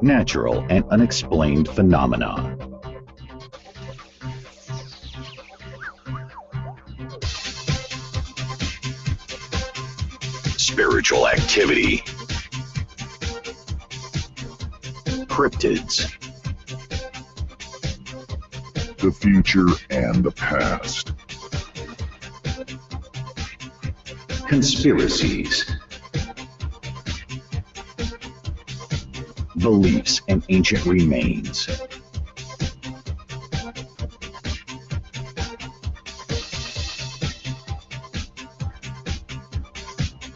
natural and unexplained phenomena. Spiritual activity. Cryptids. The future and the past. Conspiracies. Beliefs and ancient remains.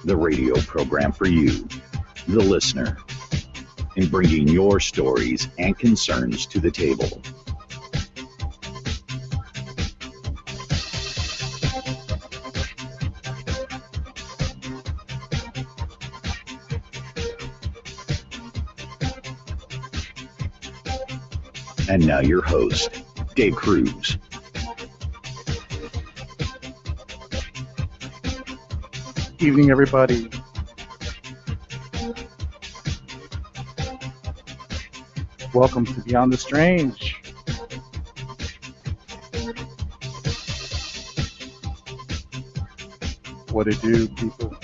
The radio program for you, the listener, in bringing your stories and concerns to the table. And now your host, Dave Cruz. Evening, everybody. Welcome to Beyond the Strange. What it do, people?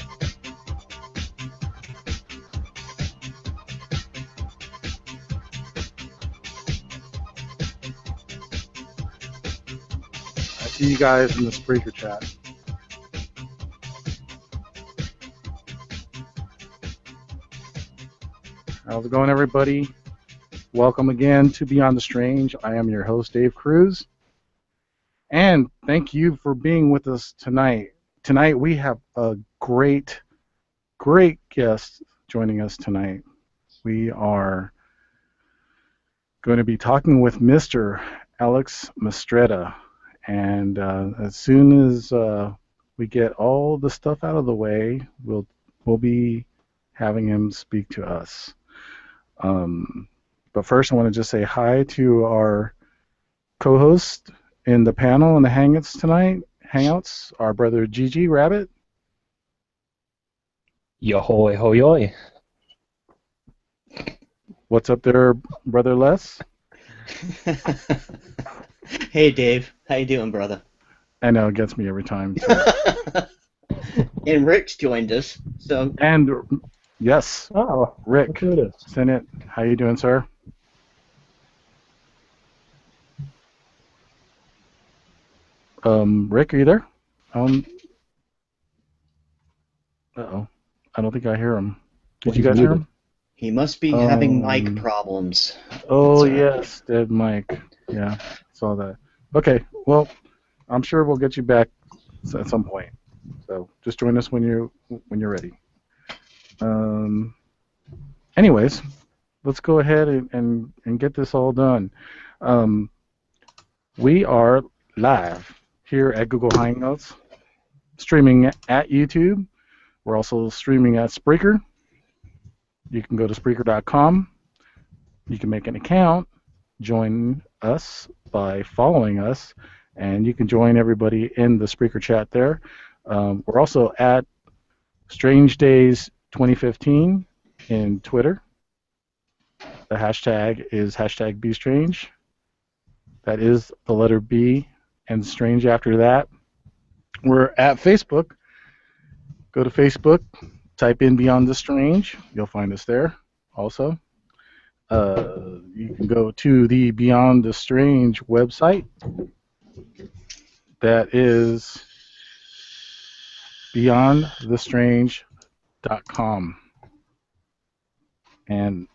I see you guys in the Spreaker chat. How's it going, everybody? Welcome again to Beyond the Strange. I am your host, Dave Cruz. And thank you for being with us tonight. Tonight we have a great guest joining us tonight. We are going to be talking with Mr. Alex Mistretta. And as soon as we get all the stuff out of the way, we'll be having him speak to us. But first, I want to just say hi to our co-host in the panel and the hangouts, our brother Gigi Rabbit. Yo-hoy, hoy. What's up there, brother Les? Hey, Dave. How you doing, brother? I know, it gets me every time. So. And Rick's joined us. So. And yes, Oh, Rick, it. Sennett, how you doing, sir? Rick, are you there? Uh-oh. I don't think I hear him. Did you guys hear him? He must be having mic problems. Oh, yes, dead mic. Yeah, saw that. Okay, well, I'm sure we'll get you back at some point. So just join us when you're ready. Anyways, let's go ahead and get this all done. We are live here at Google Hangouts, streaming at YouTube. We're also streaming at Spreaker. You can go to Spreaker.com. You can make an account, join us by following us, and you can join everybody in the Spreaker chat there. We're also at Strange Days 2015 in Twitter. The hashtag is #BeStrange. That is the letter B and strange after that. We're at Facebook. Go to Facebook, type in Beyond the Strange. You'll find us there also. You can go to the Beyond the Strange website. That is beyondthestrange.com. And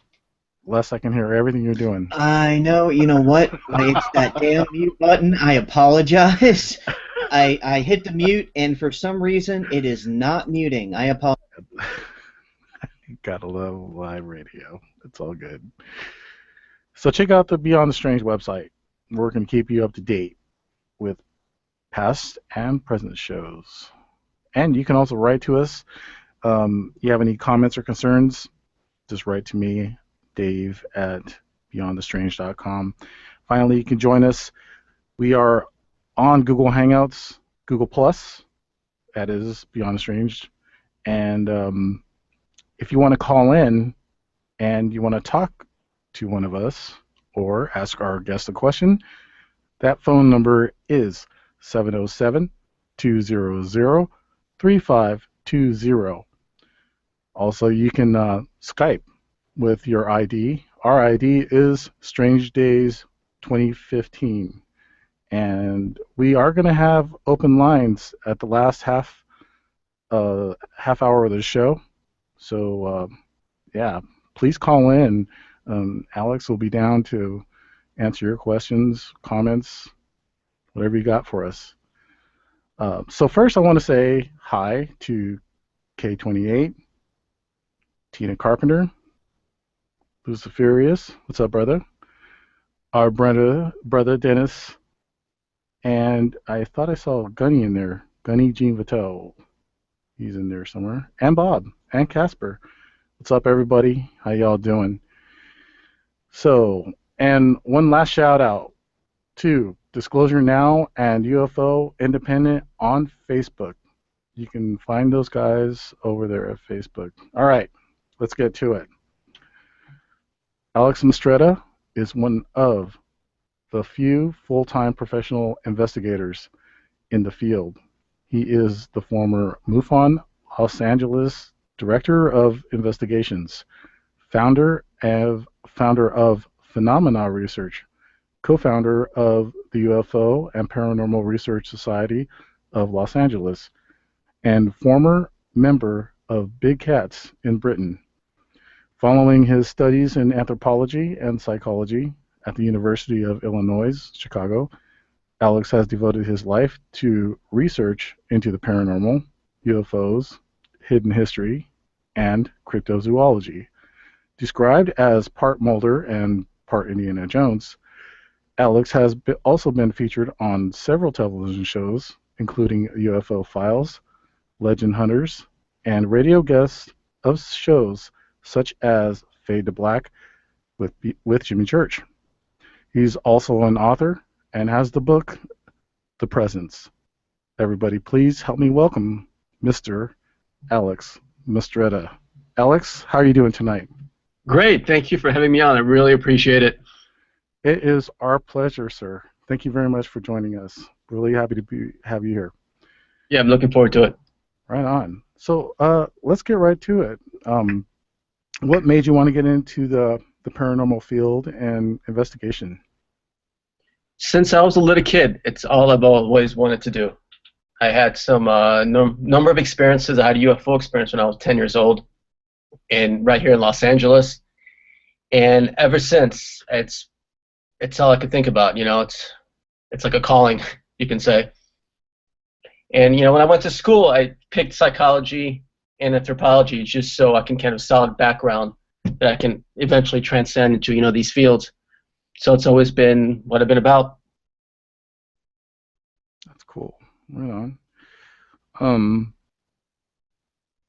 Les, I can hear everything you're doing. I know. You know what? It's that damn mute button. I apologize. I hit the mute, and for some reason, it is not muting. I apologize. Gotta love live radio. It's all good. So check out the Beyond the Strange website. We're going to keep you up to date with past and present shows. And you can also write to us. You have any comments or concerns, just write to me, Dave, at beyondthestrange.com. Finally, you can join us. We are on Google Hangouts, Google Plus. That is Beyond the Strange. And if you want to call in and you want to talk to one of us or ask our guest a question, that phone number is 707-200-3520. Also, you can Skype with your ID. Our ID is Strange Days 2015. And we are going to have open lines at the last half hour of the show. So, yeah, please call in. Alex will be down to answer your questions, comments, whatever you got for us. So first I want to say hi to K28, Tina Carpenter, Luciferius, what's up, brother? Our brother Dennis, and I thought I saw Gunny in there, Gunny Jean Vito. He's in there somewhere. And Bob, and Casper. What's up, everybody? How y'all doing? So, and one last shout out to Disclosure Now and UFO Independent on Facebook. You can find those guys over there at Facebook. All right, let's get to it. Alex Mistretta is one of the few full-time professional investigators in the field. He is the former MUFON Los Angeles Director of Investigations, founder of Phenomena Research, co-founder of the UFO and Paranormal Research Society of Los Angeles, and former member of Big Cats in Britain. Following his studies in anthropology and psychology at the University of Illinois, Chicago, Alex has devoted his life to research into the paranormal, UFOs, hidden history, and cryptozoology. Described as part Mulder and part Indiana Jones, Alex has also been featured on several television shows, including UFO Files, Legend Hunters, and radio guests of shows such as Fade to Black with Jimmy Church. He's also an author and has the book The Presence. Everybody, please help me welcome Mr. Alex Mistretta. Alex, how are you doing tonight? Great. Thank you for having me on. I really appreciate it. It is our pleasure, sir. Thank you very much for joining us. Really happy to have you here. Yeah, I'm looking forward to it. Right on. So let's get right to it. What made you want to get into the paranormal field and investigation? Since I was a little kid, it's all I've always wanted to do. I had some number of experiences. I had a UFO experience when I was 10 years old, and right here in Los Angeles. And ever since, it's all I could think about. You know, it's like a calling, you can say. And you know, when I went to school, I picked psychology and anthropology just so I can kind of solid background that I can eventually transcend into these fields. So it's always been what I've been about. That's cool. Right on.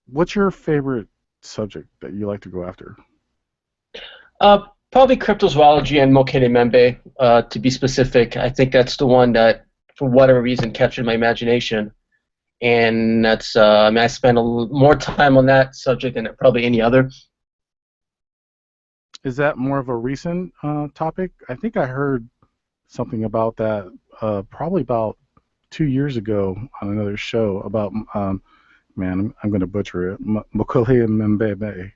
What's your favorite subject that you like to go after? Probably cryptozoology and Membe, to be specific. I think that's the one that, for whatever reason, captured my imagination. And that's, I spent more time on that subject than probably any other. Is that more of a recent topic? I think I heard something about that probably about 2 years ago on another show about, man, I'm going to butcher it, Mokole Mbembe.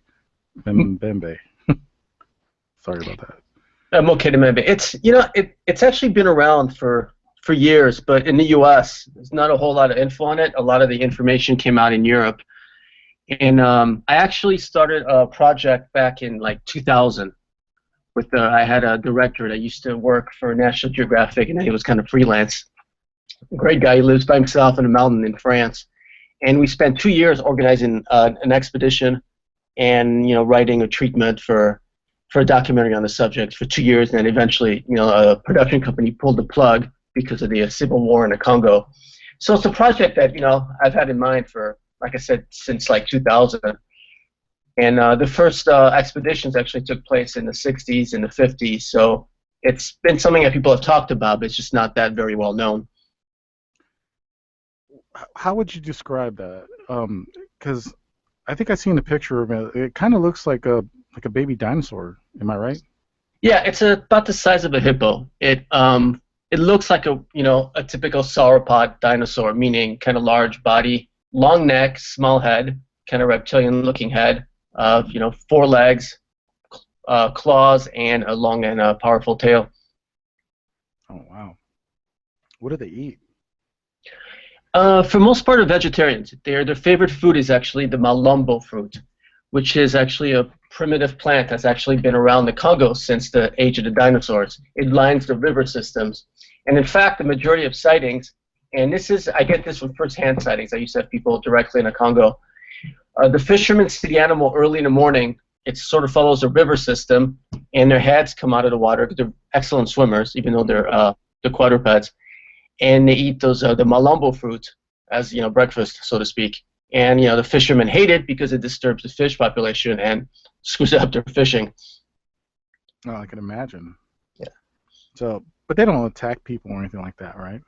Sorry about that. Membe. It's, it's actually been around for years, but in the U.S., there's not a whole lot of info on it. A lot of the information came out in Europe. And I actually started a project back in like 2000 with I had a director that used to work for National Geographic, and he was kind of freelance. Great guy. He lives by himself in a mountain in France. And we spent 2 years organizing an expedition and writing a treatment for a documentary on the subject for 2 years. And then eventually, a production company pulled the plug because of the civil war in the Congo. So it's a project that I've had in mind for, like I said, since like 2000. And the first expeditions actually took place in the 60s and the 50s. So it's been something that people have talked about, but it's just not that very well known. How would you describe that? Because I think I've seen a picture of it. It kind of looks like a baby dinosaur. Am I right? Yeah, it's about the size of a hippo. It looks like a typical sauropod dinosaur, meaning kind of large body, long neck, small head, kind of reptilian-looking head, four legs, claws, and a long and powerful tail. Oh wow. What do they eat? For most part, of vegetarians. Their favorite food is actually the malombo fruit, which is actually a primitive plant that's actually been around the Congo since the age of the dinosaurs. It lines the river systems. And in fact, the majority of sightings, and I get this from first-hand sightings. I used to have people directly in the Congo. The fishermen see the animal early in the morning. It sort of follows the river system, and their heads come out of the water. They're excellent swimmers, even though they're quadrupeds. And they eat the malombo fruit as breakfast, so to speak. And the fishermen hate it because it disturbs the fish population and screws up their fishing. Oh, I can imagine. Yeah. So, but they don't attack people or anything like that, right?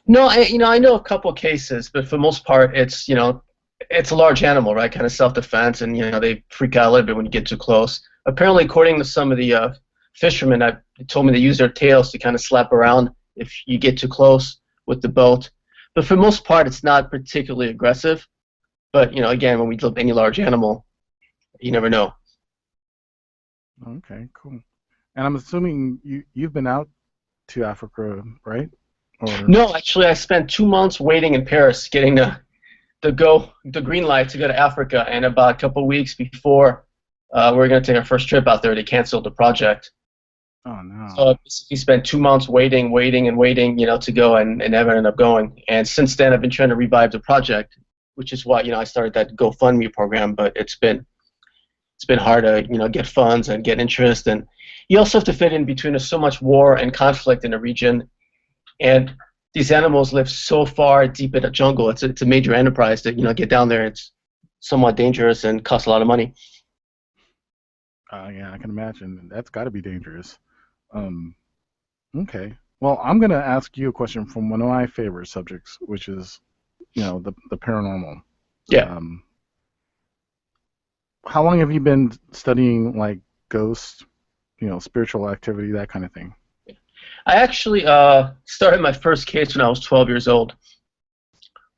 No, I know a couple of cases, but for the most part, it's a large animal, right? Kind of self-defense, and they freak out a little bit when you get too close. Apparently, according to some of the fishermen, they told me they use their tails to kind of slap around if you get too close with the boat. But for the most part, it's not particularly aggressive. But again, when we look at any large animal, you never know. Okay, cool. And I'm assuming you've been out to Africa, right? Or... No, actually, I spent 2 months waiting in Paris, getting the green light to go to Africa, and about a couple of weeks before we were going to take our first trip out there, they canceled the project. Oh no! So I basically spent 2 months waiting, to go, and never ended up going. And since then, I've been trying to revive the project, which is why I started that GoFundMe program. But it's been hard to get funds and get interest, and you also have to fit in between. There's so much war and conflict in the region, and these animals live so far deep in the jungle. It's a major enterprise to get down there. It's somewhat dangerous and costs a lot of money. Yeah, I can imagine. That's got to be dangerous. Okay. Well, I'm going to ask you a question from one of my favorite subjects, which is, the paranormal. Yeah. How long have you been studying like ghosts, spiritual activity, that kind of thing? I actually started my first case when I was 12 years old.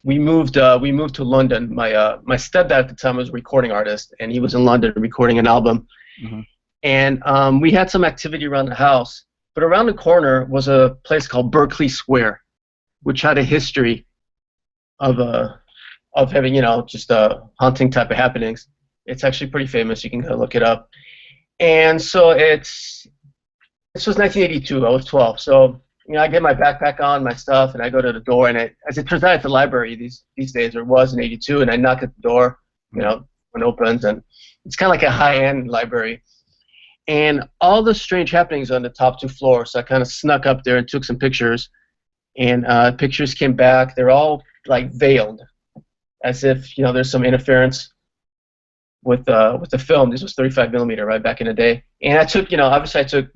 We moved to London. My stepdad at the time was a recording artist, and he was in London recording an album. Mm-hmm. And we had some activity around the house, but around the corner was a place called Berkeley Square, which had a history of having just haunting type of happenings. It's actually pretty famous. You can go look it up. And so this was 1982. I was 12. So I get my backpack on, my stuff, and I go to the door. And as it turns out, it's a library these days, or it was in '82. And I knock at the door. When it opens, and it's kind of like a high-end library. And all the strange happenings on the top 2 floors. So I kind of snuck up there and took some pictures. And pictures came back. They're all like veiled, as if there's some interference with the film. This was 35 millimeter, right, back in the day. And I took obviously I took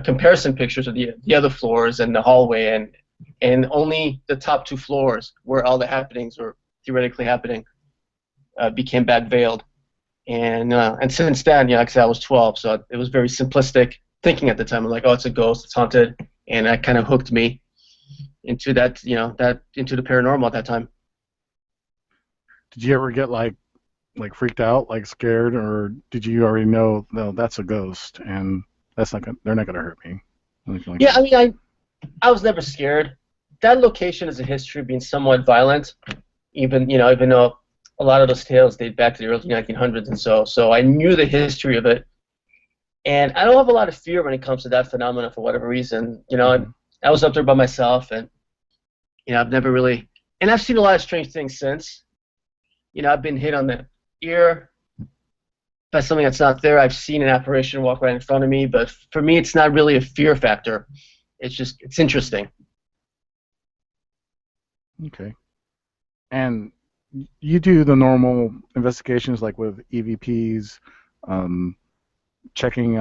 comparison pictures of the other floors and the hallway, and only the top 2 floors where all the happenings were theoretically happening became back veiled. And since then, because I was 12, so it was very simplistic thinking at the time. I'm like, oh, it's a ghost, it's haunted, and that kind of hooked me into that, into the paranormal at that time. Did you ever get like freaked out, like scared, or did you already know, no, that's a ghost, and they're not gonna hurt me? Like yeah, that? I was never scared. That location has a history of being somewhat violent, even though a lot of those tales date back to the early 1900s and so I knew the history of it. And I don't have a lot of fear when it comes to that phenomenon for whatever reason. I was up there by myself, and I've never really, and I've seen a lot of strange things since. I've been hit on the ear by something that's not there. I've seen an apparition walk right in front of me, but for me, it's not really a fear factor. It's interesting. Okay. And you do the normal investigations, like with EVPs, checking,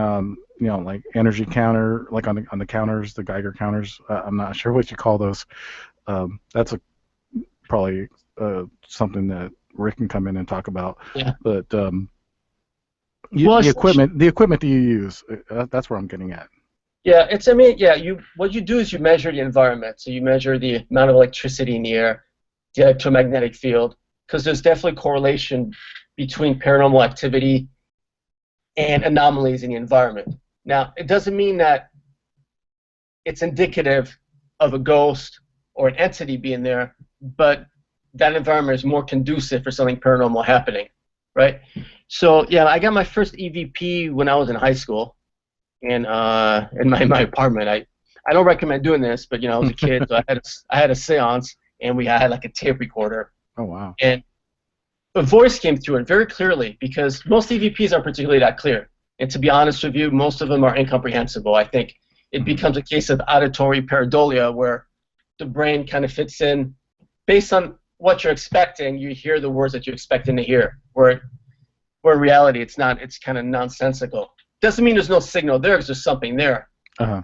like energy counter, like on the counters, the Geiger counters. I'm not sure what you call those. That's probably something that Rick can come in and talk about. Yeah. But Well, the equipment that you use. That's where I'm getting at. Yeah, what you do is you measure the environment. So you measure the amount of electricity in the air, the electromagnetic field, because there's definitely correlation between paranormal activity and anomalies in the environment. Now, it doesn't mean that it's indicative of a ghost or an entity being there, but that environment is more conducive for something paranormal happening, right? So yeah, I got my first EVP when I was in high school, and in my apartment. I don't recommend doing this, but I was a kid, so I had a séance, and I had like a tape recorder. Oh wow! And a voice came through it very clearly, because most EVPs aren't particularly that clear. And to be honest with you, most of them are incomprehensible. I think it becomes a case of auditory pareidolia, where the brain kind of fits in based on what you're expecting. You hear the words that you're expecting to hear, where in reality it's not. It's kind of nonsensical. Doesn't mean there's no signal there, because there's something there. Uh-huh.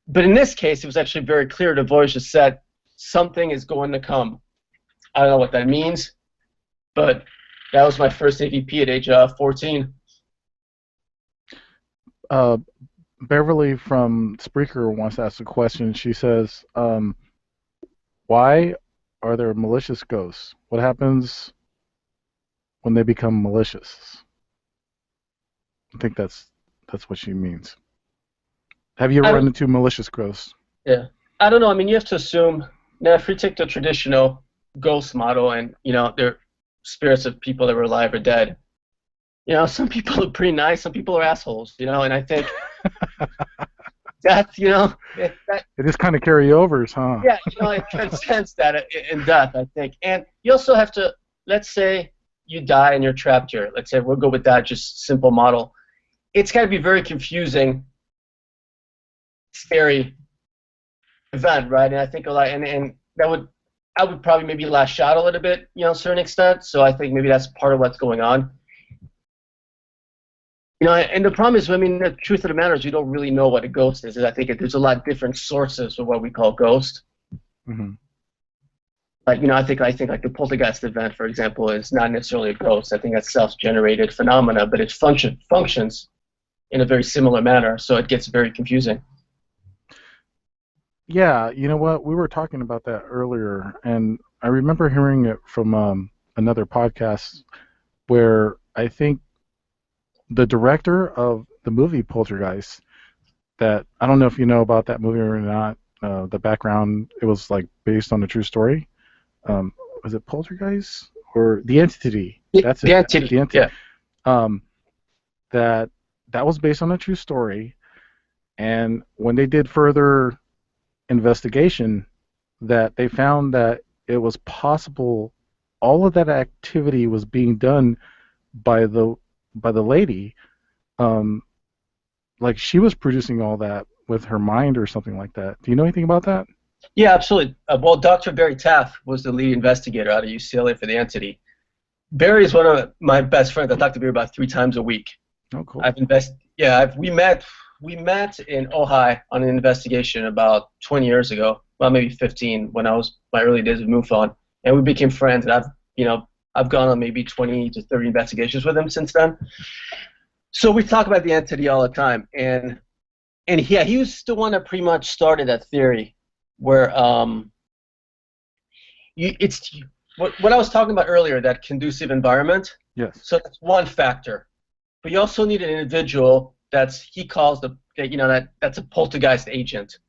But in this case, it was actually very clear. The voice just said, something is going to come. I don't know what that means, but that was my first AVP at age 14. Beverly from Spreaker wants to ask a question. She says, why are there malicious ghosts? What happens when they become malicious? I think that's what she means. Have you ever run into malicious ghosts? Yeah. I don't know. I mean, you have to assume. Now, if we take the traditional ghost model and, they're spirits of people that were alive or dead, some people are pretty nice, some people are assholes, and I think that's, it just kind of carryovers, huh? Yeah, it transcends that in death, I think. And you also have to, let's say you die and you're trapped here. Let's say we'll go with that just simple model. It's got to be very confusing, scary event, right? And I think a lot, and I would probably maybe lash out a little bit, to a certain extent. So I think maybe that's part of what's going on. And the problem is, I mean, the truth of the matter is, we don't really know what a ghost is. I think there's a lot of different sources of what we call ghost. Mm-hmm. Like, I think like the poltergeist event, for example, is not necessarily a ghost. I think that's self-generated phenomena, but it functions in a very similar manner, so it gets very confusing. Yeah, you know what? We were talking about that earlier, and I remember hearing it from another podcast where I think the director of the movie Poltergeist, that I don't know if you know about that movie or not, the background, it was like based on a true story. Was it Poltergeist or The Entity? That's it. The Entity. The Entity. Yeah. That was based on a true story, and when they did further investigation, that they found that it was possible all of that activity was being done by the lady, like she was producing all that with her mind or something like that. Do you know anything about that? Yeah, absolutely. Well, Dr. Barry Taff was the lead investigator out of UCLA for The Entity. Barry is one of my best friends. I talk to Barry about 3 times a week. Oh, cool. We met in Ojai on an investigation about 20 years ago, well, maybe 15, when I was my early days of MUFON, and we became friends. And I've gone on maybe 20 to 30 investigations with him since then. So we talk about The Entity all the time, and yeah, he was the one that pretty much started that theory, where it's what I was talking about earlier, that conducive environment. Yes. So that's one factor, but you also need an individual he calls that's a poltergeist agent,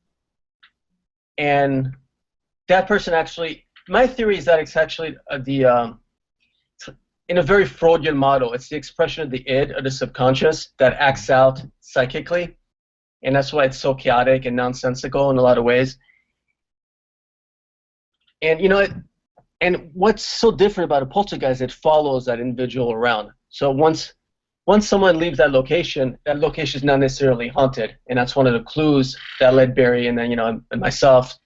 and that person actually. My theory is that it's actually in a very Freudian model, it's the expression of the id, or the subconscious, that acts out psychically, and that's why it's so chaotic and nonsensical in a lot of ways. And and what's so different about a poltergeist, it follows that individual around. So once someone leaves that location is not necessarily haunted, and that's one of the clues that led Barry and then and myself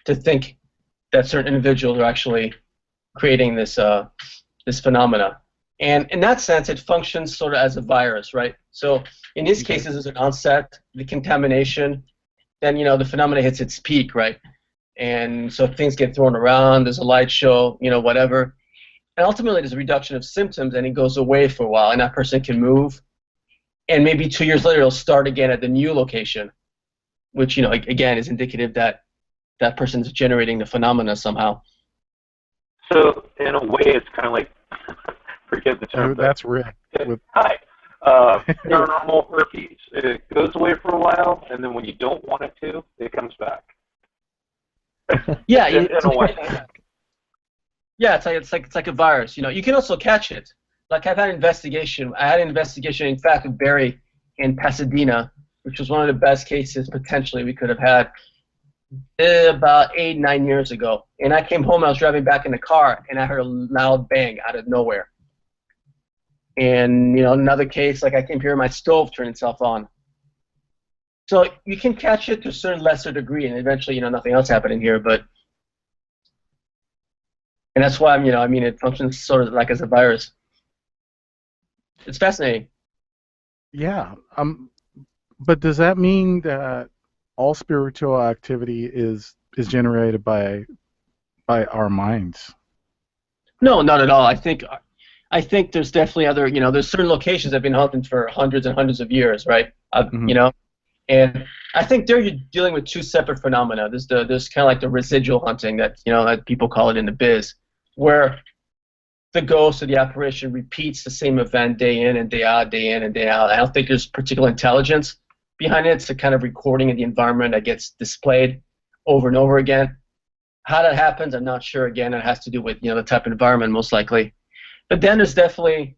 to think that certain individuals are actually creating this phenomena. And in that sense, it functions sort of as a virus, right? So in these cases, there's an onset, the contamination, then the phenomena hits its peak, right? And so things get thrown around, there's a light show, whatever. And ultimately, there's a reduction of symptoms, and it goes away for a while, and that person can move, and maybe 2 years later it'll start again at the new location, which, you know, again is indicative that that person's generating the phenomena somehow. So in a way, it's kind of like, forget the term. That's Rick. Hi. Paranormal herpes. It goes away for a while, and then when you don't want it to, it comes back. Yeah, in a way. Yeah, it's like a virus. You know, you can also catch it. Like I had an investigation, in fact, with Barry in Pasadena, which was one of the best cases potentially we could have had about 8-9 years ago. And I came home, I was driving back in the car, and I heard a loud bang out of nowhere. And, you know, another case, like I came here, my stove turned itself on. So you can catch it to a certain lesser degree, and eventually, you know, nothing else happened in here, but, and that's why, you know, I mean, it functions sort of like as a virus. It's fascinating. Yeah. But does that mean that all spiritual activity is generated by our minds? No, not at all. I think there's definitely other, you know, there's certain locations that have been haunted for hundreds and hundreds of years, right? You know, and I think there you're dealing with two separate phenomena. There's kind of like the residual haunting that, you know, that people call it in the biz, where the ghost or the apparition repeats the same event day in and day out, day in and day out. I don't think there's particular intelligence behind it. It's a kind of recording of the environment that gets displayed over and over again. How that happens, I'm not sure. Again, it has to do with, you know, the type of environment, most likely. But then there's definitely,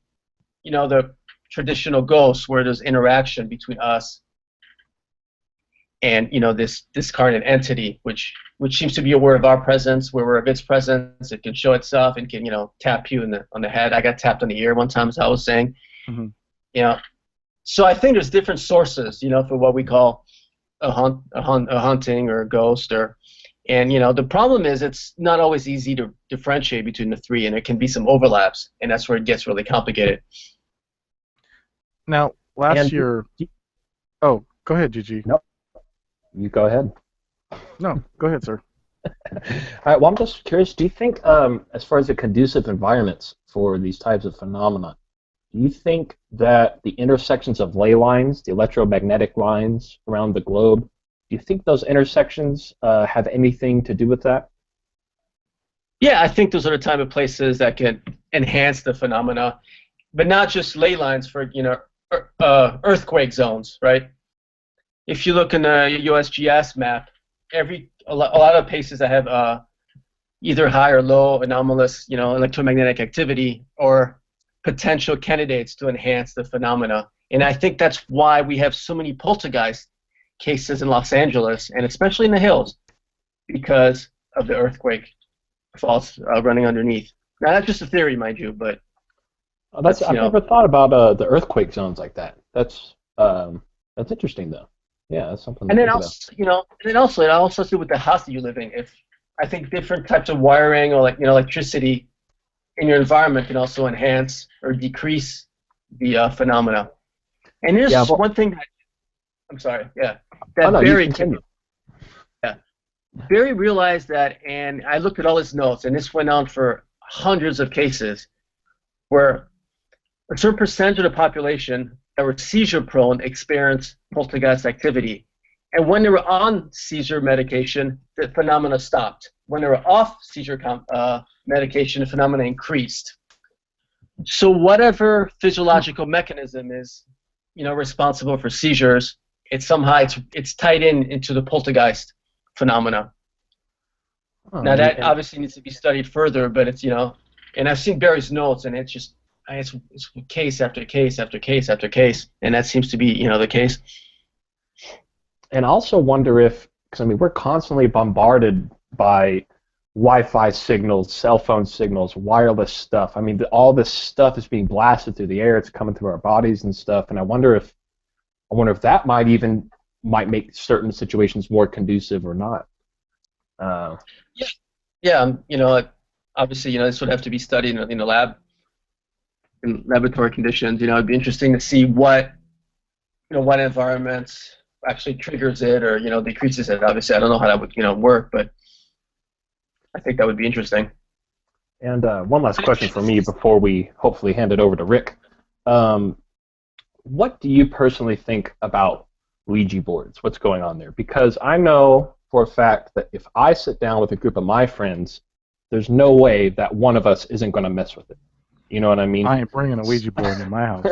you know, the traditional ghosts where there's interaction between us and, you know, this discarnate entity, which seems to be aware of our presence, we're aware of its presence. It can show itself and can, you know, tap you on the head. I got tapped on the ear one time, as I was saying. You know, so I think there's different sources, you know, for what we call a haunting or a ghost, and, you know, the problem is it's not always easy to differentiate between the three, and there can be some overlaps, and that's where it gets really complicated. Now, last year... Oh, go ahead, Gigi. Nope. You go ahead. No, go ahead, sir. All right, well, I'm just curious, do you think, as far as the conducive environments for these types of phenomena, do you think that the intersections of ley lines, the electromagnetic lines around the globe, do you think those intersections have anything to do with that? Yeah, I think those are the type of places that can enhance the phenomena, but not just ley lines for, you know, earthquake zones, right? If you look in the USGS map, a lot of places that have either high or low anomalous, you know, electromagnetic activity or potential candidates to enhance the phenomena. And I think that's why we have so many poltergeist cases in Los Angeles, and especially in the hills, because of the earthquake faults running underneath. Now, that's just a theory, mind you, but I've never thought about the earthquake zones like that. That's interesting, though. Yeah, that's something. And then also, you know, it also has to do with the house that you live in. If I think different types of wiring or, like, you know, electricity in your environment can also enhance or decrease the phenomena. And there's one thing that I'm sorry, yeah, that Barry came. Yeah, Barry realized that, and I looked at all his notes, and this went on for hundreds of cases, where a certain percentage of the population that were seizure-prone experienced poltergeist activity. And when they were on seizure medication, the phenomena stopped. When they were off seizure medication, the phenomena increased. So whatever physiological mechanism is, you know, responsible for seizures, it's somehow it's tied into the poltergeist phenomena. Now that obviously needs to be studied further, but it's, you know, and I've seen Barry's notes, and it's just it's case after case after case after case, and that seems to be, you know, the case. And I also wonder if, because I mean, we're constantly bombarded by Wi-Fi signals, cell phone signals, wireless stuff. I mean, all this stuff is being blasted through the air. It's coming through our bodies and stuff. And I wonder if that might make certain situations more conducive or not. Yeah. You know, obviously, you know, this would have to be studied in the lab, in laboratory conditions. You know, it'd be interesting to see what environments actually triggers it or, you know, decreases it. Obviously, I don't know how that would, you know, work, but I think that would be interesting. And one last question for me before we hopefully hand it over to Rick. what do you personally think about Ouija boards? What's going on there? Because I know for a fact that if I sit down with a group of my friends, there's no way that one of us isn't going to mess with it. You know what I mean? I ain't bringing a Ouija board in my house.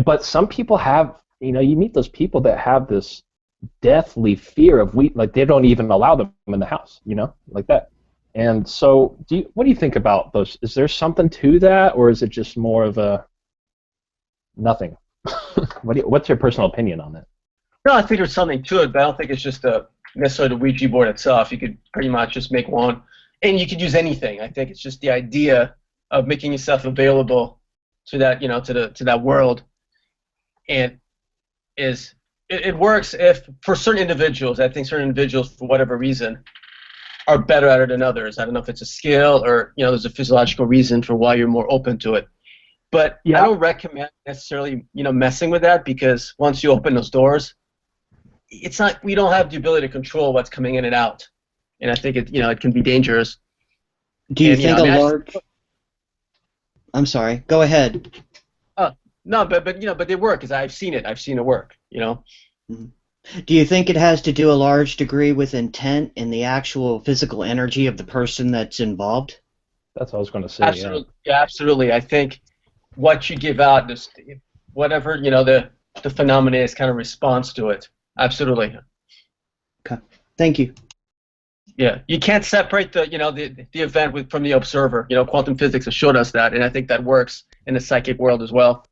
But some people have, you know, you meet those people that have this deathly fear of like they don't even allow them in the house, you know, like that. And so, what do you think about those? Is there something to that, or is it just more of a nothing? What's your personal opinion on that? No, I think there's something to it, but I don't think it's just necessarily the Ouija board itself. You could pretty much just make one, and you could use anything. I think it's just the idea of making yourself available to that, you know, to that world, and it works if for certain individuals. I think certain individuals, for whatever reason, are better at it than others. I don't know if it's a skill or, you know, there's a physiological reason for why you're more open to it. But yeah. I don't recommend necessarily, you know, messing with that, because once you open those doors, it's not, we don't have the ability to control what's coming in and out, and I think it, you know, it can be dangerous. Do you think I'm sorry. Go ahead. No, but you know, but they work, because I've seen it work. You know. Mm-hmm. Do you think it has to do a large degree with intent and the actual physical energy of the person that's involved? That's what I was going to say. Absolutely, yeah, absolutely. I think what you give out, whatever, you know, the phenomena is, kind of responds to it. Absolutely. Okay. Thank you. Yeah, you can't separate the, you know, the event from the observer. You know, quantum physics has showed us that, and I think that works in the psychic world as well.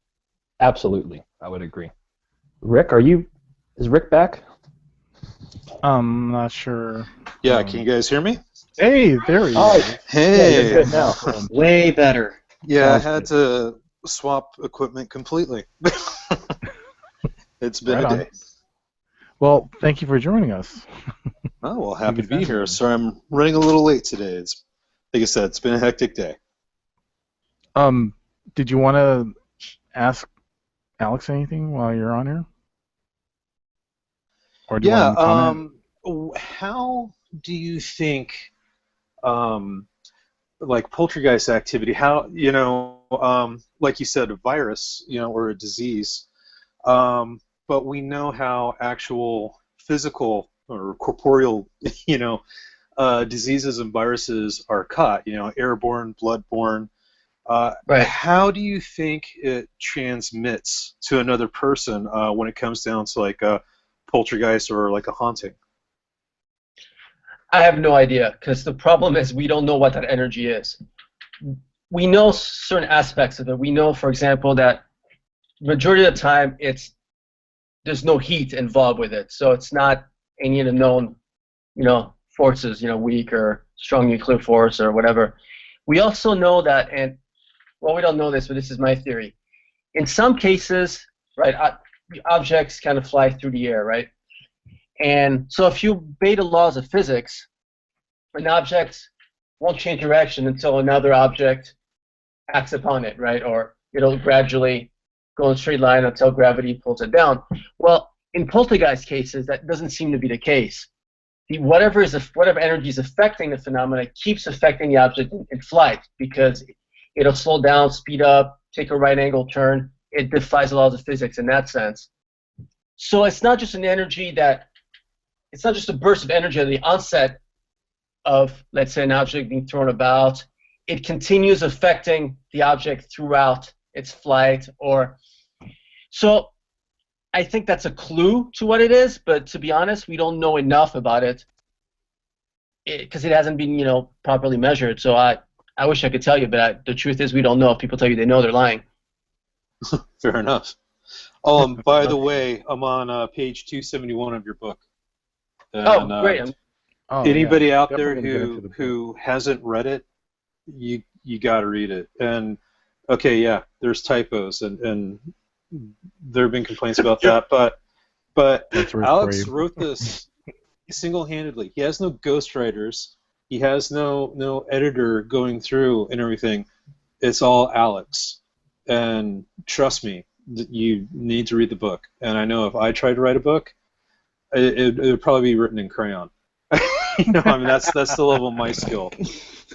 Absolutely, I would agree. Rick, is Rick back? I'm not sure. Yeah, can you guys hear me? Hey, there he is. Hey. Yeah, you're good now. Way better. Yeah, I had to swap equipment completely. It's been a day. Well, thank you for joining us. Oh, well, happy to be here. Sorry, I'm running a little late today. It's, like I said, it's been a hectic day. Did you want to ask Alex anything while you're on here? Or do you want to comment? How do you think, like poltergeist activity? How, you know, like you said, a virus, you know, or a disease. But we know how actual physical or corporeal, you know, diseases and viruses are caught. You know, airborne, bloodborne. Right. How do you think it transmits to another person when it comes down to like a poltergeist or like a haunting? I have no idea, because the problem is we don't know what that energy is. We know certain aspects of it. We know, for example, that majority of the time there's no heat involved with it, so it's not any of the known, you know, forces, you know, weak or strong nuclear force or whatever. We also know that, and well, we don't know this, but this is my theory. In some cases, right, objects kind of fly through the air, right? And so if you obey the laws of physics, an object won't change direction until another object acts upon it, right? Or it'll gradually go in a straight line until gravity pulls it down. Well, in poltergeist cases, that doesn't seem to be the case. Whatever energy is affecting the phenomena keeps affecting the object in flight, because it'll slow down, speed up, take a right angle turn. It defies the laws of physics in that sense. So it's not just an energy it's not just a burst of energy at the onset of, let's say, an object being thrown about. It continues affecting the object throughout its flight. So I think that's a clue to what it is, but to be honest, we don't know enough about it because it hasn't been, you know, properly measured. So I wish I could tell you, but the truth is we don't know. If people tell you they know, they're lying. Fair enough. By the way, I'm on page 271 of your book. And, great. Anybody out there who hasn't read it, you got to read it. And okay, yeah, there's typos and there have been complaints about that, but Alex wrote this single-handedly. He has no ghostwriters. He has no editor going through and everything. It's all Alex. And trust me, you need to read the book. And I know if I tried to write a book, it would probably be written in crayon. You know, I mean, that's the level of my skill.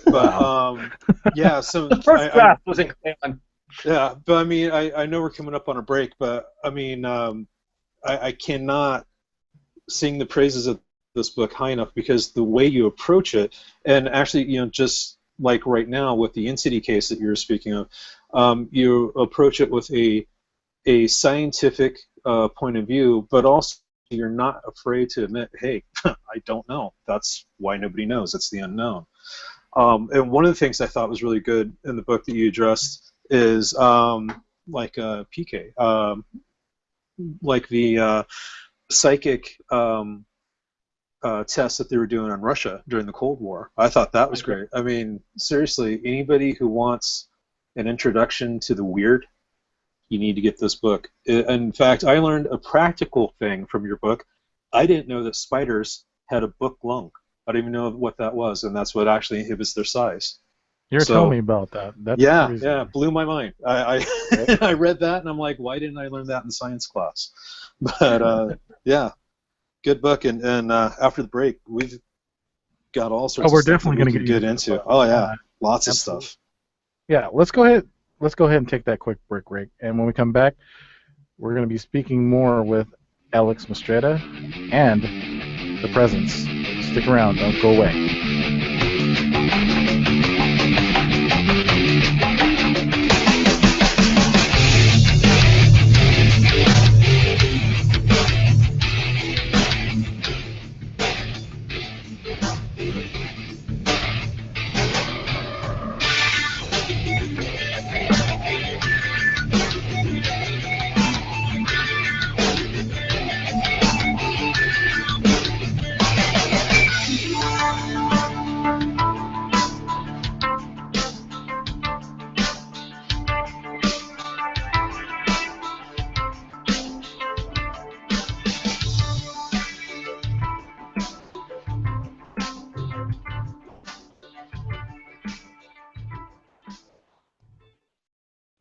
But yeah, so the first draft was in crayon. Yeah, but I mean, I know we're coming up on a break, but I mean, I cannot sing the praises of this book high enough because the way you approach it, and actually, just like right now with the Incity case that you're speaking of, you approach it with a scientific point of view, but also you're not afraid to admit, hey, I don't know. That's why nobody knows. It's the unknown. And one of the things I thought was really good in the book that you addressed is like PK, like the psychic tests that they were doing on Russia during the Cold War. I thought that was great. I mean, seriously, anybody who wants an introduction to the weird, you need to get this book. In fact, I learned a practical thing from your book. I didn't know that spiders had a book lung. I didn't even know what that was, and that's what actually inhibits their size. You're telling me about that. That's crazy. Yeah, blew my mind. I I read that, and I'm like, why didn't I learn that in science class? But yeah, good book. And after the break, we've got all sorts of stuff that we can get into. Oh yeah, lots of stuff. Yeah, let's go ahead and take that quick break, Rick. And when we come back, we're going to be speaking more with Alex Mistretta and the Presence. Stick around, don't go away.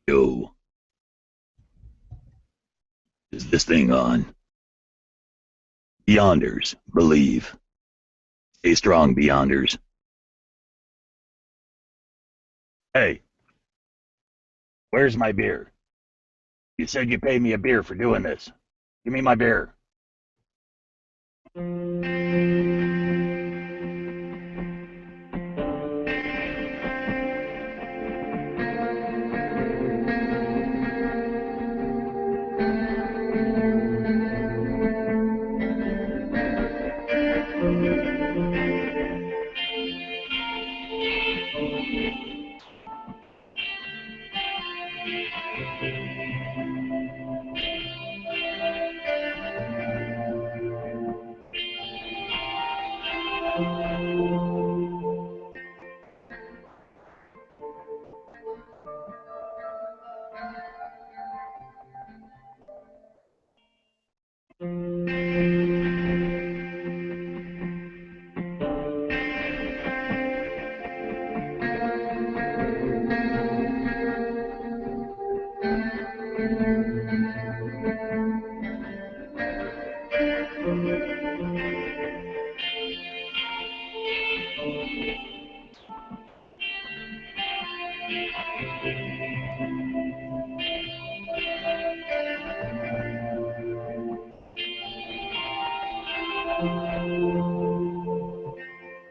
Yo. Is this thing on? Beyonders, believe. Stay strong, Beyonders. Hey, where's my beer? You said you paid me a beer for doing this. Give me my beer.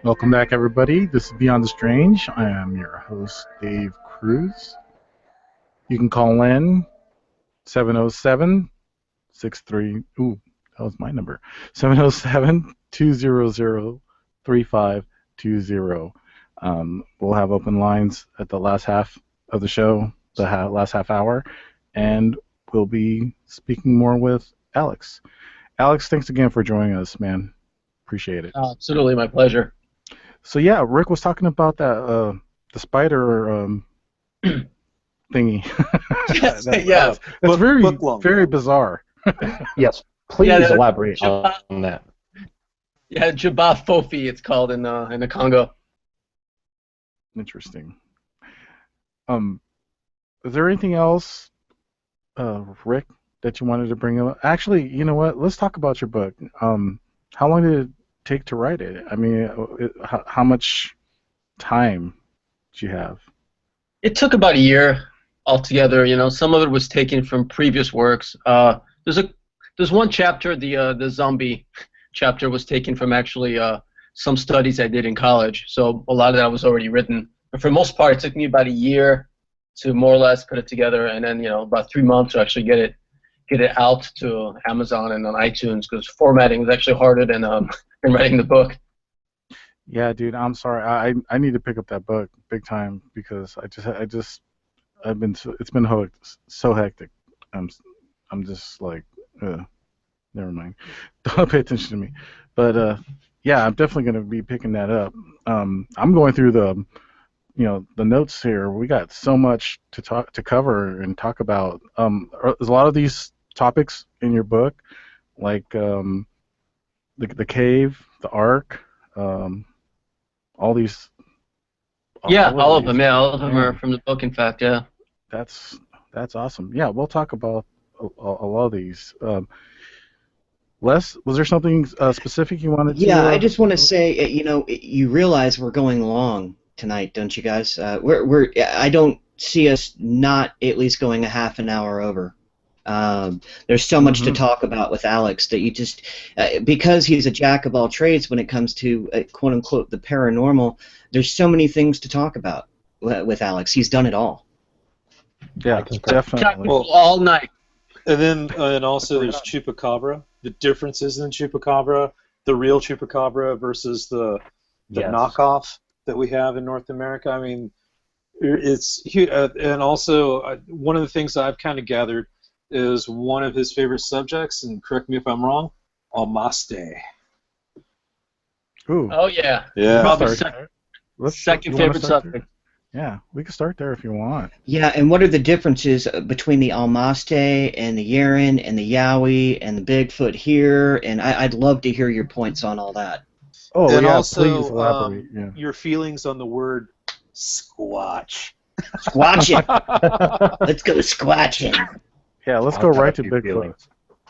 Welcome back, everybody. This is Beyond the Strange. I am your host, Dave Cruz. You can call in 707-63... Ooh, that was my number. 707-200-3520. We'll have open lines at the last half of the show, the last half hour, and we'll be speaking more with Alex. Alex, thanks again for joining us, man. Appreciate it. Absolutely, my pleasure. So yeah, Rick was talking about that the spider thingy. Yeah, it's very bizarre. Yes, please elaborate on that. Yeah, Jabba Fofi, it's called in the Congo. Interesting. Is there anything else, Rick, that you wanted to bring up? Actually, you know what? Let's talk about your book. How long did it take to write it? I mean, how much time did you have? It took about a year. altogether. You know, some of it was taken from previous works. There's one chapter, the zombie chapter, was taken from actually some studies I did in college. So a lot of that was already written. But for the most part, it took me about a year to more or less put it together, and then about 3 months to actually get it out to Amazon and on iTunes, because formatting was actually harder than writing the book. Yeah, dude, I'm sorry. I need to pick up that book big time because it's been so hectic. I'm just like, never mind. Don't pay attention to me. But yeah, I'm definitely going to be picking that up. I'm going through the notes here. We got so much to cover and talk about. There's a lot of these topics in your book, like the cave, the ark, all these. All of them. Yeah, all of them are from the book. In fact, yeah. That's awesome. Yeah, we'll talk about a lot of these. Les, was there something specific you wanted to? Yeah, I just want to say, you realize we're going long tonight, don't you guys? I don't see us not at least going a half an hour over. There's so much to talk about with Alex that you just, because he's a jack of all trades when it comes to quote unquote the paranormal. There's so many things to talk about with Alex. He's done it all. Yeah, definitely. Well, all night. And also there's chupacabra. The differences in chupacabra, the real chupacabra versus the knockoff that we have in North America. I mean, it's huge. And also one of the things I've kind of gathered is one of his favorite subjects, and correct me if I'm wrong, Almaste. Ooh. Oh yeah. Yeah. Probably second favorite subject. Yeah, we can start there if you want. Yeah, and what are the differences between the Almaste and the Yeren and the Yowie and the Bigfoot here? And I'd love to hear your points on all that. Oh, and yeah, also, please elaborate. Your feelings on the word squatch. Squatching. Let's go squatching. Yeah, let's go right to Bigfoot.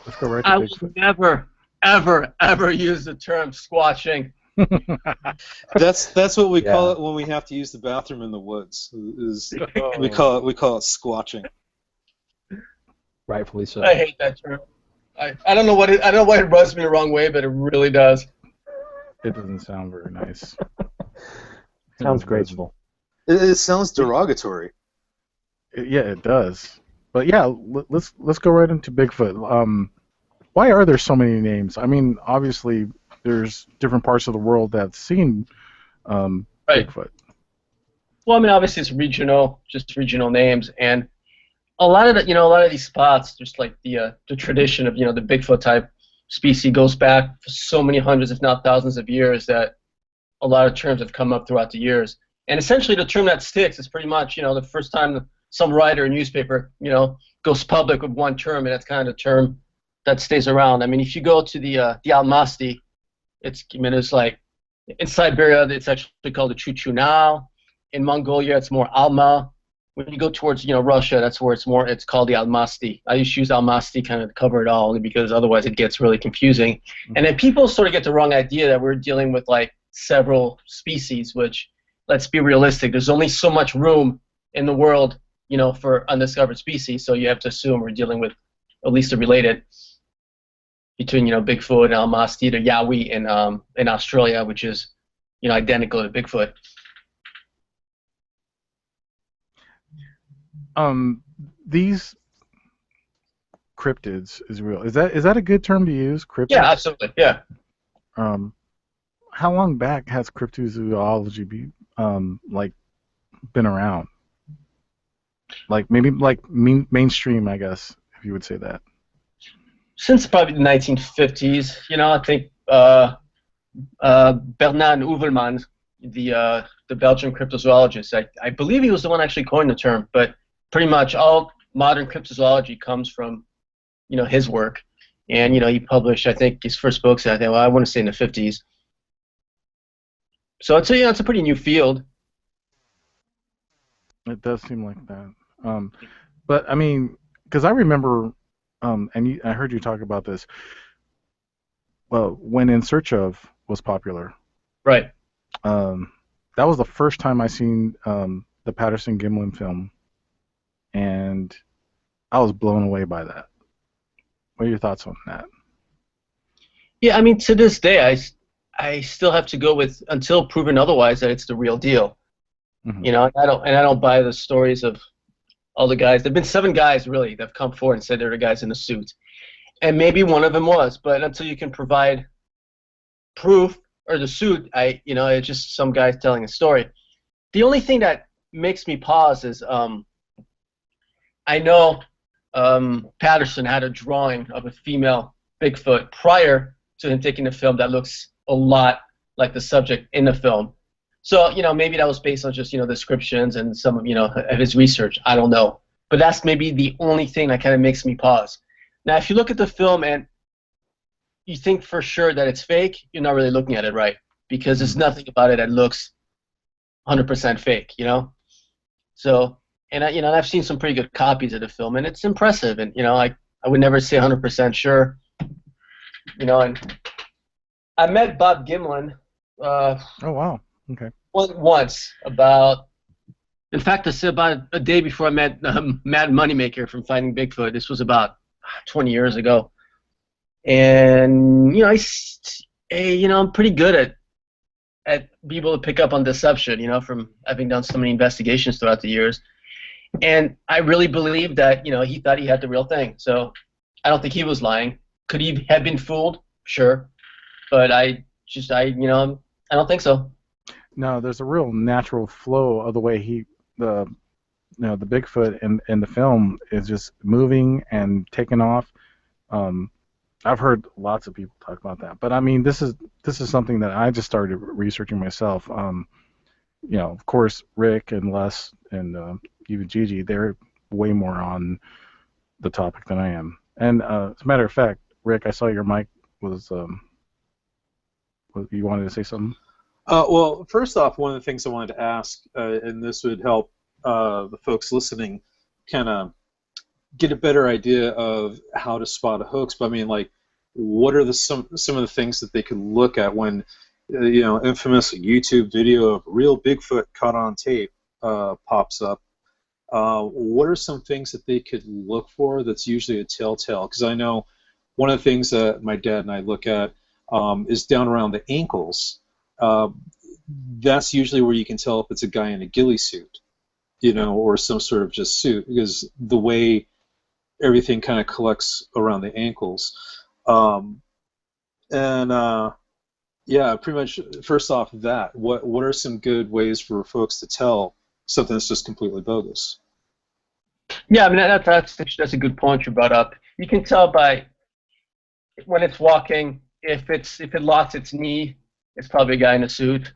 Let's go right to Bigfoot. I will never, ever, ever use the term squatching. That's what we call it when we have to use the bathroom in the woods. We call it squatching. Rightfully so. I hate that term. I don't know why it rubs me the wrong way, but it really does. It doesn't sound very nice. Sounds graceful. It sounds derogatory. Yeah, it does. But yeah, let's go right into Bigfoot. Why are there so many names? I mean, obviously, there's different parts of the world that's seen Bigfoot. Well, I mean, obviously it's just regional names, and a lot of these spots, just like the tradition of the Bigfoot type species goes back for so many hundreds, if not thousands of years, that a lot of terms have come up throughout the years. And essentially, the term that sticks is pretty much the first time some writer or newspaper goes public with one term, and that's kind of the term that stays around. I mean, if you go to the Almaty, it's like in Siberia it's actually called the Chuchunau. In Mongolia it's more Alma. When you go towards Russia, that's where it's called the Almaty. I just use Almaty kind of to cover it all, only because otherwise it gets really confusing. Mm-hmm. And then people sort of get the wrong idea that we're dealing with like several species, which, let's be realistic, there's only so much room in the world for undiscovered species, so you have to assume we're dealing with at least a related between Bigfoot and Almaty, the Yowie in Australia, which is identical to Bigfoot. These cryptids is real. Is that a good term to use? Cryptids? Yeah, absolutely. Yeah. How long back has cryptozoology been around? Like maybe mainstream, I guess, if you would say that. Since probably the 1950s, I think Bernard Heuvelman, the Belgian cryptozoologist, I believe he was the one actually coined the term, but pretty much all modern cryptozoology comes from, his work, and he published, I think, his first books. I want to say in the 50s. So it's a pretty new field. It does seem like that, but I mean, because I remember. I heard you talk about this. Well, when In Search Of was popular, right? That was the first time I seen the Patterson Gimlin film, and I was blown away by that. What are your thoughts on that? Yeah, I mean, to this day, I still have to go with until proven otherwise that it's the real deal. Mhm. You know, and I don't buy the stories of all the guys. There've been 7 guys really that have come forward and said they're the guys in the suit, and maybe one of them was, but until you can provide proof or the suit, it's just some guy telling a story. The only thing that makes me pause is I know Patterson had a drawing of a female Bigfoot prior to him taking the film that looks a lot like the subject in the film. So, maybe that was based on just, descriptions and some of his research. I don't know. But that's maybe the only thing that kind of makes me pause. Now, if you look at the film and you think for sure that it's fake, you're not really looking at it right, because there's nothing about it that looks 100% fake, So, and I've seen some pretty good copies of the film, and it's impressive. And I would never say 100% sure. And I met Bob Gimlin. Oh wow. Okay. Once in fact, this is about a day before I met Mad Moneymaker from Finding Bigfoot. This was about 20 years ago, and I'm pretty good at being able to pick up on deception, from having done so many investigations throughout the years. And I really believe that, he thought he had the real thing. So I don't think he was lying. Could he have been fooled? Sure, but I don't think so. No, there's a real natural flow of the way the Bigfoot in the film is just moving and taking off. I've heard lots of people talk about that, but I mean, this is something that I just started researching myself. Of course, Rick and Les and even Gigi, they're way more on the topic than I am. And as a matter of fact, Rick, I saw your mic was. You wanted to say something? Well, first off, one of the things I wanted to ask, and this would help the folks listening kind of get a better idea of how to spot a hoax. But I mean, like, what are some of the things that they could look at when, infamous YouTube video of real Bigfoot caught on tape pops up? What are some things that they could look for that's usually a telltale? Because I know one of the things that my dad and I look at is down around the ankles. That's usually where you can tell if it's a guy in a ghillie suit, or some sort of just suit, because the way everything kind of collects around the ankles. Yeah, pretty much. First off, what are some good ways for folks to tell something that's just completely bogus? Yeah, I mean that's a good point you brought up. You can tell by when it's walking. If it locks its knee, it's probably a guy in a suit.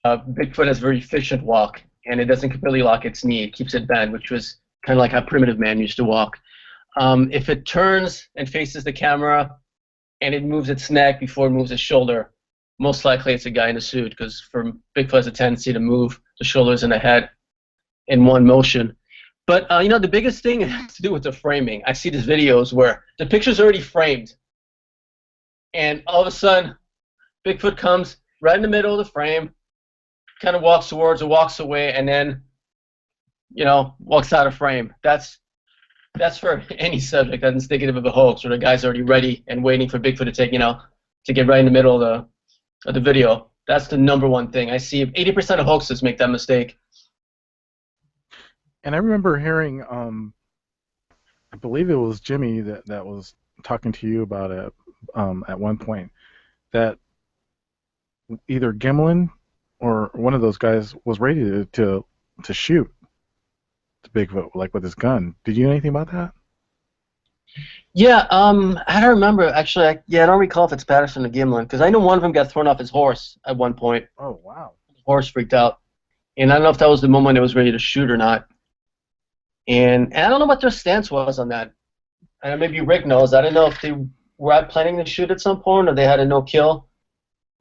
Bigfoot has a very efficient walk, and it doesn't completely lock its knee. It keeps it bent, which was kind of like how primitive man used to walk. If it turns and faces the camera, and it moves its neck before it moves its shoulder, most likely it's a guy in a suit, because Bigfoot has a tendency to move the shoulders and the head in one motion. But the biggest thing has to do with the framing. I see these videos where the picture's already framed, and all of a sudden, Bigfoot comes right in the middle of the frame, kind of walks towards or walks away, and then, walks out of frame. That's for any subject that's indicative of a hoax, where the guy's already ready and waiting for Bigfoot to get right in the middle of the video. That's the number one thing. I see 80% of hoaxes make that mistake. And I remember hearing, I believe it was Jimmy that was talking to you about it at one point, that either Gimlin or one of those guys was ready to shoot the Bigfoot, like with his gun. Did you know anything about that? Yeah, I don't remember actually. I don't recall if it's Patterson or Gimlin, because I know one of them got thrown off his horse at one point. Oh wow! The horse freaked out, and I don't know if that was the moment it was ready to shoot or not. And I don't know what their stance was on that. And maybe Rick knows. I don't know if they were planning to shoot at some point, or they had a no-kill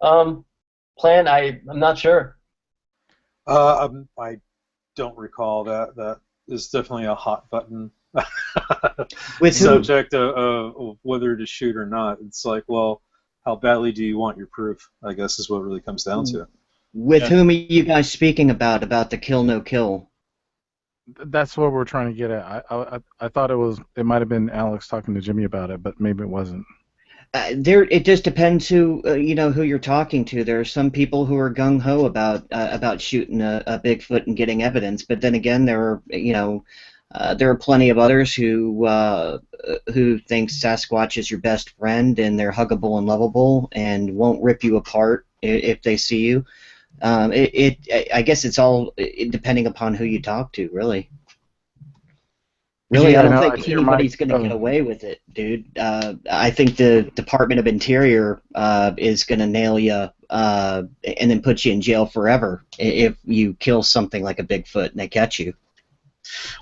plan. I'm not sure. I don't recall that. That is definitely a hot button subject of whether to shoot or not. It's like, well, how badly do you want your proof? I guess is what it really comes down to. With whom are you guys speaking about the kill no kill? That's what we're trying to get at. I thought it might have been Alex talking to Jimmy about it, but maybe it wasn't. It just depends who who you're talking to. There are some people who are gung ho about shooting a Bigfoot and getting evidence, but then again, there are plenty of others who think Sasquatch is your best friend and they're huggable and lovable and won't rip you apart if they see you. I guess it's all depending upon who you talk to, really. Really, Yeah, I don't no, think anybody's going to get away with it, dude. I think the Department of Interior is going to nail you and then put you in jail forever if you kill something like a Bigfoot and they catch you.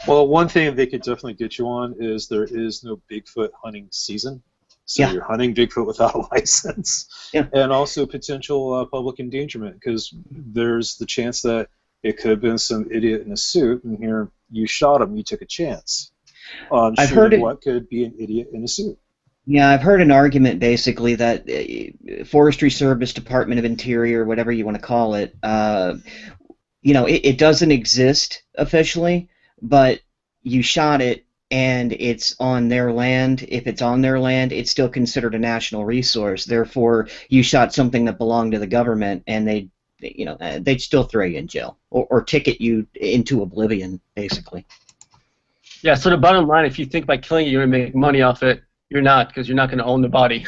Well, one thing they could definitely get you on is there is no Bigfoot hunting season. So you're hunting Bigfoot without a license. Yeah. And also potential public endangerment, because there's the chance that it could have been some idiot in a suit, and here you shot him, you took a chance on shooting what could be an idiot in a suit. Yeah, I've heard an argument basically that Forestry Service, Department of Interior, whatever you want to call it, it doesn't exist officially, but you shot it and it's on their land. If it's on their land, it's still considered a national resource. Therefore, you shot something that belonged to the government, and they'd still throw you in jail or ticket you into oblivion, basically. Yeah, so the bottom line, if you think by killing it you're going to make money off it, you're not, because you're not going to own the body.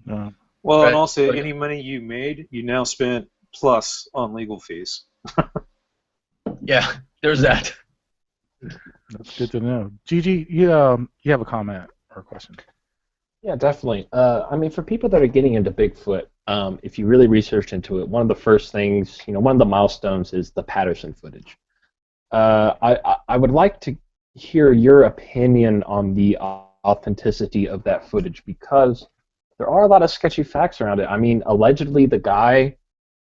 Well, Right. and also any money you made, you now spent plus on legal fees. Yeah, there's that. That's good to know. Gigi, you have a comment or a question? Yeah, definitely. I mean, for people that are getting into Bigfoot, if you really research into it, one of the first things, one of the milestones is the Patterson footage. I would like to hear your opinion on the authenticity of that footage, because there are a lot of sketchy facts around it. I mean, allegedly the guy,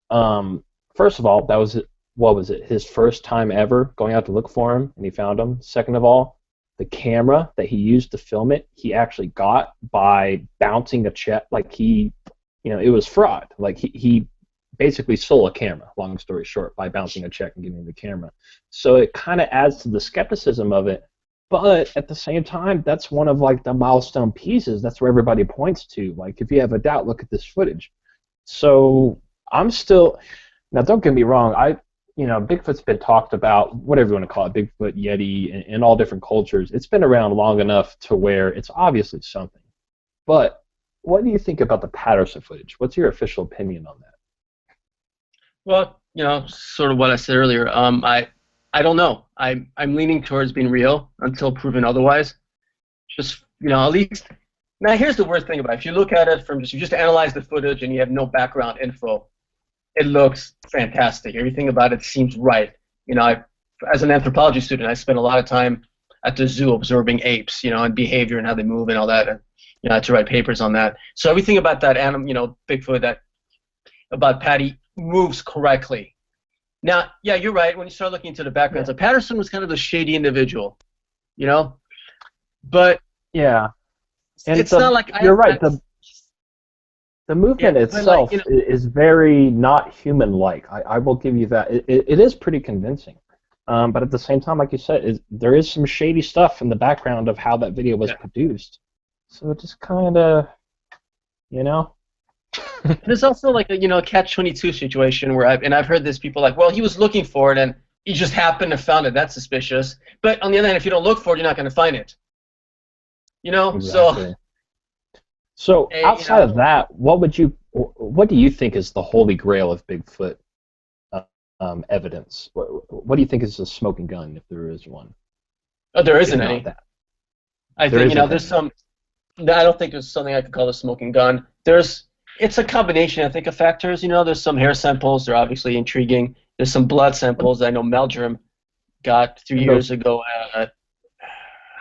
first of all, that was, what was it, his first time ever going out to look for him, and he found him. Second of all, the camera that he used to film it, he actually got by bouncing a check, like it was fraud. Like he basically stole a camera, long story short, by bouncing a check and giving the camera. So it kind of adds to the skepticism of it, but at the same time, that's one of like the milestone pieces. That's where everybody points to. Like, if you have a doubt, look at this footage. So I'm still, now don't get me wrong, Bigfoot's been talked about, whatever you want to call it, Bigfoot, Yeti, in all different cultures. It's been around long enough to where it's obviously something. But what do you think about the Patterson footage? What's your official opinion on that? Well, sort of what I said earlier. I don't know. I'm leaning towards being real until proven otherwise. Just at least. Now here's the worst thing about it. If you look at it from you just analyze the footage and you have no background info, it looks fantastic. Everything about it seems right. As an anthropology student, I spent a lot of time at the zoo observing apes, and behavior and how they move and all that. And, I had to write papers on that. So everything about that animal, Bigfoot, about Patty moves correctly. Now, yeah, you're right. When you start looking into the background, so Patterson was kind of a shady individual, But yeah, and it's not like you're right. The movement itself is very not human-like. I will give you that. It is pretty convincing. But at the same time, like you said, there is some shady stuff in the background of how that video was produced. So it just kind of, There's also like a catch-22 situation where I've heard this, people like, well, he was looking for it and he just happened to found it. That's suspicious. But on the other hand, if you don't look for it, you're not going to find it. Exactly. So outside of that, what do you think is the holy grail of Bigfoot evidence? What do you think is a smoking gun, if there is one? Oh, there isn't any. I think there's some. I don't think there's something I could call a smoking gun. It's a combination, I think, of factors. There's some hair samples. They're obviously intriguing. There's some blood samples. I know Mulder got 3 years ago.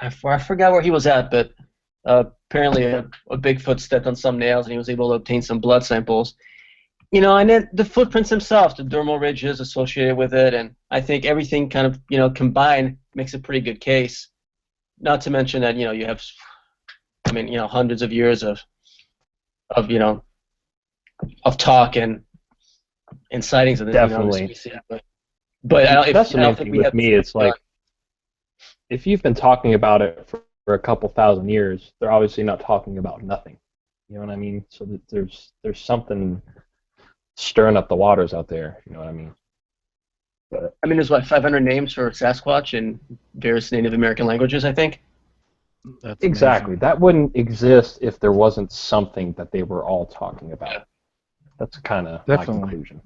I forgot where he was at, but apparently a Bigfoot stepped on some nails and he was able to obtain some blood samples. And then the footprints themselves, the dermal ridges associated with it, and I think everything kind of, combined makes a pretty good case. Not to mention that, you have, hundreds of years of talk and sightings of this. Definitely. But I don't think we have. Me, it's like if you've been talking about it for a couple thousand years, they're obviously not talking about nothing. You know what I mean? So that there's something stirring up the waters out there. You know what I mean? But, I mean, there's what 500 names for Sasquatch in various Native American languages, I think. That's exactly. amazing. That wouldn't exist if there wasn't something that they were all talking about. Yeah. That's kind of my Definitely. conclusion.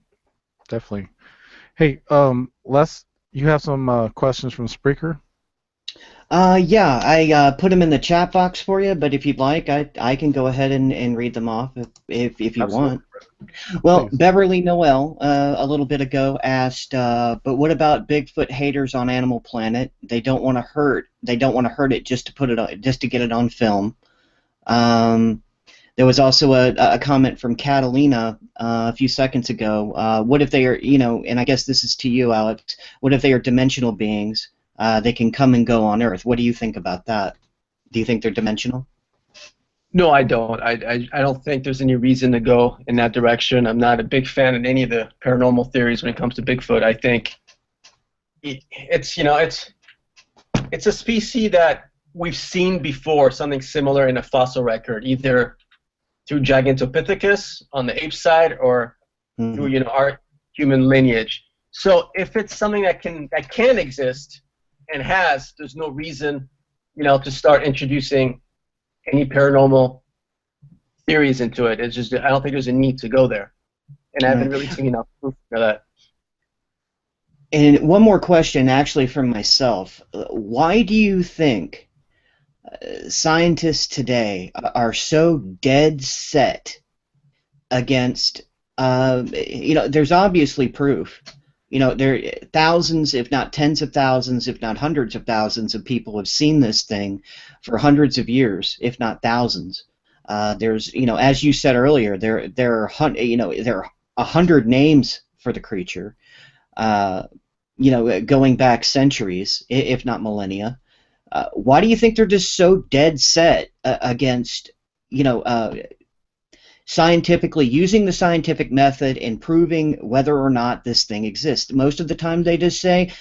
Definitely. Hey, Les, you have some questions from Spreaker? Yeah, I put them in the chat box for you, but if you'd like, I can go ahead and read them off if you want. Well, Please. Beverly Noel a little bit ago asked, but what about Bigfoot haters on Animal Planet? They don't want to hurt. They don't want to hurt it just to put it on, just to get it on film. There was also a comment from Catalina a few seconds ago. What if they are, and I guess this is to you, Alex. What if they are dimensional beings? They can come and go on Earth. What do you think about that? Do you think they're dimensional? No, I don't. I don't think there's any reason to go in that direction. I'm not a big fan of any of the paranormal theories when it comes to Bigfoot. I think it's a species that we've seen before, something similar in a fossil record, either through Gigantopithecus on the ape side or through our human lineage. So if it's something that can exist and has, there's no reason to start introducing any paranormal theories into it. It's just I don't think there's a need to go there, and I haven't really seen enough proof for that. And one more question, actually, from myself. Why do you think scientists today are so dead set against? There's obviously proof. There are thousands, if not tens of thousands, if not hundreds of thousands of people have seen this thing for hundreds of years, if not thousands. There's, as you said earlier, there are 100 names for the creature, going back centuries, if not millennia. Why do you think they're just so dead set against, scientifically using the scientific method and proving whether or not this thing exists? Most of the time they just say,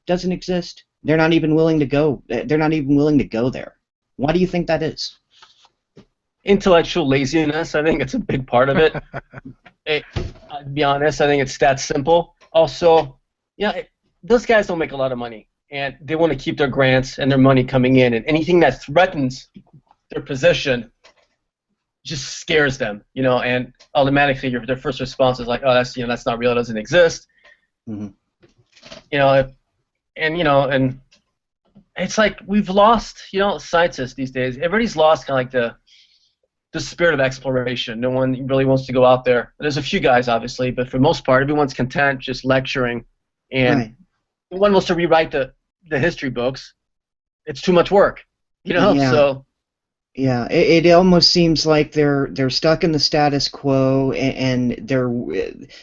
doesn't exist. They're not even willing to go. They're not even willing to go there. Why do you think that is? Intellectual laziness, I think it's a big part of it. I'll be honest, I think it's that simple. Also, those guys don't make a lot of money, and they want to keep their grants and their money coming in, and anything that threatens their position just scares them, and automatically their first response is like, oh, that's not real, it doesn't exist. Mm-hmm. And it's like we've lost, scientists these days. Everybody's lost kind of like the spirit of exploration. No one really wants to go out there. There's a few guys, obviously, but for the most part, everyone's content just lecturing, and no one wants to rewrite the history books. It's too much work, so. Yeah, it almost seems like they're stuck in the status quo, and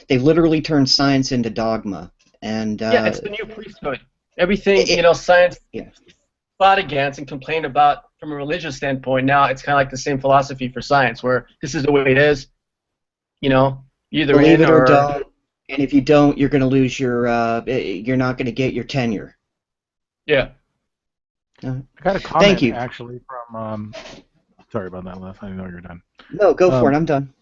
they've literally turned science into dogma. And it's the new priesthood. Everything science fought against and complained about from a religious standpoint. Now it's kind of like the same philosophy for science, where this is the way it is. Either believe in it or don't, and if you don't, you're going to lose your. You're not going to get your tenure. Yeah. I got a comment actually from. Sorry about that, Les. I didn't know you were done. No, go for it. I'm done.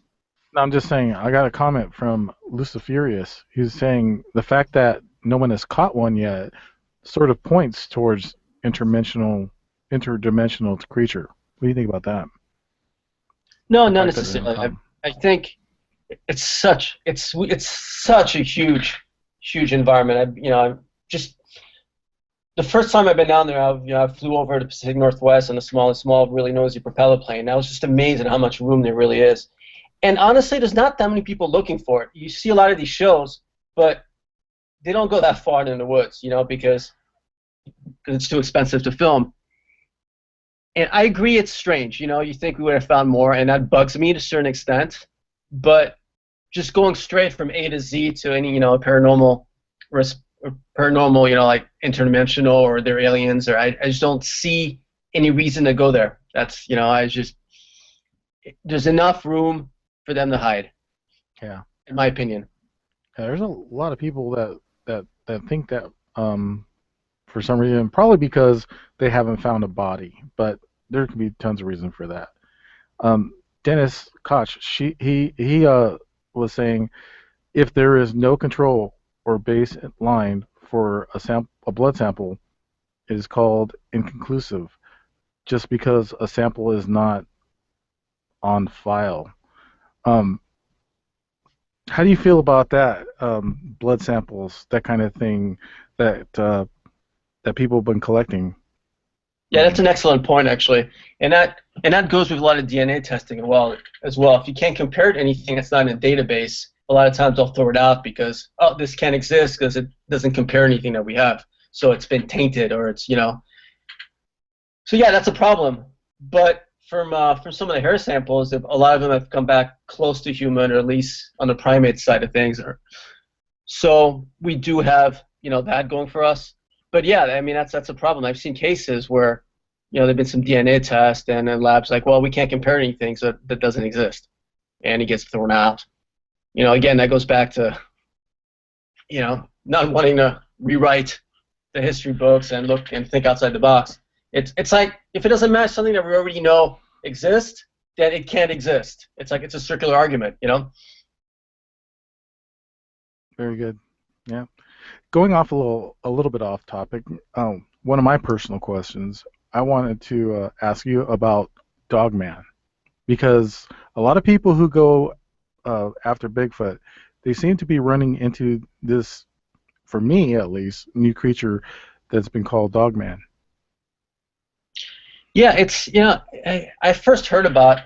No, I'm just saying. I got a comment from Luciferius. He's saying the fact that no one has caught one yet sort of points towards interdimensional creature. What do you think about that? No, not necessarily. I think it's such a huge environment. I'm just. The first time I've been down there, I flew over to the Pacific Northwest on a small, really noisy propeller plane. I was just amazed at how much room there really is. And honestly, there's not that many people looking for it. You see a lot of these shows, but they don't go that far in the woods, because it's too expensive to film. And I agree it's strange. You think we would have found more, and that bugs me to a certain extent. But just going straight from A to Z to any, paranormal like interdimensional or they're aliens, or I just don't see any reason to go there. That's there's enough room for them to hide. Yeah. In my opinion. Yeah, there's a lot of people that think that for some reason, probably because they haven't found a body, but there could be tons of reason for that. Dennis Koch, he was saying if there is no control or baseline for a blood sample, it is called inconclusive, just because a sample is not on file. How do you feel about that? Blood samples, that kind of thing, that people have been collecting. Yeah, that's an excellent point, actually, and that goes with a lot of DNA testing as well. If you can't compare it to anything that's not in a database, a lot of times they'll throw it out because this can't exist because it doesn't compare anything that we have, so it's been tainted or it's So yeah, that's a problem. But from some of the hair samples, a lot of them have come back close to human, or at least on the primate side of things. So we do have that going for us. But yeah, I mean that's a problem. I've seen cases where there've been some DNA tests and the lab's like, well, we can't compare anything, so that doesn't exist, and it gets thrown out. Again, that goes back to not wanting to rewrite the history books and look and think outside the box. It's like if it doesn't match something that we already know exists, then it can't exist. It's like it's a circular argument, Very good. Yeah. Going off a little bit off topic, one of my personal questions, I wanted to ask you about Dogman, because a lot of people who go after Bigfoot, they seem to be running into this, for me at least, new creature that's been called Dogman. Yeah, it's I first heard about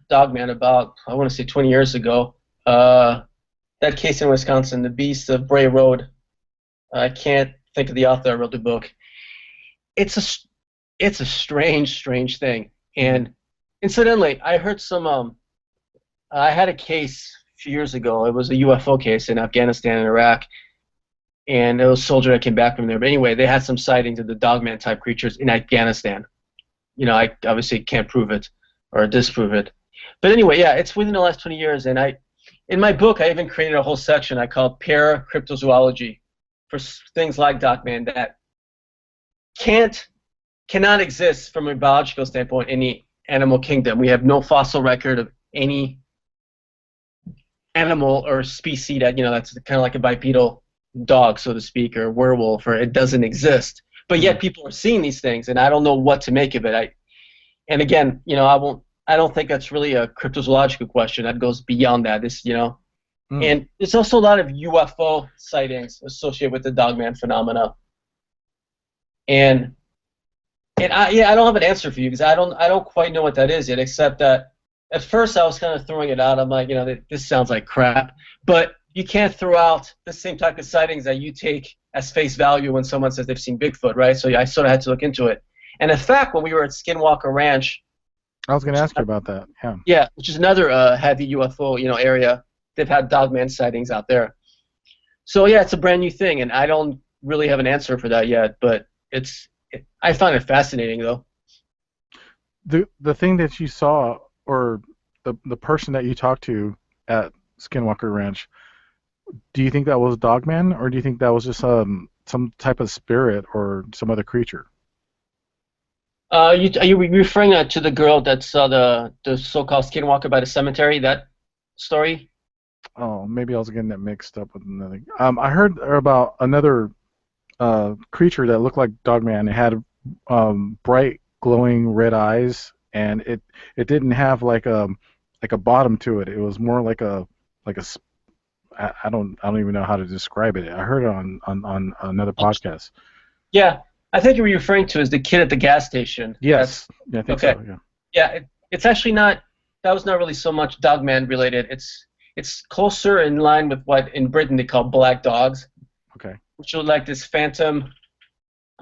Dogman about, I want to say 20 years ago. That case in Wisconsin, The Beast of Bray Road. I can't think of the author that wrote the book. It's a strange thing. And incidentally, I heard I had a case a few years ago. It was a UFO case in Afghanistan and Iraq, and it was a soldier that came back from there. But anyway, they had some sightings of the Dogman type creatures in Afghanistan. I obviously can't prove it or disprove it. But anyway, yeah, it's within the last 20 years, and in my book, I even created a whole section I call Cryptozoology for things like Dogman that cannot exist from a biological standpoint in the animal kingdom. We have no fossil record of any animal or species that that's kind of like a bipedal dog, so to speak, or werewolf, or it doesn't exist. But yet people are seeing these things, and I don't know what to make of it. And again, I don't think that's really a cryptozoological question. That goes beyond that. And there's also a lot of UFO sightings associated with the Dogman phenomena. And I don't have an answer for you because I don't quite know what that is yet. Except that at first I was kind of throwing it out. I'm like, this sounds like crap. But you can't throw out the same type of sightings that you take as face value when someone says they've seen Bigfoot, right? So I sort of had to look into it. And in fact, when we were at Skinwalker Ranch, I was going to ask you about that. Yeah. Yeah, which is another heavy UFO, area. They've had Dogman sightings out there. So yeah, it's a brand new thing, and I don't really have an answer for that yet. But I find it fascinating, though. The thing that you saw, or the person that you talked to at Skinwalker Ranch, do you think that was Dogman, or do you think that was just some type of spirit or some other creature? Are you referring to the girl that saw the so-called skinwalker by the cemetery? That story? Oh, maybe I was getting that mixed up with another. I heard about another creature that looked like Dogman. It had bright, glowing red eyes, and it didn't have like a bottom to it. It was more like a I don't even know how to describe it. I heard it on another podcast. Yeah, I think you were referring to is the kid at the gas station. Yes, yeah, I think okay. So. Yeah. Yeah, it's actually not. That was not really so much Dogman related. It's closer in line with what in Britain they call black dogs. Okay. Which are like this phantom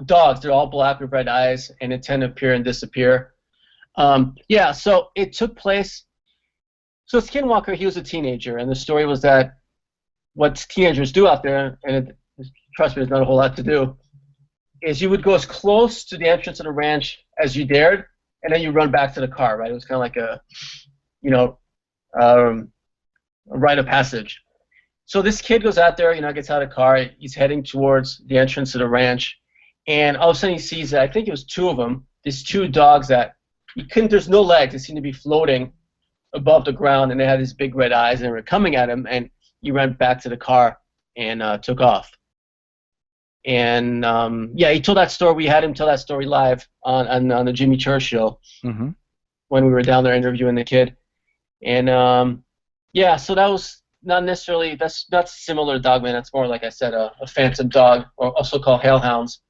dogs. They're all black with red eyes, and they tend to appear and disappear. Yeah, so it took place. So Skinwalker, he was a teenager, and the story was that what teenagers do out there, and trust me, there's not a whole lot to do, is you would go as close to the entrance of the ranch as you dared, and then you run back to the car, right? It was kind of like a rite of passage. So this kid goes out there, gets out of the car, he's heading towards the entrance of the ranch, And all of a sudden he sees that, I think it was two of them, these two dogs that there's no legs, they seem to be floating above the ground, and they had these big red eyes, and they were coming at him, and he ran back to the car and took off. And he told that story. We had him tell that story live on the Jimmy Church show when we were down there interviewing the kid. And so that was that's not similar to Dogman. That's more, like I said, a phantom dog, or also called hellhounds.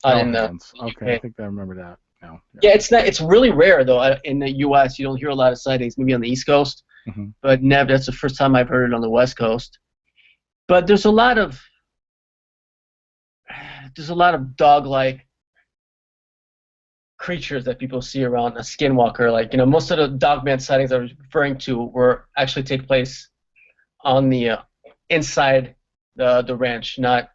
Okay, I think I remember that now. Yeah, it's really rare though in the U.S. You don't hear a lot of sightings, maybe on the East Coast, but never. That's the first time I've heard it on the West Coast. But there's a lot of dog-like creatures that people see around a skinwalker. Like, most of the Dogman sightings I was referring to were actually take place on the inside the ranch, not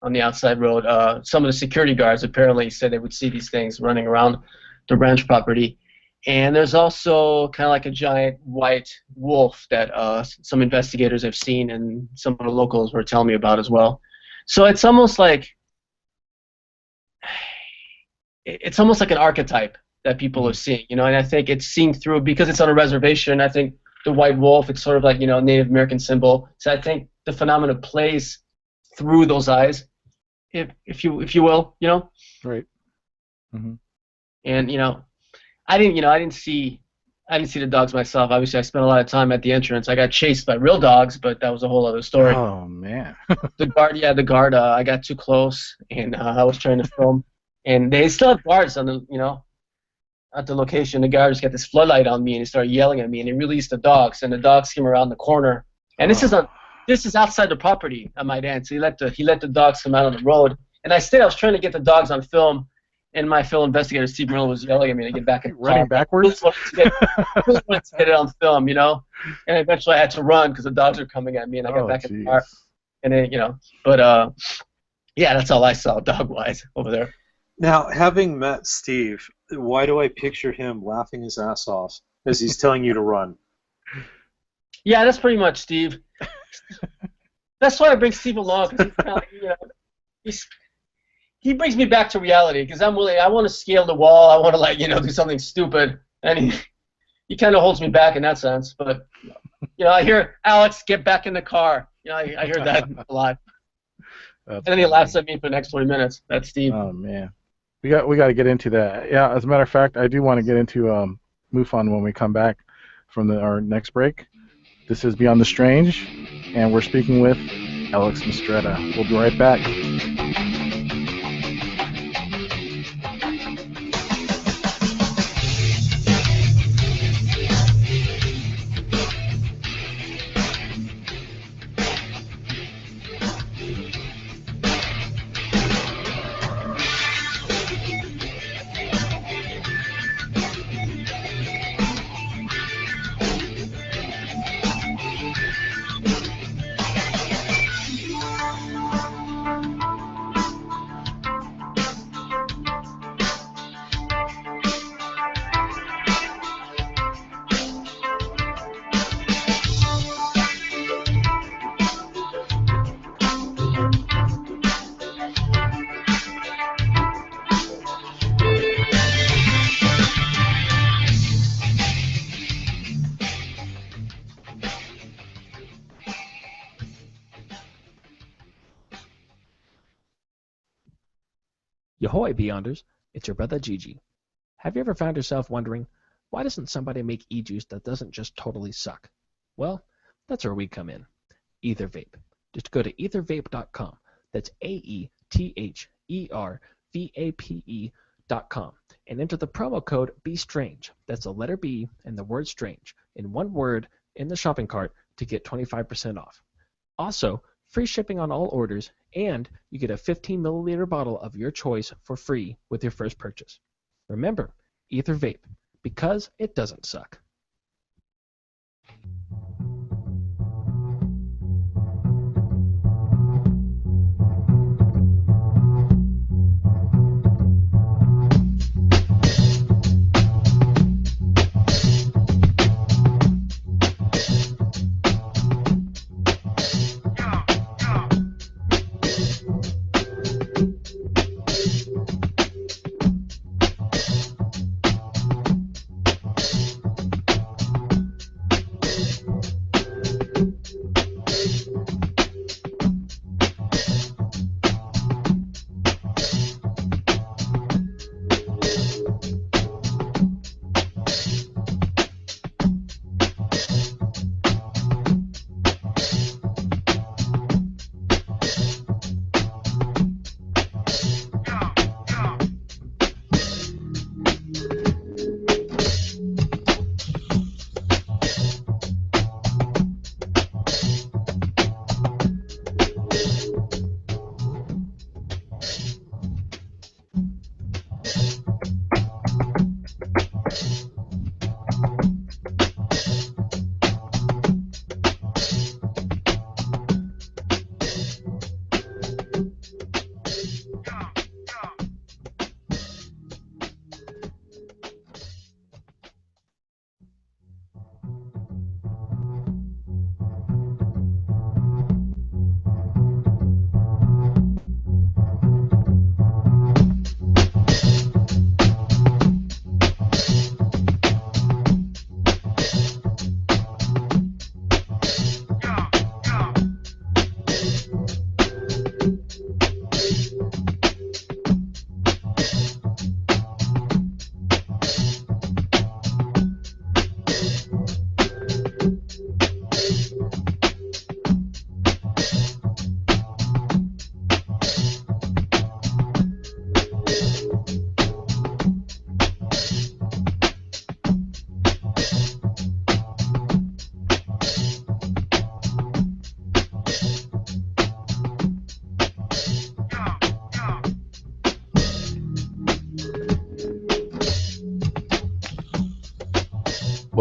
on the outside road. Some of the security guards apparently said they would see these things running around the ranch property. And there's also kind of like a giant white wolf that some investigators have seen, and some of the locals were telling me about as well. So it's almost like an archetype that people are seeing, and I think it's seen through because it's on a reservation. I think the white wolf, it's sort of like, Native American symbol. So I think the phenomenon plays through those eyes, if you will, Right. Mm-hmm. And I didn't see the dogs myself. Obviously, I spent a lot of time at the entrance. I got chased by real dogs, but that was a whole other story. Oh man. The guard. I got too close, and I was trying to film, and they still have guards on the, at the location. The guard just got this floodlight on me, and he started yelling at me, and he released the dogs, and the dogs came around the corner. And this is outside the property, I might add. So he let the dogs come out on the road, and I was trying to get the dogs on film, and my film investigator Steve Miller was yelling at me to get back in the running backwards. Just wanted to get it on film, And eventually I had to run because the dogs were coming at me, and I got back in the car. And then but that's all I saw dog-wise over there. Now, having met Steve, why do I picture him laughing his ass off as he's telling you to run? Yeah, that's pretty much Steve. That's why I bring Steve along, because he's kind of, he brings me back to reality, because I want to scale the wall, I want to do something stupid, and he kind of holds me back in that sense. But I hear, Alex, get back in the car. I hear that a lot. And then he laughs at me for the next 20 minutes. That's Steve. Oh man. We got to get into that. Yeah, as a matter of fact, I do want to get into MUFON when we come back from our next break. This is Beyond the Strange, and we're speaking with Alex Mistretta. We'll be right back. Yahoy, Beyonders, it's your brother Gigi. Have you ever found yourself wondering, why doesn't somebody make e-juice that doesn't just totally suck? Well, that's where we come in. Ether Vape. Just go to ethervape.com. That's AETHERVAPE.com and enter the promo code BeStrange. That's the letter B and the word strange in one word in the shopping cart to get 25% off. Also, free shipping on all orders, and you get a 15 milliliter bottle of your choice for free with your first purchase. Remember, Ether Vape, because it doesn't suck.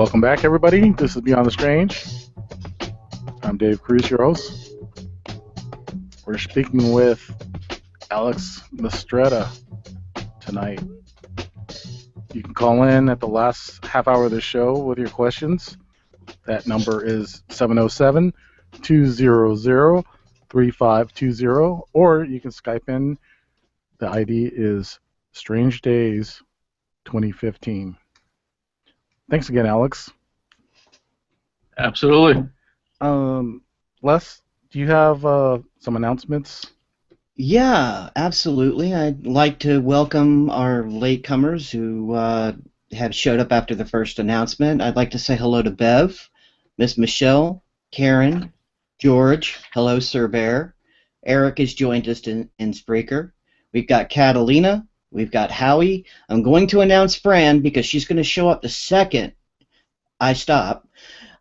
Welcome back, everybody. This is Beyond the Strange. I'm Dave Cruz, your host. We're speaking with Alex Mistretta tonight. You can call in at the last half hour of the show with your questions. That number is 707-200-3520, or you can Skype in. The ID is Strange Days 2015. Thanks again, Alex. Absolutely. Les, do you have some announcements? Yeah, absolutely. I'd like to welcome our latecomers who have showed up after the first announcement. I'd like to say hello to Bev, Miss Michelle, Karen, George, hello Sir Bear. Eric has joined us in Spreaker. We've got Catalina, we've got Howie. I'm going to announce Fran because she's going to show up the second I stop.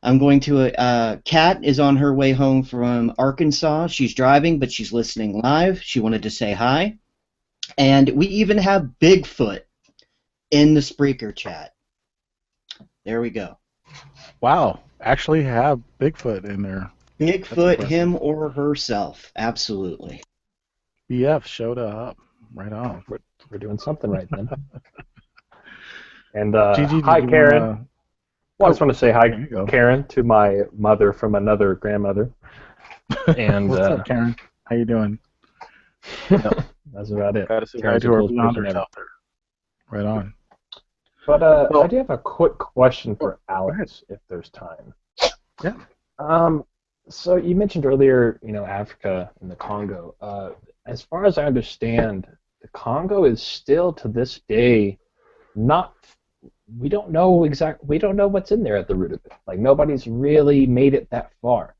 I'm going to, Kat is on her way home from Arkansas. She's driving, but she's listening live. She wanted to say hi. And we even have Bigfoot in the Spreaker chat. There we go. Wow, actually have Bigfoot in there. Bigfoot, him or herself, absolutely. BF showed up. Right on. We're doing something right then. And Gigi, hi, Karen. Well, I just want to say hi, Karen, to my mother from another grandmother. And what's up, Karen? How you doing? Yep, that's about it. Got to say hi to our Beyonders out there. Right on. But I do have a quick question for Alex, if there's time. Yeah. So you mentioned earlier, Africa and the Congo. As far as I understand, the Congo is still to this day not. We don't know what's in there at the root of it. Like, nobody's really made it that far.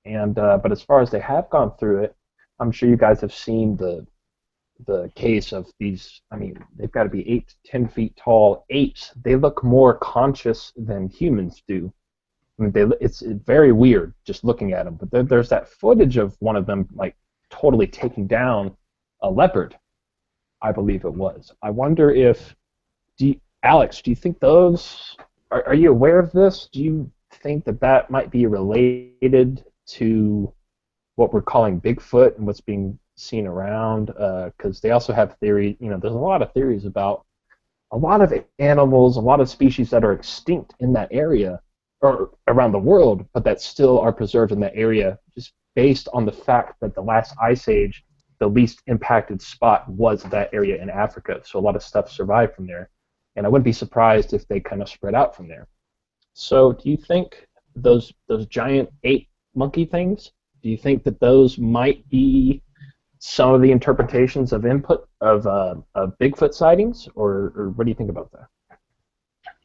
And but as far as they have gone through it, I'm sure you guys have seen the case of these. I mean, they've got to be 8 to 10 feet tall apes. They look more conscious than humans do. I mean, it's very weird just looking at them. But there's that footage of one of them like totally taking down a leopard, I believe it was. I wonder if Alex, do you think those are you aware of this? Do you think that might be related to what we're calling Bigfoot and what's being seen around? Because they also have theory. There's a lot of theories about a lot of animals, a lot of species that are extinct in that area or around the world, but that still are preserved in that area, just based on the fact that the last ice age, the least impacted spot was that area in Africa. So a lot of stuff survived from there. And I wouldn't be surprised if they kind of spread out from there. So do you think those giant ape monkey things, do you think that those might be some of the interpretations of input of Bigfoot sightings, or what do you think about that?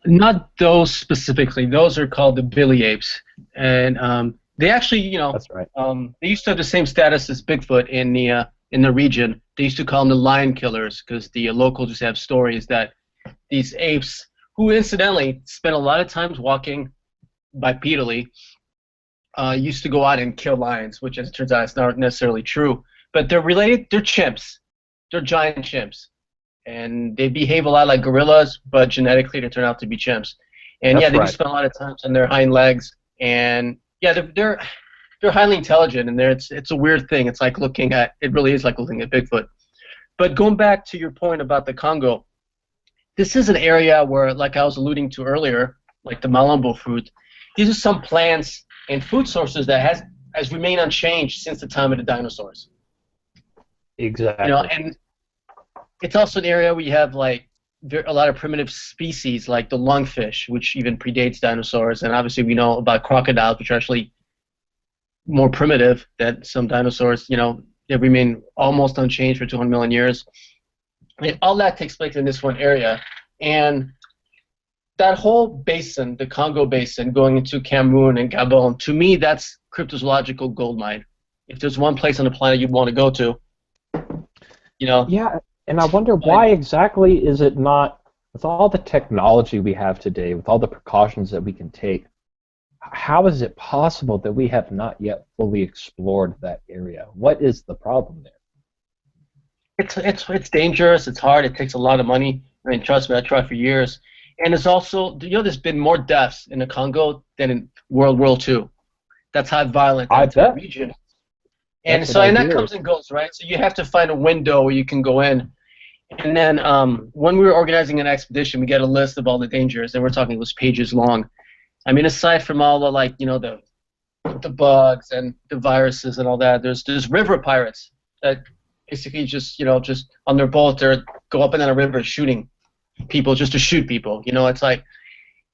Not those specifically. Those are called the billy apes. And they actually, That's right. They used to have the same status as Bigfoot in the region. They used to call them the lion killers because the locals just have stories that these apes, who incidentally spent a lot of times walking bipedally, used to go out and kill lions, which as it turns out is not necessarily true. But they're related, they're chimps. They're giant chimps. And they behave a lot like gorillas, but genetically they turn out to be chimps. And That's they right. do spend a lot of time on their hind legs. And yeah, they're highly intelligent, and it's a weird thing. It's like it really is like looking at Bigfoot. But going back to your point about the Congo, this is an area where, like I was alluding to earlier, like the malumbo fruit, these are some plants and food sources that has remained unchanged since the time of the dinosaurs. Exactly. And it's also an area where you have like a lot of primitive species, like the lungfish, which even predates dinosaurs, and obviously we know about crocodiles, which are actually more primitive than some dinosaurs. They remain almost unchanged for 200 million years. And all that takes place in this one area, and that whole basin, the Congo basin, going into Cameroon and Gabon, to me, that's cryptozoological goldmine. If there's one place on the planet you'd want to go to, Yeah, and I wonder why exactly is it not, with all the technology we have today, with all the precautions that we can take, how is it possible that we have not yet fully explored that area? What is the problem there? It's dangerous. It's hard. It takes a lot of money. I mean, trust me, I tried for years. And it's also, there's been more deaths in the Congo than in World War II. That's how violent I that bet. region is. And That's so, what I and that hear. comes and goes, right? So you have to find a window where you can go in. And then when we were organizing an expedition, we get a list of all the dangers, and we're talking it was pages long. I mean, aside from all the, like, the bugs and the viruses and all that, there's river pirates that basically just on their boat, they go up and down a river shooting people just to shoot people. It's like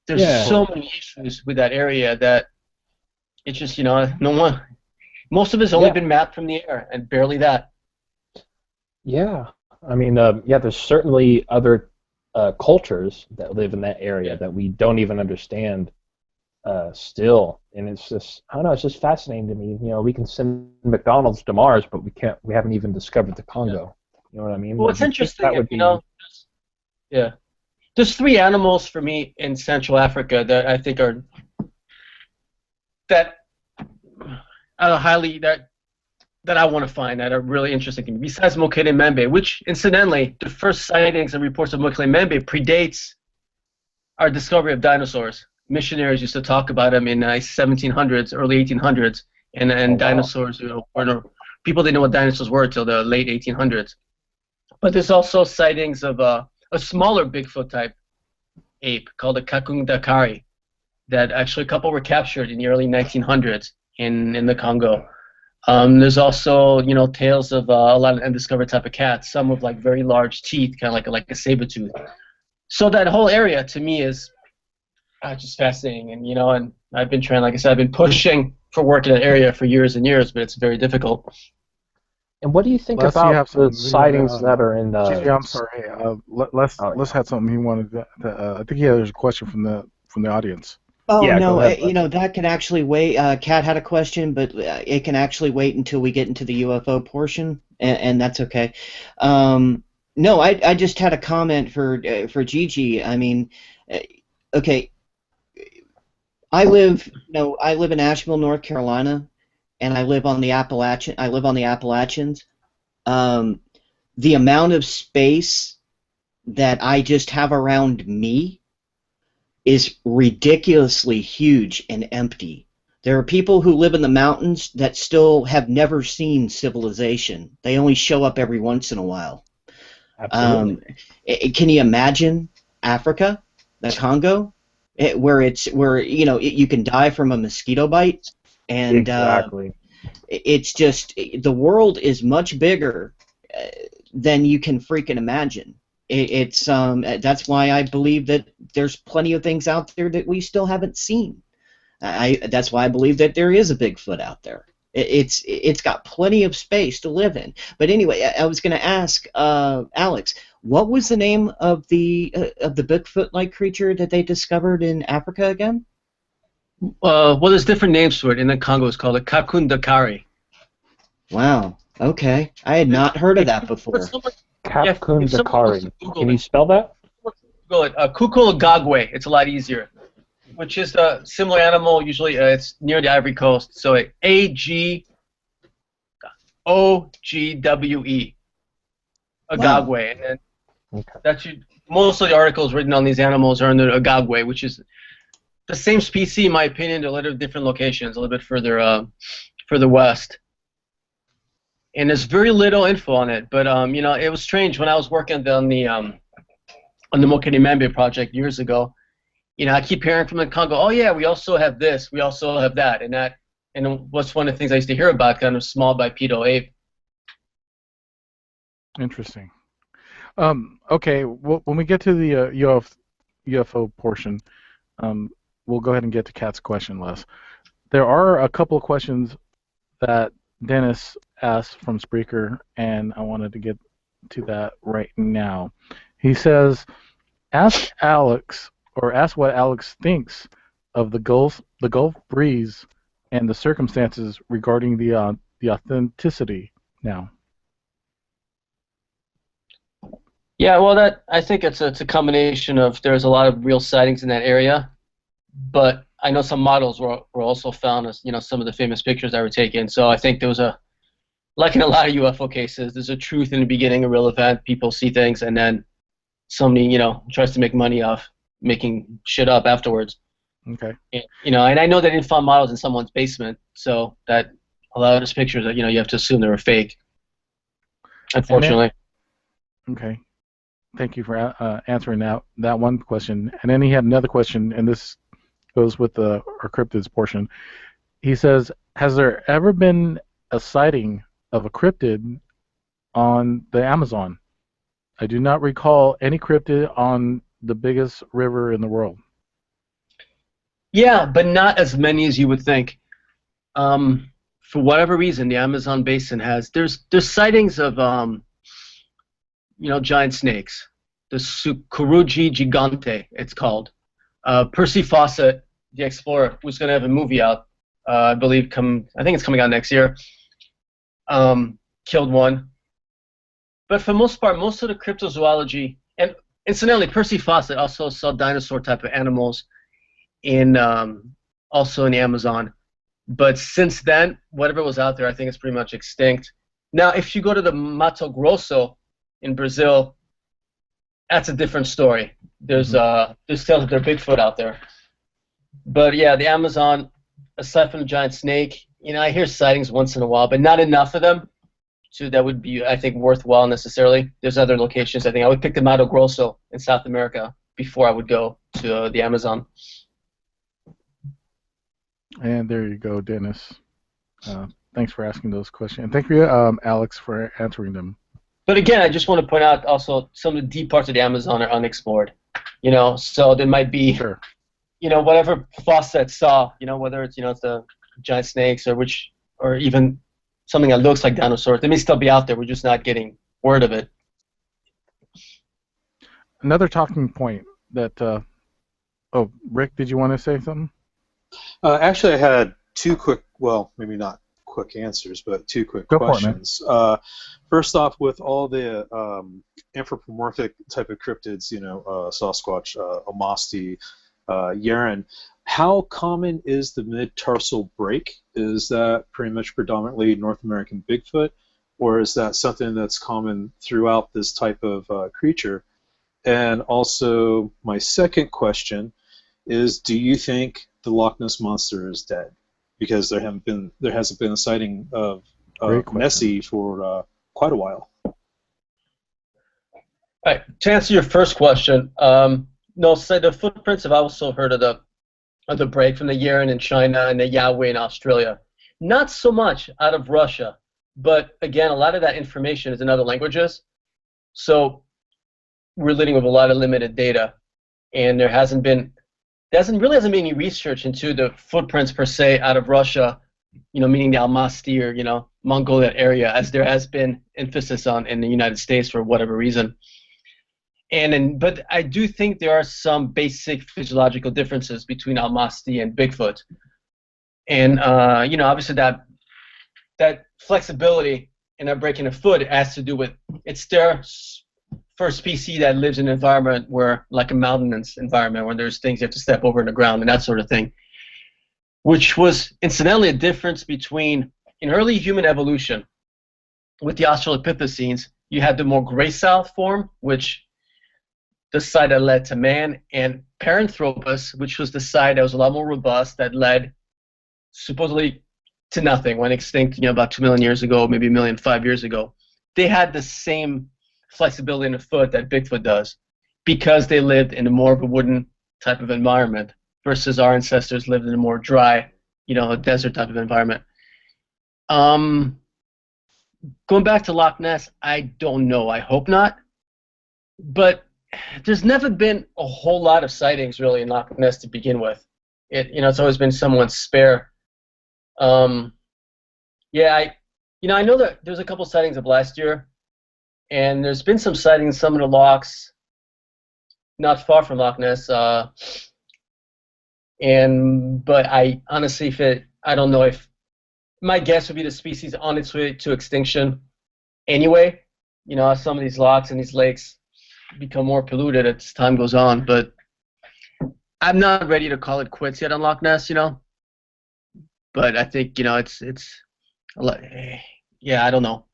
there's so many issues with that area that it's just, no one. Most of it's only been mapped from the air, and barely that. Yeah, I mean, there's certainly other cultures that live in that area that we don't even understand still, and it's just, I don't know, it's just fascinating to me. We can send McDonald's to Mars, but we haven't even discovered the Congo. You know what I mean? Well, it's interesting, there's 3 animals for me in Central Africa that I think are highly that I want to find, that are really interesting to me, besides Mokele Membe, which, incidentally, the first sightings and reports of Mokele Membe predates our discovery of dinosaurs. Missionaries used to talk about them in 1700s, early 1800s, and dinosaurs, people didn't know what dinosaurs were until the late 1800s. But there's also sightings of a smaller Bigfoot-type ape called a kakundakari, that actually a couple were captured in the early 1900s in the Congo. There's also, tales of a lot of undiscovered type of cats, some with like very large teeth, kind of like a saber tooth. So that whole area to me is just fascinating, and and I've been trying, like I said, I've been pushing for work in that area for years and years, but it's very difficult. And what do you think about the sightings that are in? I'm sorry. Les had something he wanted to. I think there's a question from the audience. Oh, yeah, no, that can actually wait. Kat had a question, but it can actually wait until we get into the UFO portion, and that's okay. No, I just had a comment for Gigi. I mean, okay, I live in Asheville, North Carolina, and I live on the Appalachians. The amount of space that I just have around me is ridiculously huge and empty. There are people who live in the mountains that still have never seen civilization. They only show up every once in a while. Absolutely. Can you imagine Africa, the Congo, where you can die from a mosquito bite, and exactly. It's just, the world is much bigger than you can freaking imagine. It's that's why I believe that there's plenty of things out there that we still haven't seen. That's why I believe that there is a Bigfoot out there. It's got plenty of space to live in. But anyway, I was going to ask Alex, what was the name of the Bigfoot-like creature that they discovered in Africa again? Well, there's different names for it. In the Congo, it's called a kakundakari. Wow. Okay, I had not heard of that before. Kakundakari. Can you spell that? Google it. Kukulagagwe. It's a lot easier. Which is a similar animal. Usually, it's near the Ivory Coast. So Agogwe. Agagwe. And then most of the articles written on these animals are under Agagwe, which is the same species, in my opinion, to a little different locations, a little bit further west. And there's very little info on it, but it was strange when I was working on the Mokele Membe project years ago. I keep hearing from the Congo, oh yeah, we also have this, we also have that, and what's one of the things I used to hear about, kind of small bipedal ape. Interesting. Okay, well, when we get to the UFO portion, we'll go ahead and get to Kat's question, Les. There are a couple of questions that Dennis asked from Spreaker, and I wanted to get to that right now. He says, ask what Alex thinks of the Gulf breeze and the circumstances regarding the authenticity now. Yeah, well, I think it's a combination of, there's a lot of real sightings in that area, but I know some models were also found, as some of the famous pictures that were taken. So I think there was like in a lot of UFO cases, there's a truth in the beginning, a real event. People see things, and then somebody tries to make money off making shit up afterwards. Okay. And I know that found models in someone's basement, so that a lot of those pictures, you have to assume they were fake. Unfortunately. Okay. Thank you for answering that one question. And then he had another question, and this goes with our cryptids portion. He says, has there ever been a sighting of a cryptid on the Amazon? I do not recall any cryptid on the biggest river in the world. Yeah, but not as many as you would think. For whatever reason, the Amazon basin there's sightings of giant snakes. The Sukurugi gigante, it's called. Percy Fawcett, the explorer, who's going to have a movie out, I believe I think it's coming out next year. Killed one. But for the most part, most of the cryptozoology, and incidentally, Percy Fawcett also saw dinosaur type of animals also in the Amazon. But since then, whatever was out there, I think it's pretty much extinct. Now, if you go to the Mato Grosso in Brazil, that's a different story. There's tales of their Bigfoot out there. But yeah, the Amazon, aside from the giant snake, I hear sightings once in a while, but not enough of them that would be, I think, worthwhile necessarily. There's other locations. I think I would pick the Mato Grosso in South America before I would go to the Amazon. And there you go, Dennis. Thanks for asking those questions. And thank you, Alex, for answering them. But again, I just want to point out also some of the deep parts of the Amazon are unexplored. So there might be, whatever Fawcett saw, whether it's, it's the giant snakes or even something that looks like dinosaurs. They may still be out there. We're just not getting word of it. Another talking point that, Rick, did you want to say something? Actually, I had two quick, well, maybe not quick answers, but two quick questions. First off, with all the anthropomorphic type of cryptids, Sasquatch, Amasti, Yeren, how common is the mid-tarsal break? Is that pretty much predominantly North American Bigfoot, or is that something that's common throughout this type of creature? And also, my second question is, do you think the Loch Ness Monster is dead? Because there hasn't been a sighting of Nessie for quite a while. All right. To answer your first question, no, so the footprints have also heard of the break from the Yeren in China and the Yahweh in Australia. Not so much out of Russia, but again, a lot of that information is in other languages. So we're living with a lot of limited data, and there hasn't been any research into the footprints per se out of Russia, meaning the Almaty or Mongolia area, as there has been emphasis on in the United States for whatever reason. But I do think there are some basic physiological differences between Almaty and Bigfoot, and obviously that flexibility in our breaking a foot has to do with it's their first species that lives in an environment where, like a mountainous environment, where there's things you have to step over in the ground and that sort of thing, which was incidentally a difference between in early human evolution with the Australopithecines. You had the more gracile form, which the side that led to man, and Paranthropus, which was the side that was a lot more robust, that led supposedly to nothing, went extinct about 2 million years ago, maybe 1,000,005 years ago. They had the same flexibility in the foot that Bigfoot does, because they lived in a more of a wooden type of environment versus our ancestors lived in a more dry, a desert type of environment. Going back to Loch Ness, I don't know. I hope not. But there's never been a whole lot of sightings really in Loch Ness to begin with. It's always been someone's spare. I know that there's a couple sightings of last year. And there's been some sightings, some of the lochs, not far from Loch Ness. But I honestly, I don't know if my guess would be the species on its way to extinction. Anyway, some of these lochs and these lakes become more polluted as time goes on. But I'm not ready to call it quits yet on Loch Ness. But I think it's I don't know.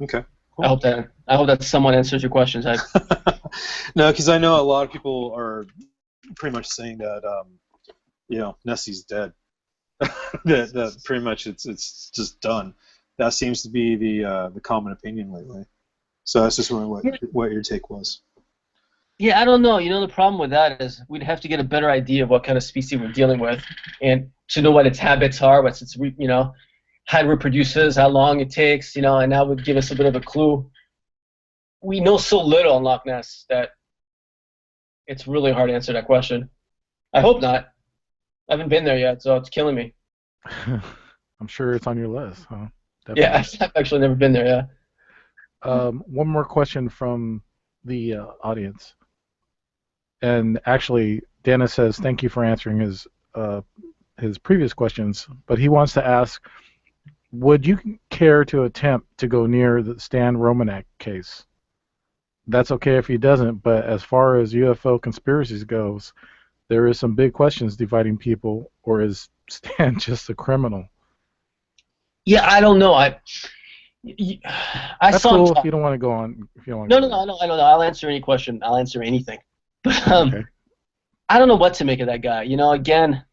Okay. Cool. I hope that I hope that someone answers your questions. No, because I know a lot of people are pretty much saying that Nessie's dead. that pretty much it's just done. That seems to be the common opinion lately. So that's just wondering what your take was. Yeah, I don't know. You know, the problem with that is we'd have to get a better idea of what kind of species we're dealing with, and to know what its habits are, what's its how it reproduces, how long it takes, and that would give us a bit of a clue. We know so little on Loch Ness that it's really hard to answer that question. I hope not. I haven't been there yet, so it's killing me. I'm sure it's on your list, huh? Definitely. Yeah, I've actually never been there, yeah. One more question from the audience. And actually, Dennis says, thank you for answering his previous questions, but he wants to ask, would you care to attempt to go near the Stan Romanek case? That's okay if he doesn't, but as far as UFO conspiracies goes, there is some big questions dividing people, or is Stan just a criminal? Yeah, I don't know. I That's saw cool him if you don't want to go on. If you don't want No, I know. I'll answer any question. I'll answer anything. But Okay. I don't know what to make of that guy. Again,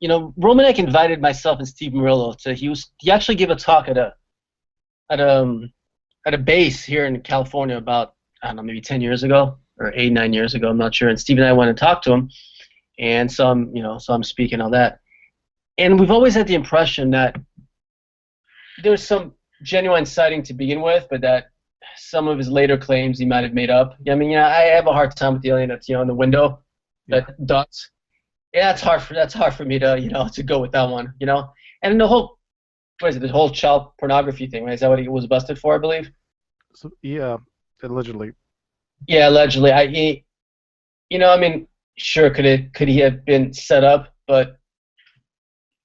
Romanek invited myself and Steve Murillo to. He actually gave a talk at a base here in California about, I don't know, maybe 10 years ago or 8-9 years ago. I'm not sure. And Steve and I went and talked to him, and so I'm speaking on that. And we've always had the impression that there's some genuine sighting to begin with, but that some of his later claims he might have made up. I mean, I have a hard time with the alien that's in the window that ducks. Yeah, that's hard for me to to go with that one. And the whole the whole child pornography thing, right? Is that what he was busted for, I believe? So, yeah, allegedly. Yeah, allegedly. I mean, sure, could he have been set up? But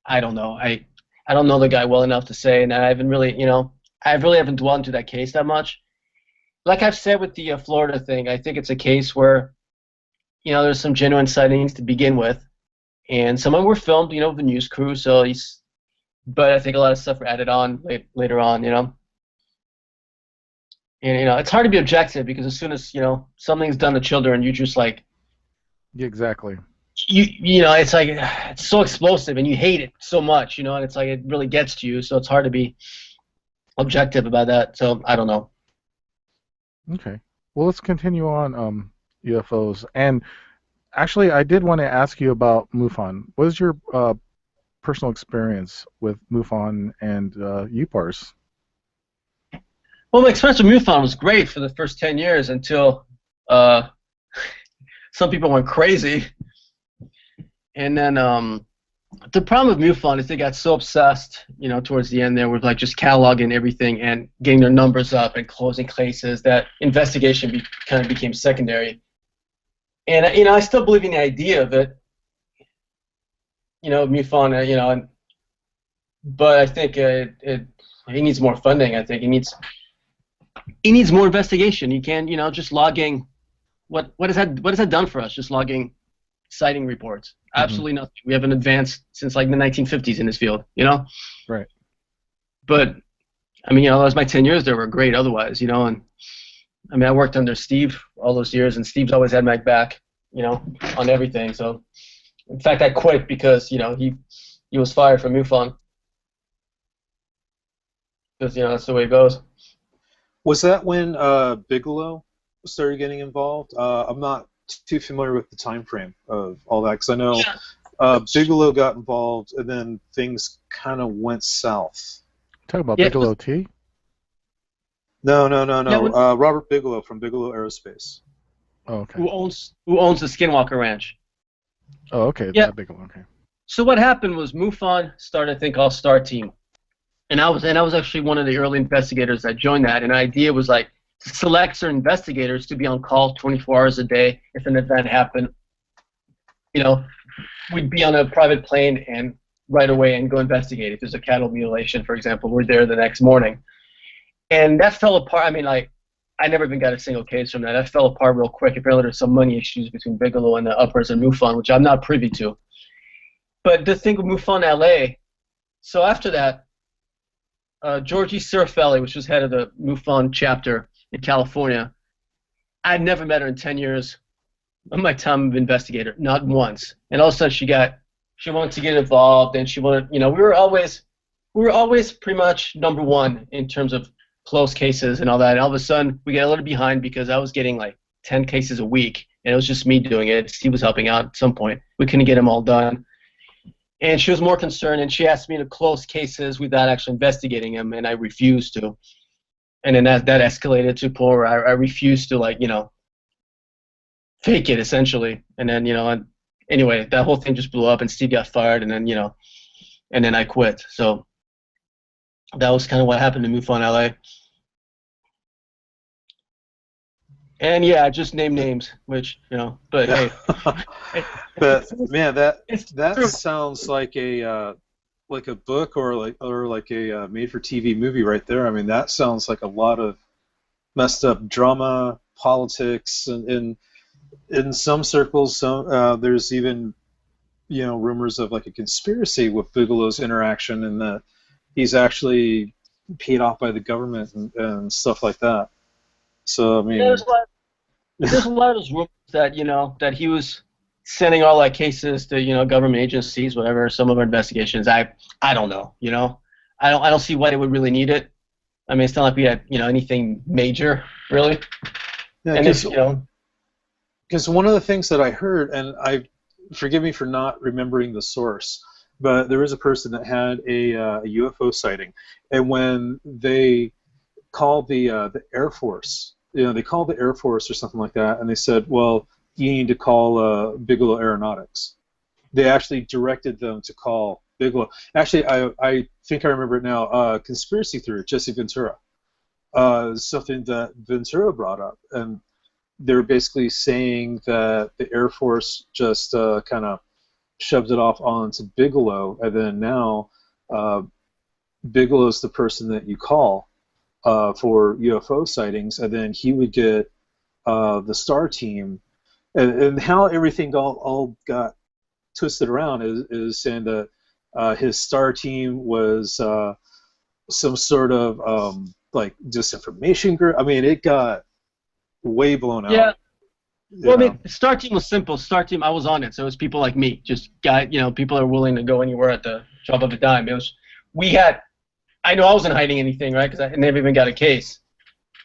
I don't know. I don't know the guy well enough to say, and I haven't really, I really haven't dwelled into that case that much. Like I've said with the Florida thing, I think it's a case where, there's some genuine sightings to begin with, and some of them were filmed, with the news crew. So but I think a lot of stuff were added on later on, And it's hard to be objective because as soon as something's done to children, you just like. Yeah, exactly. It's like it's so explosive and you hate it so much, and it's like it really gets to you. So it's hard to be objective about that. So I don't know. Okay. Well, let's continue on UFOs. And actually, I did want to ask you about MUFON. What is your personal experience with MUFON and UPARS? Well, my experience with MUFON was great for the first 10 years until some people went crazy. And then the problem with MUFON is they got so obsessed, towards the end there with like just cataloging everything and getting their numbers up and closing cases that investigation kind of became secondary. And I still believe in the idea of it, MUFON, but I think it needs more funding. I think it needs more investigation. You can't, just logging. What has that done for us? Just logging sighting reports. Absolutely nothing. We haven't advanced since like the 1950s in this field, Right. But I mean, those my 10 years there were great otherwise, and I mean, I worked under Steve all those years, and Steve's always had my back, on everything. So, in fact, I quit because he was fired from MUFON because that's the way it goes. Was that when Bigelow started getting involved? I'm not too familiar with the time frame of all that because I know Bigelow got involved and then things kind of went south. Talk about Bigelow T? No. Robert Bigelow from Bigelow Aerospace. Oh, okay. Who owns the Skinwalker Ranch? Oh, okay. Yeah. That Bigelow. Okay. So what happened was MUFON started, I think, called Star Team, and I was actually one of the early investigators that joined that. And the idea was like to select certain investigators to be on call 24 hours a day if an event happened. We'd be on a private plane and right away and go investigate. If there's a cattle mutilation, for example, we're there the next morning. And that fell apart. I mean, like, I never even got a single case from that. That fell apart real quick. Apparently there's some money issues between Bigelow and the uppers and MUFON, which I'm not privy to. But the thing with MUFON LA, so after that, George E. Serfelli, which was head of the MUFON chapter, in California. I'd never met her in 10 years of my time of investigator, not once. And all of a sudden she wanted to get involved, and she wanted, we were always pretty much number one in terms of closed cases and all that. And all of a sudden we get a little behind because I was getting like 10 cases a week, and it was just me doing it. Steve was helping out at some point. We couldn't get them all done. And she was more concerned, and she asked me to close cases without actually investigating them, and I refused to. And then that escalated to point where I refused to, fake it, essentially. And then, anyway, that whole thing just blew up, and Steve got fired, and then, and then I quit. So that was kind of what happened to MUFON LA. And yeah, I just named names, which, but hey. But man, that sounds like a book or like a made-for-TV movie right there. I mean, that sounds like a lot of messed up drama, politics, and in some circles, there's even rumors of like a conspiracy with Bigelow's interaction, and that he's actually paid off by the government and stuff like that. So I mean, there's a lot of those rumors that that he was sending all like cases to government agencies, whatever. Some of our investigations, I don't know. I don't see why they would really need it. I mean, it's not like we had anything major really. Yeah, and because one of the things that I heard, and forgive me for not remembering the source, but there was a person that had a UFO sighting, and when they called the Air Force, they called the Air Force or something like that, and they said, well, you need to call Bigelow Aeronautics. They actually directed them to call Bigelow. Actually, I think I remember it now. Conspiracy theory, Jesse Ventura. Something that Ventura brought up, and they're basically saying that the Air Force just kind of shoved it off onto Bigelow, and then now Bigelow's the person that you call for UFO sightings, and then he would get the STAR team, and how everything all got twisted around is saying that his STAR team was some sort of like disinformation group. I mean, it got way blown out. Yeah. Well, I mean, STAR team was simple. STAR team, I was on it, so it was people like me, just people are willing to go anywhere at the drop of a dime. I know I wasn't hiding anything, right? Because I never even got a case.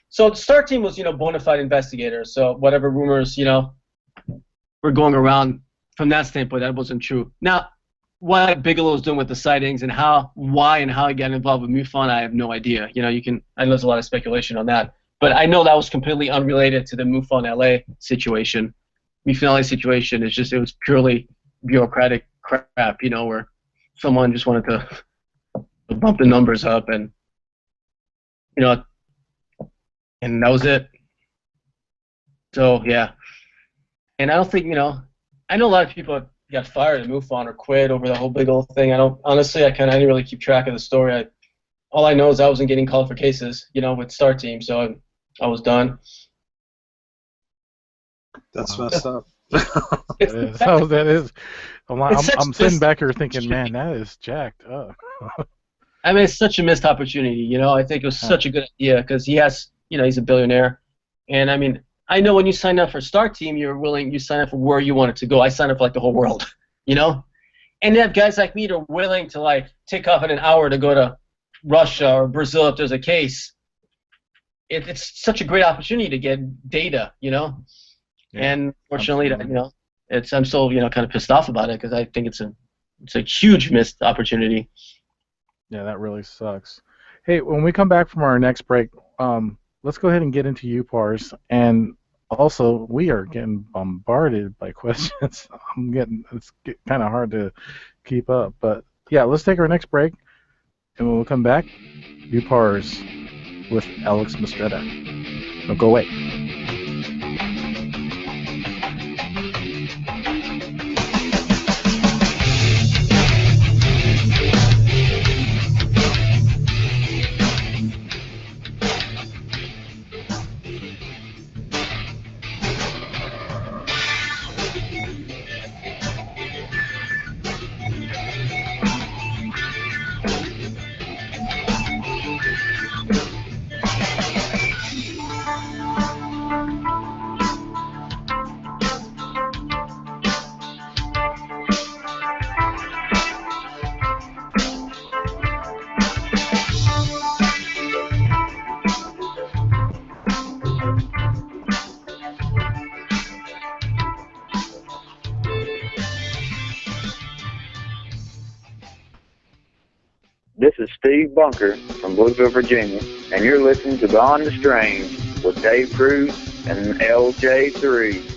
So the STAR team was, bona fide investigators. So whatever rumors, were going around from that standpoint, that wasn't true. Now, what Bigelow was doing with the sightings and why he got involved with MUFON, I have no idea. I know there's a lot of speculation on that. But I know that was completely unrelated to the MUFON LA situation. MUFON LA situation is it was purely bureaucratic crap, where someone just wanted to bump the numbers up, and and that was it. So yeah, and I don't think I know a lot of people got fired at MUFON or quit over the whole Bigelow thing. I didn't really keep track of the story. All I know is I wasn't getting called for cases, with STAR team, so I was done. That's messed up. That is. I'm sitting back here thinking, man, that is jacked up. I mean, it's such a missed opportunity. I think it was such a good idea because he has, he's a billionaire, and I mean, I know when you sign up for STAR team, you sign up for where you want it to go. I signed up for like the whole world, and you have guys like me that are willing to like take off in an hour to go to Russia or Brazil if there's a case. It's such a great opportunity to get data, Yeah, and fortunately, I'm still kind of pissed off about it because I think it's a huge missed opportunity. Yeah, that really sucks. Hey, when we come back from our next break, let's go ahead and get into UPARs, and also we are getting bombarded by questions. It's kind of hard to keep up, but yeah, let's take our next break, and when we come back, UPARs with Alex Mistretta. Don't go away. This is Steve Bunker from Louisville, Virginia, and you're listening to Beyond the Strange with Dave Cruz and LJ3.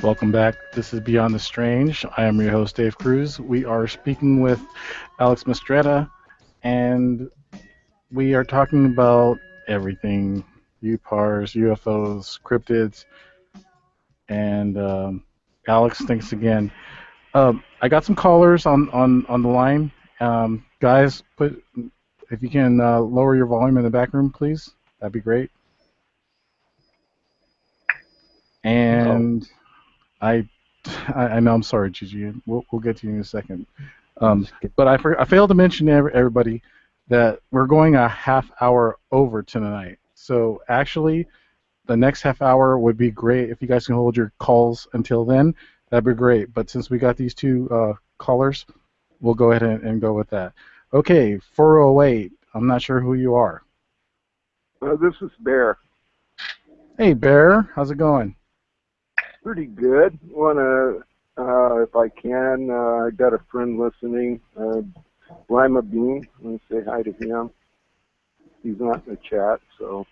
Welcome back. This is Beyond the Strange. I am your host, Dave Cruz. We are speaking with Alex Mistretta, and we are talking about everything: UPARs, UFOs, cryptids, and Alex, thanks again. I got some callers on the line. Guys, if you can lower your volume in the back room, please. That'd be great. And I know, I'm sorry, Gigi. We'll get to you in a second. But I failed to mention to everybody that we're going a half hour over tonight. So actually, the next half hour would be great if you guys can hold your calls until then. That'd be great. But since we got these two callers, we'll go ahead and go with that. Okay, 408. I'm not sure who you are. This is Bear. Hey, Bear. How's it going? Pretty good. Wanna, if I can, I got a friend listening, Lima Bean. I want to say hi to him. He's not in the chat, so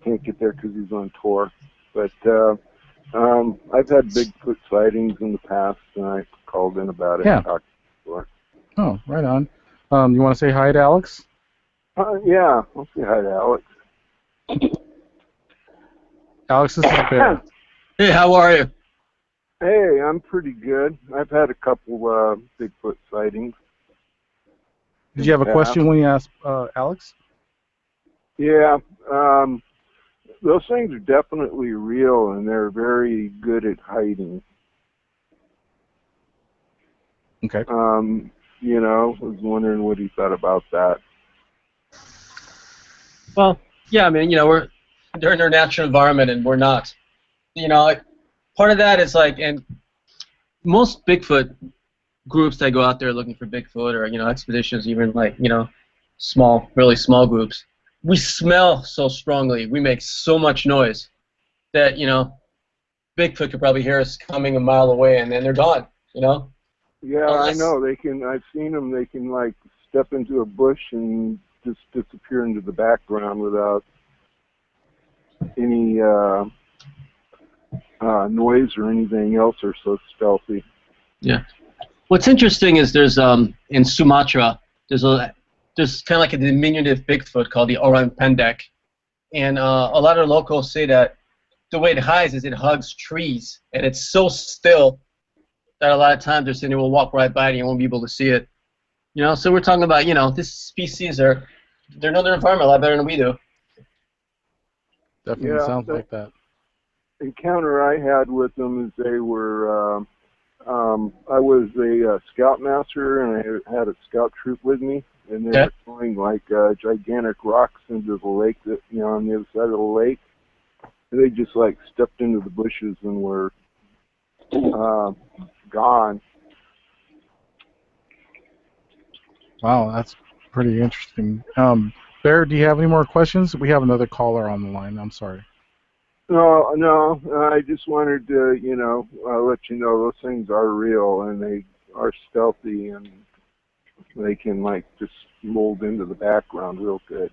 can't get there because he's on tour. But I've had Bigfoot sightings in the past, and I called in about it. Yeah. Oh, right on. You want to say hi to Alex? Yeah, I'll say hi to Alex. Alex, this is Bear. Hey, how are you? Hey, I'm pretty good. I've had a couple Bigfoot sightings. Did you have a question when you asked Alex? Yeah, those things are definitely real, and they're very good at hiding. Okay. You know, I was wondering what he thought about that. Well, yeah, I mean, you know, they're in their natural environment, and we're not. You know, like, part of that is like, and most Bigfoot groups that go out there looking for Bigfoot, or, you know, expeditions, even like, you know, really small groups, we smell so strongly, we make so much noise that, you know, Bigfoot could probably hear us coming a mile away, and then they're gone. You know? Yeah, I know. They can. I've seen them. They can like step into a bush and just disappear into the background without any noise or anything else. They're so stealthy. Yeah. What's interesting is there's in Sumatra there's kind of like a diminutive Bigfoot called the orang pendek, and a lot of locals say that the way it hides is it hugs trees, and it's so still that a lot of times they're saying it will walk right by it and you won't be able to see it. You know, so we're talking about, you know, this species they're in their environment a lot better than we do. Definitely sounds like that. Encounter I had with them is they were. I was a scoutmaster, and I had a scout troop with me, and they were throwing like gigantic rocks into the lake that on the other side of the lake. And they just like stepped into the bushes and were gone. Wow, that's pretty interesting. Bear, do you have any more questions? We have another caller on the line. I'm sorry. No. I just wanted to, let you know those things are real and they are stealthy and they can like just mold into the background real good.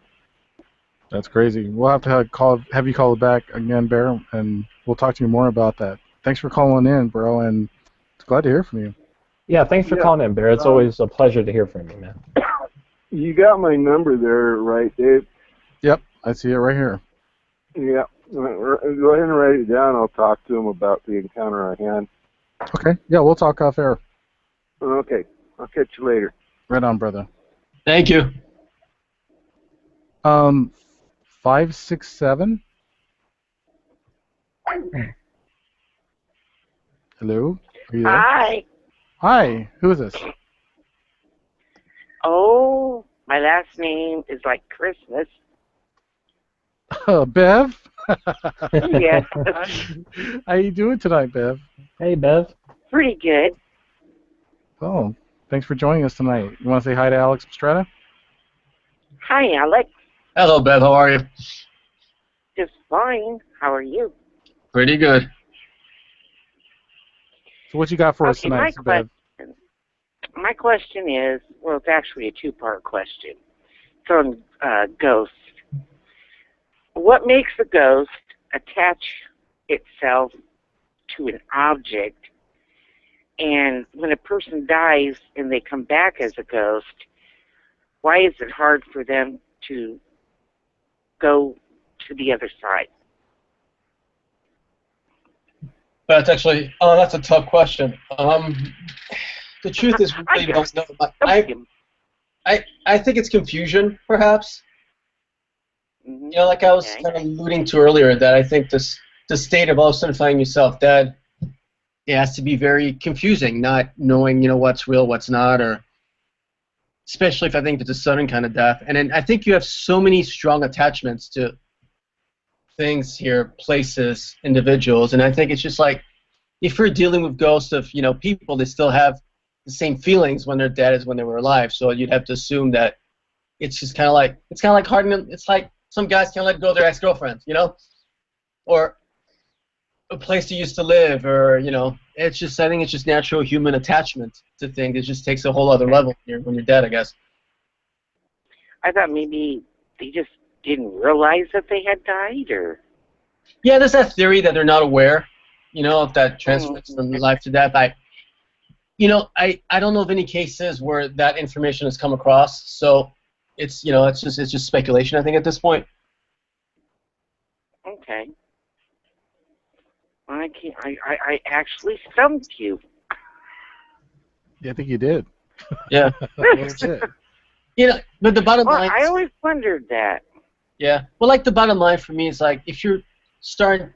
That's crazy. We'll have to have you call back again, Bear, and we'll talk to you more about that. Thanks for calling in, bro, and glad to hear from you. Yeah, thanks for calling in, Bear. It's always a pleasure to hear from you, man. You got my number there, right, Dave? Yep, I see it right here. Yeah. Go ahead and write it down. I'll talk to him about the encounter I had. Okay. Yeah, we'll talk off air. Okay. I'll catch you later. Right on, brother. Thank you. 567. Hello? Are you there? Hi. Hi. Who is this? Oh, my last name is like Christmas. Bev? Yes. How you doing tonight, Bev? Hey, Bev. Pretty good. Oh, thanks for joining us tonight. You want to say hi to Alex Mistretta? Hi, Alex. Hello, Bev. How are you? Just fine. How are you? Pretty good. So what you got for us tonight, Bev? My question is, well, it's actually a two-part question. It's on ghosts. What makes a ghost attach itself to an object? And when a person dies and they come back as a ghost, why is it hard for them to go to the other side? That's actually, that's a tough question. The truth is, we really don't know. I think it's confusion, perhaps. You know, like I was kind of alluding to earlier, that I think the state of all of a sudden finding yourself dead, it has to be very confusing, not knowing, what's real, what's not, or especially if I think it's a sudden kind of death. And then I think you have so many strong attachments to things here, places, individuals, and I think it's just like if you're dealing with ghosts of people, they still have the same feelings when they're dead as when they were alive. So you'd have to assume that it's just kind of like hardening. It's like some guys can't let go of their ex-girlfriends, or a place they used to live, or it's just I think it's just natural human attachment to things. It just takes a whole other level when you're dead, I guess. I thought maybe they just didn't realize that they had died, or yeah, there's that theory that they're not aware, of that transference from life to death. I don't know of any cases where that information has come across, so it's it's just speculation, I think, at this point. Okay. I actually stumped you. Yeah, I think you did. Yeah. But the bottom line. I always wondered that. Yeah. Well, like the bottom line for me is like if you start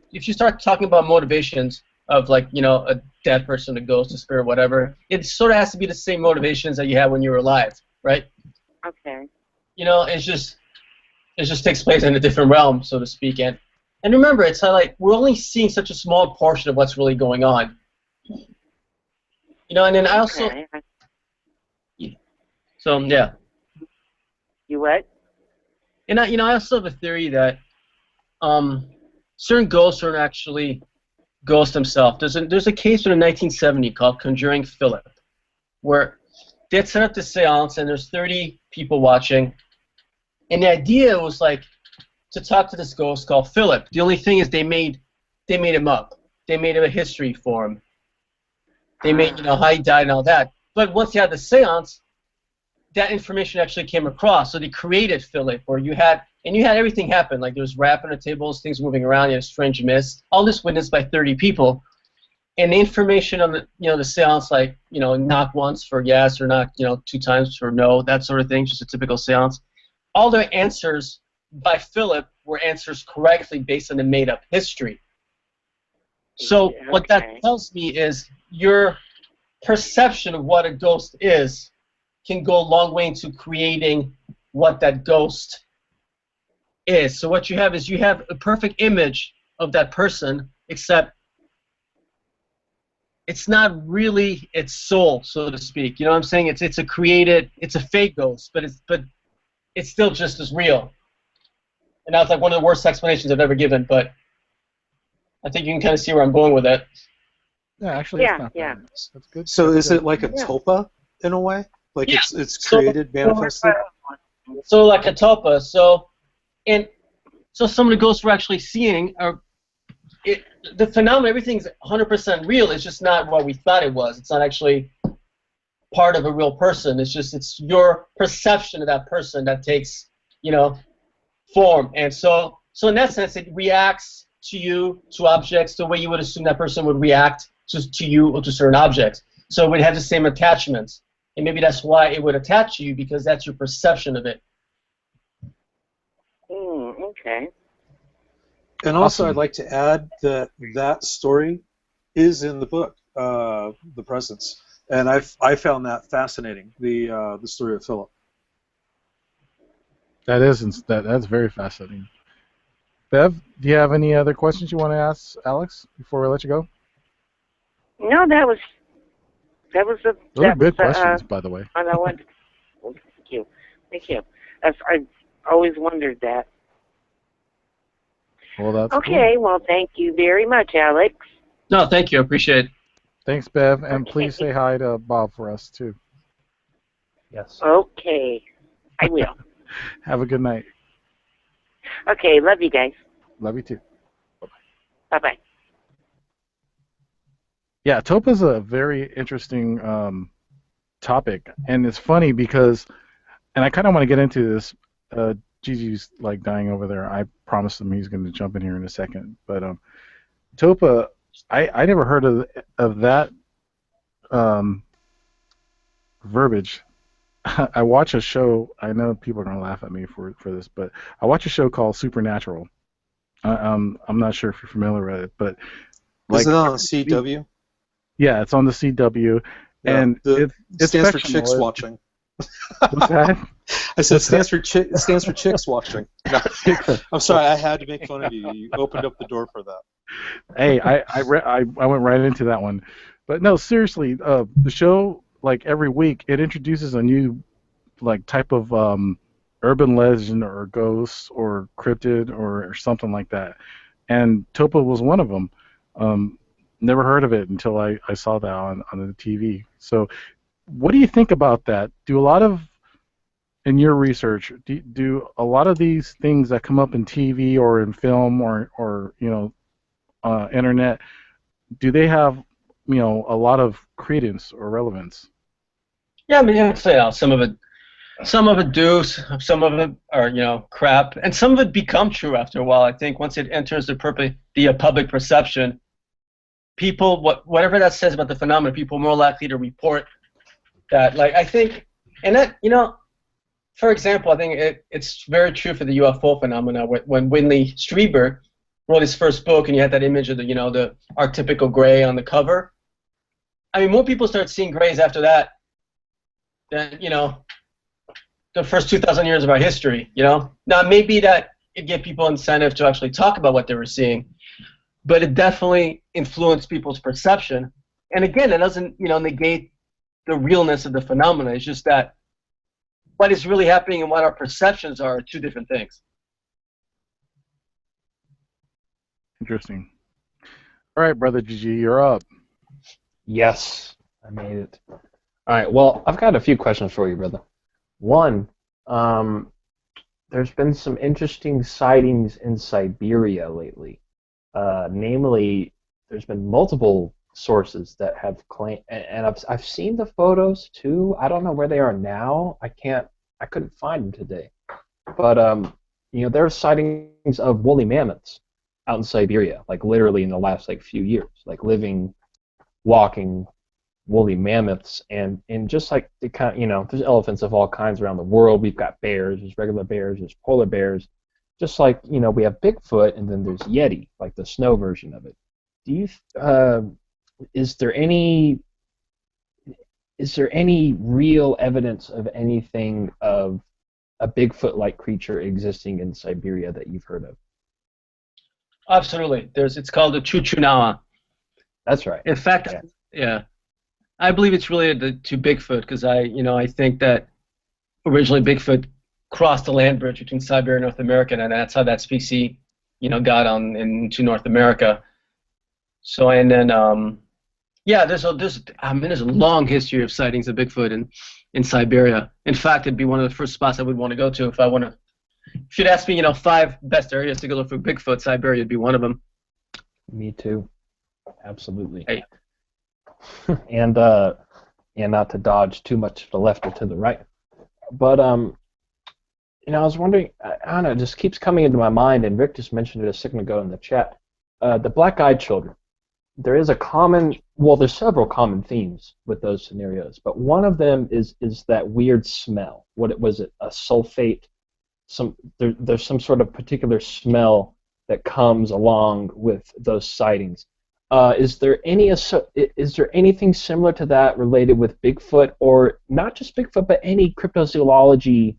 talking about motivations of like a dead person, a ghost, a spirit, whatever, it sort of has to be the same motivations that you had when you were alive, right? Okay. It just takes place in a different realm, so to speak, and remember, it's like we're only seeing such a small portion of what's really going on. And then I also. So yeah. You what? And I also have a theory that certain ghosts aren't actually ghost himself. There's a case from the 1970s called Conjuring Philip, where they had set up this seance and there's 30 people watching, and the idea was like to talk to this ghost called Philip. The only thing is they made him up. They made him a history for him. They made how he died and all that. But once you had the seance, that information actually came across. So they created Philip, where you had everything happen. Like there was rap on the tables, things moving around, you had a strange mist. All this witnessed by 30 people. And the information on the the seance, like knock once for yes or knock 2 times for no, that sort of thing, just a typical seance. All the answers by Philip were answers correctly based on the made-up history. So what that tells me is your perception of what a ghost is can go a long way into creating what that ghost is. So what you have is you have a perfect image of that person, except it's not really its soul, so to speak. You know what I'm saying? It's a created, it's a fake ghost, but it's still just as real. And that's like one of the worst explanations I've ever given, but I think you can kind of see where I'm going with it. Yeah, actually, it's not bad. That's good. So is it like a tulpa in a way? Like it's created, manifested? So like a tulpa. So some of the ghosts we're actually seeing are the phenomenon. Everything's 100% real. It's just not what we thought it was. It's not actually part of a real person. It's your perception of that person that takes form. And so in that sense, it reacts to you, to objects, the way you would assume that person would react to you or to certain objects. So it would have the same attachments. And maybe that's why it would attach to you, because that's your perception of it. Okay. And also, I'd like to add that story is in the book, The Presence, and I found that fascinating. The story of Philip. That's very fascinating. Bev, do you have any other questions you want to ask Alex before we let you go? No, that was Those are good questions, by the way. And I went. Well, thank you. I've always wondered that. Well, that's okay. Cool. Well, thank you very much, Alex. No, thank you. I appreciate it. Thanks, Bev, and please say hi to Bob for us too. Yes. Okay, I will. Have a good night. Okay, love you guys. Love you too. Bye bye. Yeah, Topa's a very interesting topic, and it's funny because, and I kind of want to get into this. Gigi's like dying over there. I promised him he's going to jump in here in a second, but Topa, I never heard of that verbiage. I watch a show. I know people are going to laugh at me for this, but I watch a show called Supernatural. I'm not sure if you're familiar with it, but is it on CW? Yeah, it's on the CW, and it stands for chicks watching. What's that? I said stands for chicks watching. No, I'm sorry, I had to make fun of you. You opened up the door for that. Hey, I went right into that one, but no, seriously, the show, like every week, it introduces a new like type of urban legend or ghost or cryptid or something like that, and Topa was one of them. Never heard of it until I saw that on the TV. So, what do you think about that? Do a lot of, in your research, do a lot of these things that come up in TV or in film or internet, do they have a lot of credence or relevance? Yeah, I mean, I'd say some of it do, some of it are crap, and some of it become true after a while. I think once it enters the public perception, people, whatever that says about the phenomenon, people are more likely to report that. Like, I think, and that, for example, I think it's very true for the UFO phenomena. When Winley Strieber wrote his first book, and you had that image of the archetypical gray on the cover. I mean, more people start seeing grays after that than the first 2,000 years of our history. Now, maybe that it gave people incentive to actually talk about what they were seeing, but it definitely influenced people's perception. And again, it doesn't negate the realness of the phenomena. It's just that what is really happening and what our perceptions are two different things. Interesting. All right, brother GG, you're up. Yes, I made it. All right. Well, I've got a few questions for you, brother. One, there's been some interesting sightings in Siberia lately. Namely, there's been multiple sources that have claimed, and I've seen the photos too. I don't know where they are now. I couldn't find them today. But there are sightings of woolly mammoths out in Siberia, like literally in the last few years, like living, walking woolly mammoths, and just like the kind, there's elephants of all kinds around the world. We've got bears, there's regular bears, there's polar bears, just like we have Bigfoot, and then there's Yeti, like the snow version of it. Do you is there any real evidence of anything of a Bigfoot-like creature existing in Siberia that you've heard of? Absolutely. It's called the Chuchunawa. That's right. In fact, yeah. I believe it's related to Bigfoot because I think that originally Bigfoot crossed the land bridge between Siberia and North America, and that's how that species, got on into North America. So and then there's a long history of sightings of Bigfoot in Siberia. In fact, it'd be one of the first spots I would want to go to if I want to. If you'd ask me, 5 best areas to go look for Bigfoot, Siberia would be one of them. Me too. Absolutely. Hey. And not to dodge too much to the left or to the right, but I was wondering, I don't know, it just keeps coming into my mind, and Rick just mentioned it a second ago in the chat. The black-eyed children. There's several common themes with those scenarios, but one of them is that weird smell. What was it? A sulfate? There's some sort of particular smell that comes along with those sightings. Is there anything similar to that related with Bigfoot, or not just Bigfoot, but any cryptozoology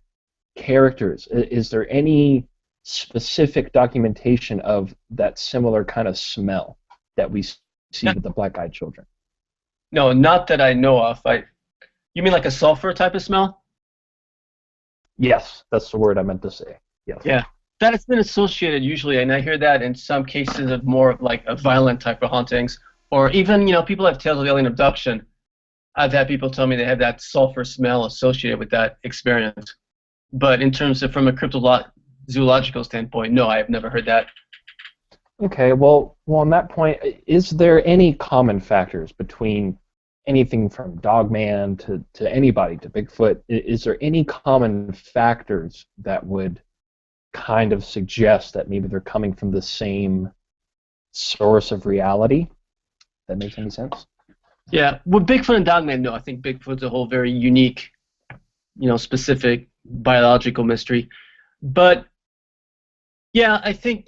characters? Is there any specific documentation of that similar kind of smell that we see with the black-eyed children? No, not that I know of. You mean like a sulfur type of smell? Yes, that's the word I meant to say. Yes. Yeah. That has been associated usually, and I hear that in some cases of more like a violent type of hauntings, or even people have tales of alien abduction. I've had people tell me they have that sulfur smell associated with that experience. But in terms of from a cryptozoological standpoint, no, I have never heard that. Okay, well, on that point, is there any common factors between anything from Dogman to anybody to Bigfoot? Is there any common factors that would kind of suggest that maybe they're coming from the same source of reality? That makes any sense? Yeah, with Bigfoot and Dogman, no. I think Bigfoot's a whole very unique, specific biological mystery. But yeah, I think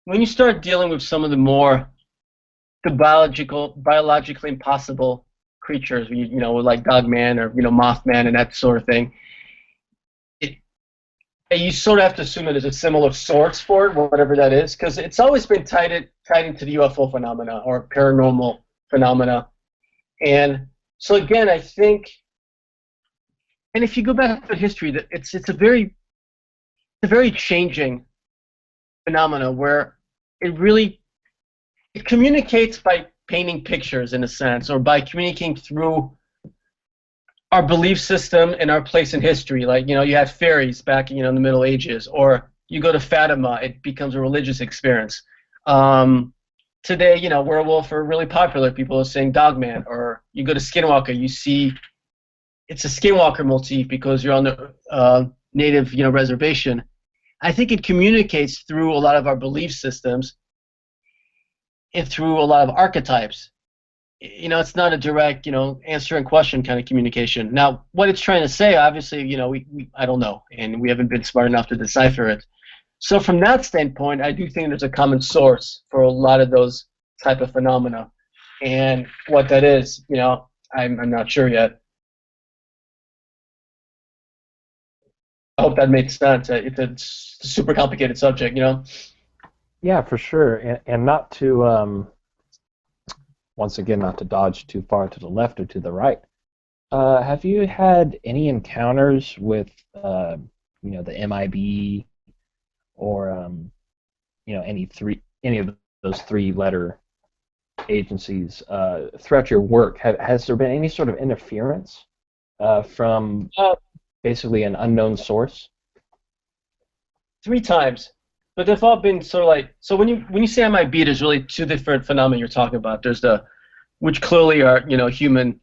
when you start dealing with some of the biologically impossible creatures, like Dogman or Mothman and that sort of thing, you sort of have to assume that there's a similar source for it, whatever that is, because it's always been tied into the UFO phenomena or paranormal phenomena. And so again, I think, and if you go back to history, it's a very changing phenomena where it communicates by painting pictures in a sense, or by communicating through our belief system and our place in history. Like, you had fairies back, in the Middle Ages, or you go to Fatima, it becomes a religious experience. Today, werewolf are really popular. People are saying Dogman, or you go to Skinwalker, you see it's a Skinwalker motif because you're on the native, reservation. I think it communicates through a lot of our belief systems and through a lot of archetypes. It's not a direct, answering question kind of communication. Now, what it's trying to say, obviously, I don't know, and we haven't been smart enough to decipher it. So from that standpoint, I do think there's a common source for a lot of those type of phenomena. And what that is, I'm not sure yet. I hope that made sense. It's a super complicated subject, Yeah, for sure. And not to... once again, not to dodge too far to the left or to the right. Have you had any encounters with, the MIB or, any of those three-letter agencies throughout your work, has there been any sort of interference from basically an unknown source? 3 times, but they've all been sort of like, so when you say MIB, there's really 2 different phenomena you're talking about. There's the, which clearly are, you know, human,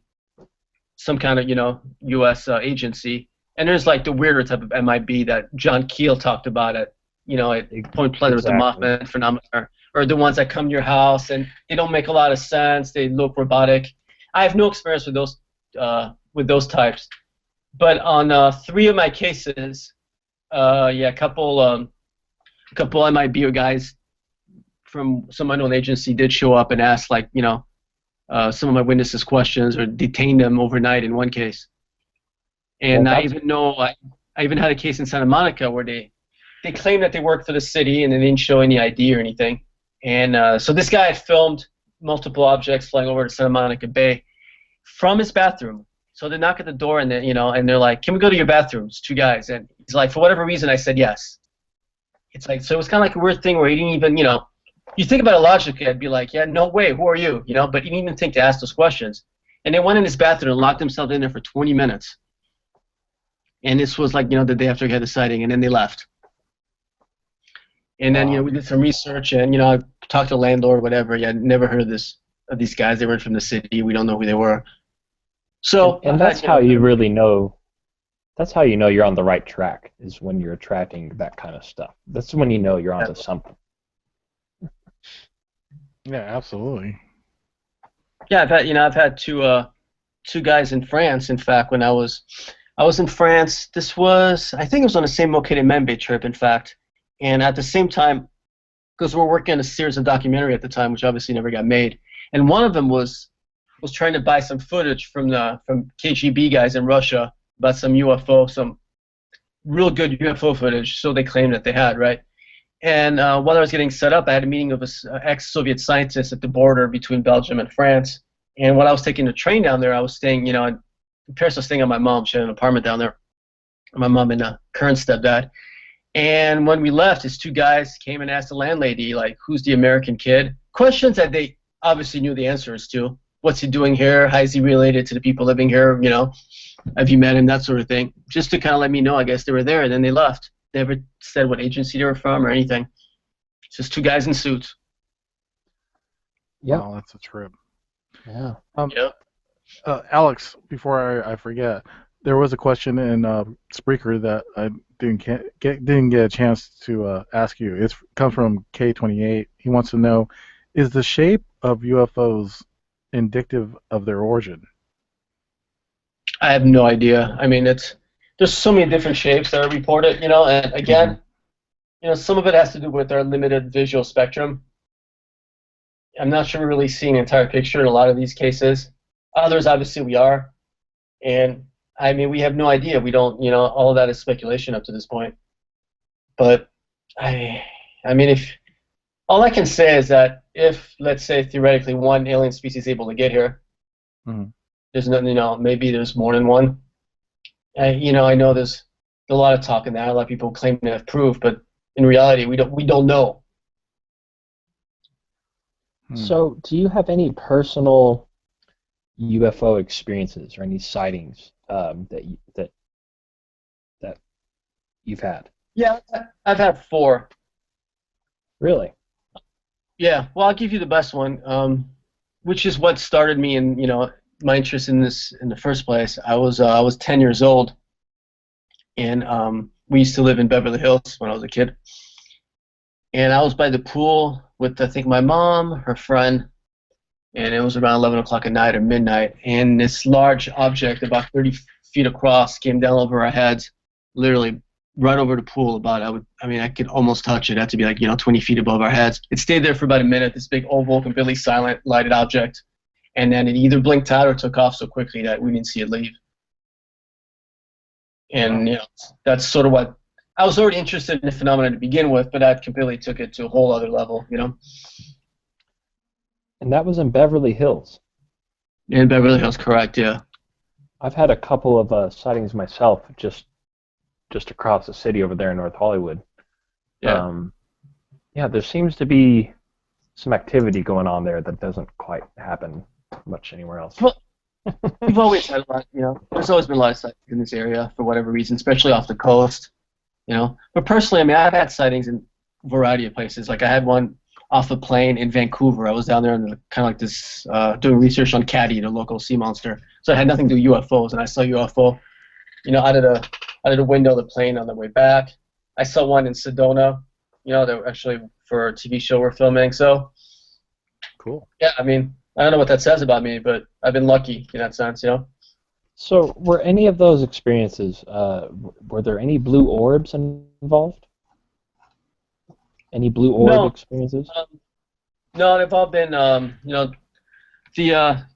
some kind of, you know, U.S. Agency, and there's like the weirder type of MIB that John Keel talked about at, you know, at Point Pleasant with the Mothman phenomenon, or the ones that come to your house and they don't make a lot of sense, they look robotic. I have no experience with those types, but on 3 of my cases, a couple MIB guys from some unknown agency did show up and ask, like, you know, some of my witnesses questions, or detained them overnight in one case. And I even had a case in Santa Monica where they claimed that they worked for the city and they didn't show any ID or anything. And so this guy had filmed multiple objects flying over to Santa Monica Bay from his bathroom. So they knock at the door and they're like, "Can we go to your bathrooms?" 2 guys, and he's like, for whatever reason, I said yes. It's like, so it was kind of like a weird thing where he didn't even, you know, you think about it logically, I'd be like, yeah, no way, who are you? You know, but he didn't even think to ask those questions. And they went in his bathroom and locked themselves in there for 20 minutes. And this was like, you know, the day after he had the sighting, and then they left. And then, you know, we did some research, and, you know, I talked to the landlord, whatever. Yeah, I'd never heard of these guys. They weren't from the city. We don't know who they were. So, and that's how you really know. That's how you know you're on the right track, is when you're attracting that kind of stuff. That's when you know you're onto something. Yeah, absolutely. Yeah, I've had two guys in France. In fact, when I was in France, I think it was on the same Moquette Membe trip, in fact, and at the same time, because we're working on a series of documentary at the time, which obviously never got made, and one of them was trying to buy some footage from KGB guys in Russia about some UFO, some real good UFO footage, so they claimed that they had, right? And while I was getting set up, I had a meeting with an ex-Soviet scientist at the border between Belgium and France. And when I was taking the train down there, I was staying, you know, in Paris, I was staying on my mom. She had an apartment down there. My mom and current stepdad. And when we left, his 2 guys came and asked the landlady, like, who's the American kid? Questions that they obviously knew the answers to. What's he doing here? How is he related to the people living here? You know, have you met him? That sort of thing. Just to kind of let me know, I guess they were there, and then they left. They never said what agency they were from or anything. It's just 2 guys in suits. Yeah, wow, that's a trip. Yeah. Alex, before I forget, there was a question in Spreaker that I didn't get a chance to ask you. It comes from K28. He wants to know, is the shape of UFOs indicative of their origin? I have no idea. I mean, there's so many different shapes that are reported, you know, and again, you know, some of it has to do with our limited visual spectrum. I'm not sure we're really seeing an entire picture in a lot of these cases. Others, obviously, we are. And, I mean, we have no idea. We don't, you know, all of that is speculation up to this point. But, I mean, all I can say is that if, let's say, theoretically, one alien species is able to get here, there's nothing, you know, maybe there's more than one. You know, I know there's a lot of talk in that. A lot of people claim to have proof, but in reality, we don't know. So, do you have any personal UFO experiences or any sightings that you've had? Yeah, I've had 4. Really? Yeah. Well, I'll give you the best one, which is what started me in, you know, my interest in this in the first place. I was 10 years old, and we used to live in Beverly Hills when I was a kid. And I was by the pool with, I think, my mom, her friend, and it was around 11 o'clock at night or midnight, and this large object about 30 feet across came down over our heads, literally right over the pool. I could almost touch it. It had to be like, you know, 20 feet above our heads. It stayed there for about a minute, this big oval, completely silent, lighted object, and then it either blinked out or took off so quickly that we didn't see it leave. And, you know, that's sort of what I was already interested in the phenomenon to begin with, but that completely took it to a whole other level, you know. And that was in Beverly Hills. In Beverly Hills, correct, yeah. I've had a couple of sightings myself, just across the city over there in North Hollywood. Yeah. Yeah, there seems to be some activity going on there that doesn't quite happen much anywhere else. Well, we've always had a lot, there's always been a lot of sightings in this area for whatever reason, especially off the coast, But personally, I mean, I've had sightings in a variety of places. Like I had one off a plane in Vancouver. I was down there and kind of like this, doing research on Caddy, the local sea monster. So it had nothing to do with UFOs, and I saw a UFO, out of the window of the plane on the way back. I saw one in Sedona, that actually for a TV show we're filming. So, cool. Yeah, I mean, I don't know what that says about me, but I've been lucky in that sense, So, were any of those experiences, were there any blue orbs involved? Any blue orb experiences? No, they've all been, the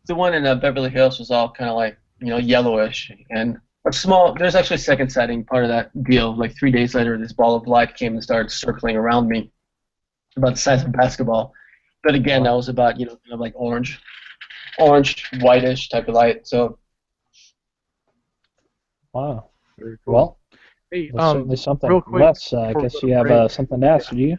one in Beverly Hills was all kind of like, yellowish and small. There's actually a second sighting part of that deal. Like 3 days later, this ball of light came and started circling around me, about the size of a basketball. But again, that was about, kind of like orange, whitish type of light. So. Wow. Very cool. Well, hey, certainly something. real quick, Les, I guess you have something to ask, do you?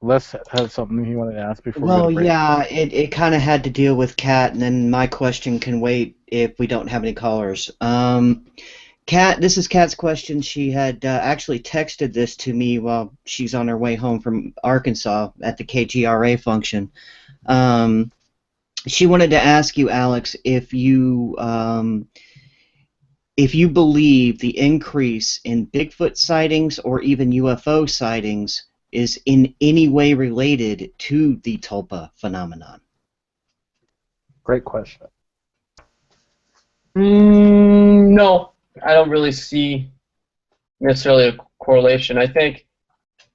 Les has something he wanted to ask before we go Well, to break. yeah, it kind of had to deal with Kat, and then my question can wait if we don't have any callers. Kat, this is Kat's question. She had actually texted this to me while she's on her way home from Arkansas at the KGRA function. She wanted to ask you, Alex, if you believe the increase in Bigfoot sightings or even UFO sightings is in any way related to the tulpa phenomenon. Great question. No, I don't really see necessarily a correlation. I think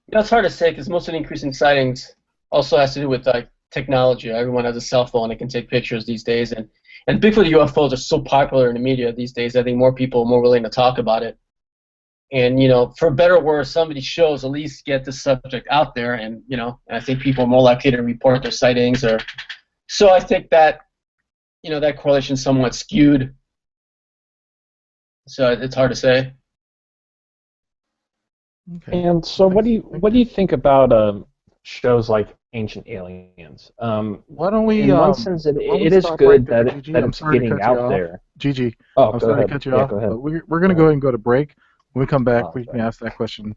it's hard to say because most of the increasing sightings also has to do with like technology. Everyone has a cell phone and can take pictures these days, and Bigfoot UFOs are so popular in the media these days. I think more people are more willing to talk about it. And for better or worse, some of these shows at least get the subject out there, and I think people are more likely to report their sightings. So I think that that correlation is somewhat skewed. So it's hard to say. Okay. And so, what do you think about shows like Ancient Aliens? Why don't we? In one sense, it is good that it's getting out there. Gigi, oh, I'm go sorry ahead. to cut you Yeah, off, go ahead. but we're going to go ahead and go to break. When we come back, Oh, we can ask that question.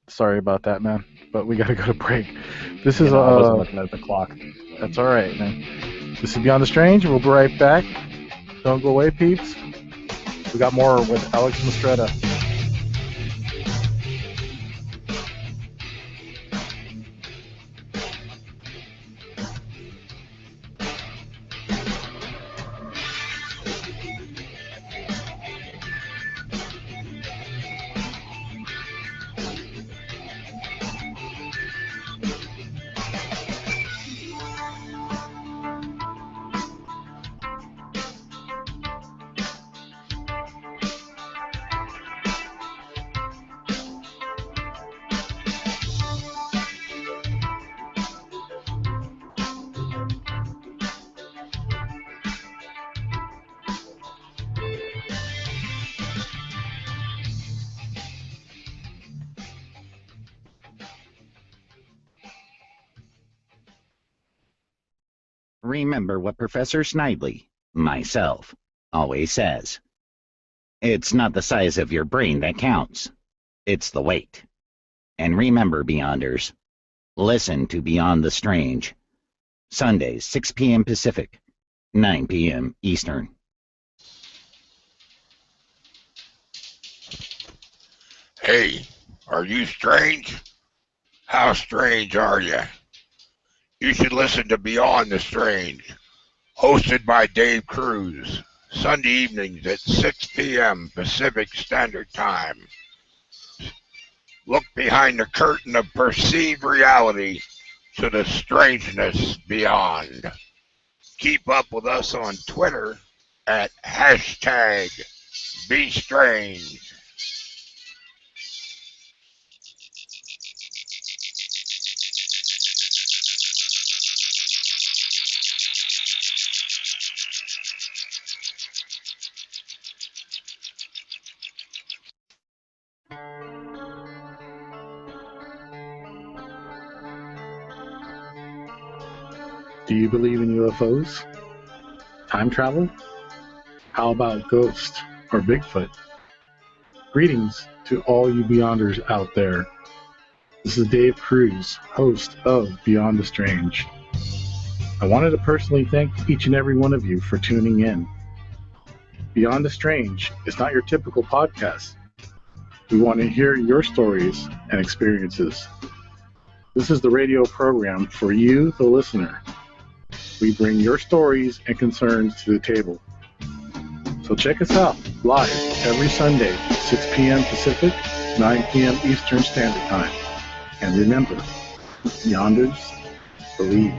Sorry about that, man, but we got to go to break. This is I wasn't looking at the clock. That's all right, man. This is Beyond the Strange. We'll be right back. Don't go away, peeps. We got more with Alex Mistretta. Remember what Professor Snidely, myself, always says. It's not the size of your brain that counts. It's the weight. And remember, Beyonders, listen to Beyond the Strange. Sundays, 6 p.m. Pacific, 9 p.m. Eastern. Hey, are you strange? How strange are you? You should listen to Beyond the Strange, hosted by Dave Cruz, Sunday evenings at 6 p.m. Pacific Standard Time. Look behind the curtain of perceived reality to the strangeness beyond. Keep up with us on Twitter at #BeStrange. Do you believe in UFOs? Time travel? How about ghosts or Bigfoot? Greetings to all you Beyonders out there. This is Dave Cruz, host of Beyond the Strange. I wanted to personally thank each and every one of you for tuning in. Beyond the Strange is not your typical podcast. We want to hear your stories and experiences. This is the radio program for you, the listener. We bring your stories and concerns to the table. So check us out live every Sunday, 6 p.m. Pacific, 9 p.m. Eastern Standard Time. And remember, Beyonders believe.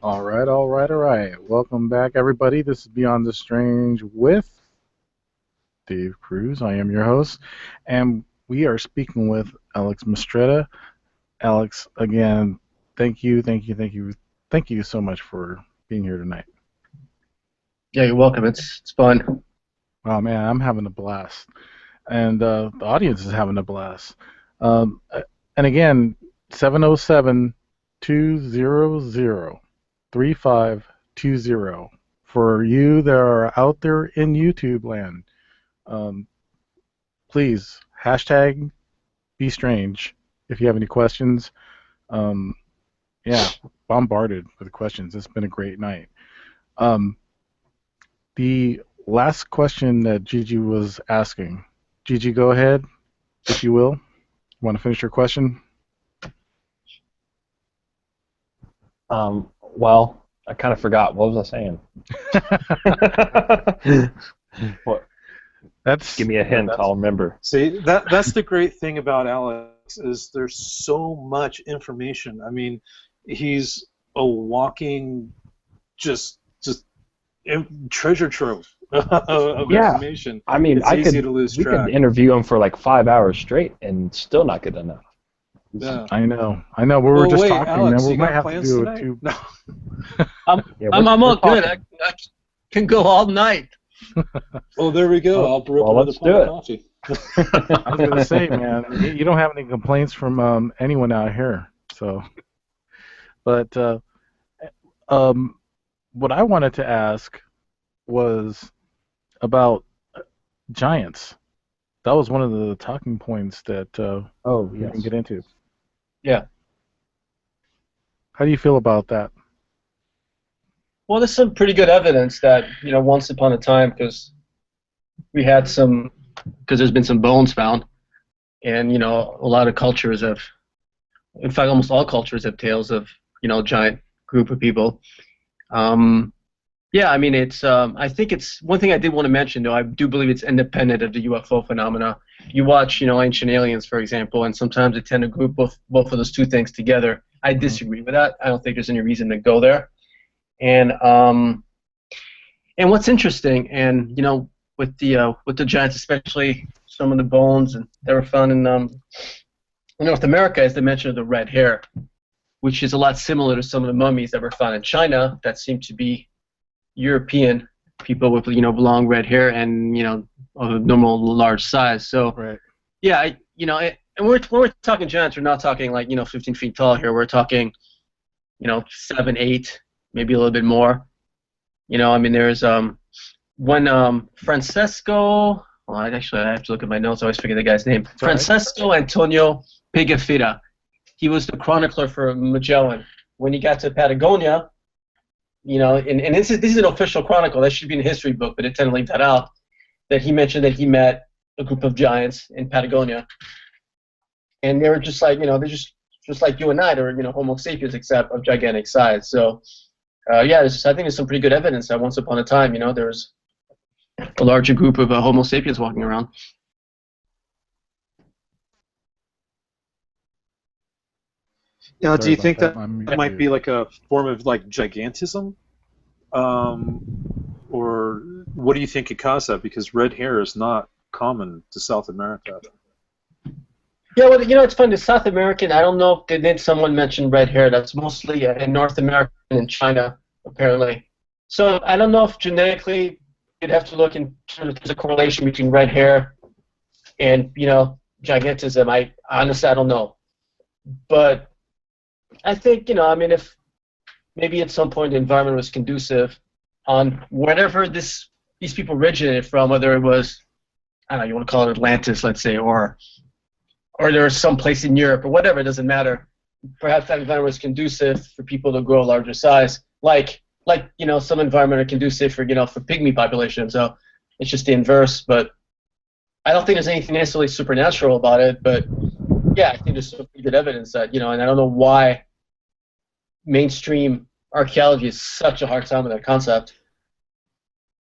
All right. Welcome back, everybody. This is Beyond the Strange with Dave Cruz. I am your host, and we are speaking with Alex Mistretta. Alex, again, thank you so much for being here tonight. Yeah, you're welcome. It's fun. Oh man, I'm having a blast, and the audience is having a blast. And again, 707-200-3520. For you that are out there in YouTube land, please hashtag be strange if you have any questions. Yeah, bombarded with questions. It's been a great night. The last question that Gigi was asking. Gigi, go ahead, if you will. Want to finish your question? Well, I kind of forgot. What was I saying? What? Give me a hint. I'll remember. See, that's the great thing about Alex is there's so much information. I mean, he's a walking just treasure trove of information. I mean, it's easy to lose we track. could interview him for like 5 hours straight and still not get enough. Yeah. I know. We were just talking, Alex, man. We you might got have to plans do tonight? it too. No. I'm all good. I can go all night. Oh, there we go. I'll brew up another pot of coffee. I was gonna say, man, you don't have any complaints from anyone out here. So, but what I wanted to ask was about giants. That was one of the talking points that we didn't get into. Yeah. How do you feel about that? Well, there's some pretty good evidence that, once upon a time, because there's been some bones found, and, a lot of cultures have, in fact, almost all cultures have tales of, giant group of people. Yeah, I mean, it's. I think it's one thing I did want to mention, though. I do believe it's independent of the UFO phenomena. You watch, Ancient Aliens, for example, and sometimes they tend to group both of those two things together. I disagree with that. I don't think there's any reason to go there. And what's interesting, and with the giants, especially some of the bones that were found in North America, is the mention of the red hair, which is a lot similar to some of the mummies that were found in China that seem to be European people with long red hair and of a normal large size. So Right. yeah, and when we're talking giants, we're not talking like 15 feet tall here. We're talking 7, 8, maybe a little bit more. I mean, there's when Francesco. Well, actually, I have to look at my notes. I always forget the guy's name. That's Francesco Antonio Pigafetta. He was the chronicler for Magellan. When he got to Patagonia, and this is an official chronicle. That should be in a history book, but it tended to leave that out. That he mentioned that he met a group of giants in Patagonia, and they were just like they're just like you and I. They're Homo sapiens, except of gigantic size. So I think there's some pretty good evidence that once upon a time, there was a larger group of Homo sapiens walking around. Now, do Sorry you about think that. that might be like a form of like gigantism? Or what do you think could cause that? Because red hair is not common to South America. Yeah, well, it's funny. The South American, I don't know if did someone mention red hair. That's mostly in North America and China, apparently. So I don't know if genetically you'd have to look in terms of there's a correlation between red hair and gigantism. I honestly I don't know, but I think if maybe at some point the environment was conducive on whatever these people originated from, whether it was I don't know, you want to call it Atlantis, let's say, or there was some place in Europe or whatever, it doesn't matter. Perhaps that environment was conducive for people to grow a larger size, like some environment are conducive for for pygmy population. So it's just the inverse. But I don't think there's anything necessarily supernatural about it. But yeah, I think there's some pretty good evidence that and I don't know why mainstream archaeology is such a hard time with that concept.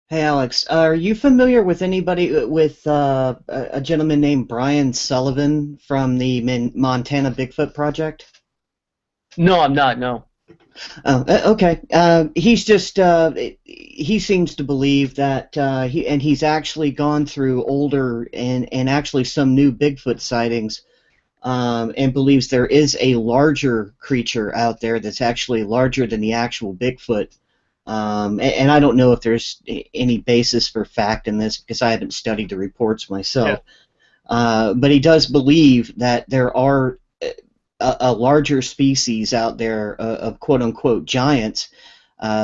Hey Alex, are you familiar with anybody with a gentleman named Brian Sullivan from the Montana Bigfoot Project? No, I'm not. No. Oh, okay. He's just he seems to believe that he's actually gone through older and actually some new Bigfoot sightings, and believes there is a larger creature out there that's actually larger than the actual Bigfoot. And I don't know if there's any basis for fact in this because I haven't studied the reports myself. Yeah. But he does believe that there are a larger species out there of quote-unquote giants.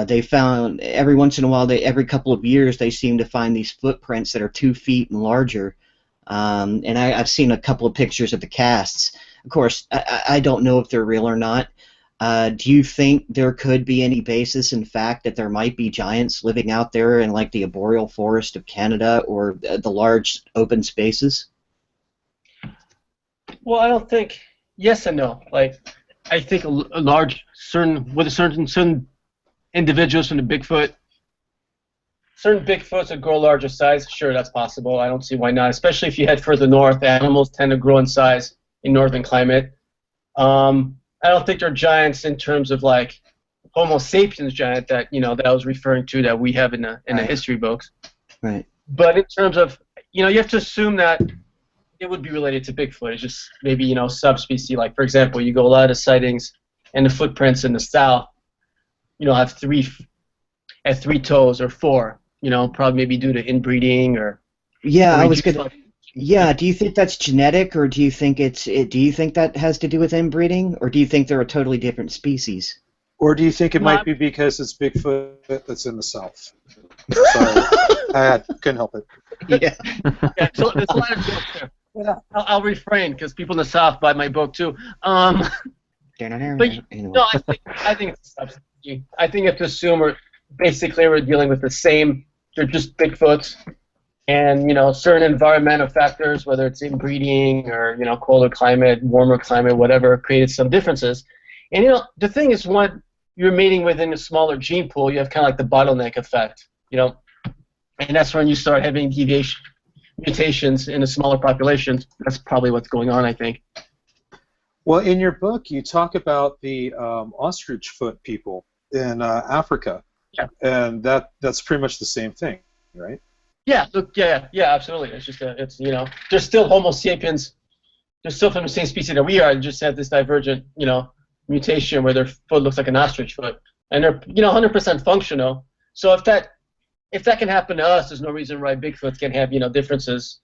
They found every once in a while, every couple of years, they seem to find these footprints that are 2 feet and larger. And I've seen a couple of pictures of the casts. Of course, I don't know if they're real or not. Do you think there could be any basis in fact that there might be giants living out there in like the arboreal forest of Canada or the large open spaces? Well, I don't think. Yes and no. Like, I think a large certain individuals from the Bigfoot, certain Bigfoots that grow larger size. Sure, that's possible. I don't see why not. Especially if you head further north, animals tend to grow in size in northern climate. I don't think they're giants in terms of like Homo sapiens giant that that I was referring to that we have in the history books. Right. But in terms of you have to assume that it would be related to Bigfoot. It's just maybe subspecies. Like for example, you go a lot of sightings and the footprints in the south, have three toes or 4. Probably maybe due to inbreeding or. Yeah, I was gonna. Yeah, do you think that's genetic, or do you think do you think that has to do with inbreeding, or do you think they're a totally different species? Or do you think it might be because it's Bigfoot that's in the South? Sorry, couldn't help it. Yeah. Yeah, so there's a lot of jokes there. Yeah, I'll refrain because people in the South buy my book too. But no, I think it's a substitute. I think if you assume we're dealing with the same, they're just Bigfoots. And certain environmental factors, whether it's inbreeding or colder climate, warmer climate, whatever, created some differences. And the thing is, when you're mating within a smaller gene pool, you have kind of like the bottleneck effect, you know, and that's when you start having mutations in a smaller population. That's probably what's going on, I think. Well, in your book, you talk about the ostrich foot people in Africa, and that's pretty much the same thing, right? Yeah, look, yeah, absolutely. It's just it's you know, they're still Homo sapiens. They're still from the same species that we are. They just have this divergent, you know, mutation where their foot looks like an ostrich foot, and they're 100% functional. So if that can happen to us, there's no reason why Bigfoot can have differences,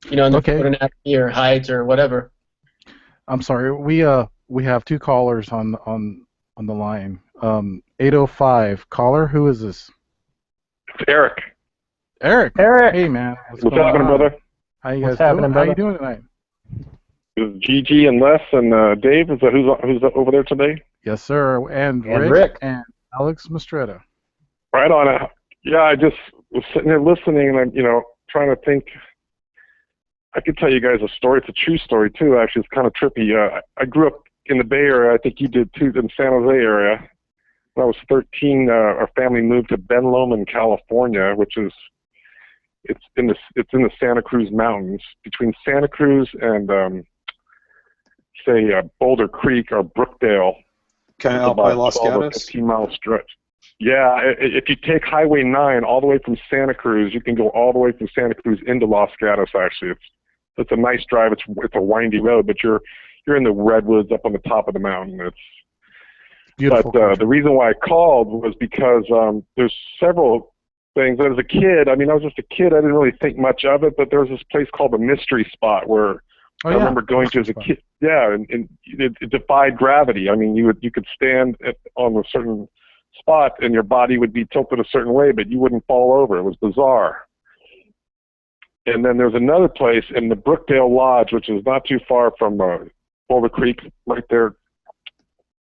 in their foot anatomy or height or whatever. I'm sorry. We have two callers on the line. 805 caller. Who is this? It's Eric. Eric. Hey man. What's happening, brother? How you guys doing? How you doing tonight? Is Gigi and Les and Dave? Is that who's over there today? Yes, sir. And Rick and Alex Mistretta. Right on. Yeah, I just was sitting there listening, and I'm trying to think. I could tell you guys a story. It's a true story too. Actually, it's kind of trippy. I grew up in the Bay Area. I think you did too, in San Jose area. When I was 13, our family moved to Ben Lomond, California, which is it's in the Santa Cruz Mountains, between Santa Cruz and Boulder Creek or Brookdale. Kind of out by Los Gatos. 15-mile stretch. Yeah, if you take Highway 9 all the way from Santa Cruz, you can go all the way from Santa Cruz into Los Gatos. Actually, it's a nice drive. It's a windy road, but you're in the redwoods up on the top of the mountain. It's beautiful. But the reason why I called was because there's several things. As a kid, I was just a kid. I didn't really think much of it, but there was this place called the Mystery Spot where I remember going to as a kid. Yeah, and it defied gravity. You could stand on a certain spot and your body would be tilted a certain way, but you wouldn't fall over. It was bizarre. And then there's another place in the Brookdale Lodge, which is not too far from Boulder Creek, right there.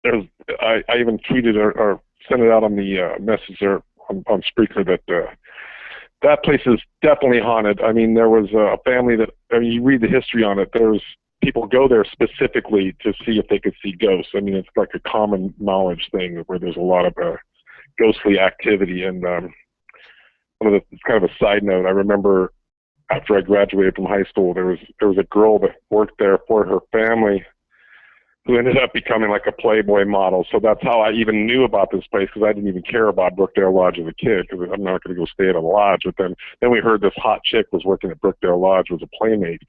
I even tweeted or sent it out on the message there on Spreaker that place is definitely haunted. There was a family that, you read the history on it, there's people go there specifically to see if they could see ghosts. It's like a common knowledge thing where there's a lot of ghostly activity. And it's kind of a side note. I remember after I graduated from high school, there was a girl that worked there for her family who ended up becoming like a Playboy model. So that's how I even knew about this place, because I didn't even care about Brookdale Lodge as a kid, because I'm not going to go stay at a lodge. But then we heard this hot chick was working at Brookdale Lodge, was a playmate.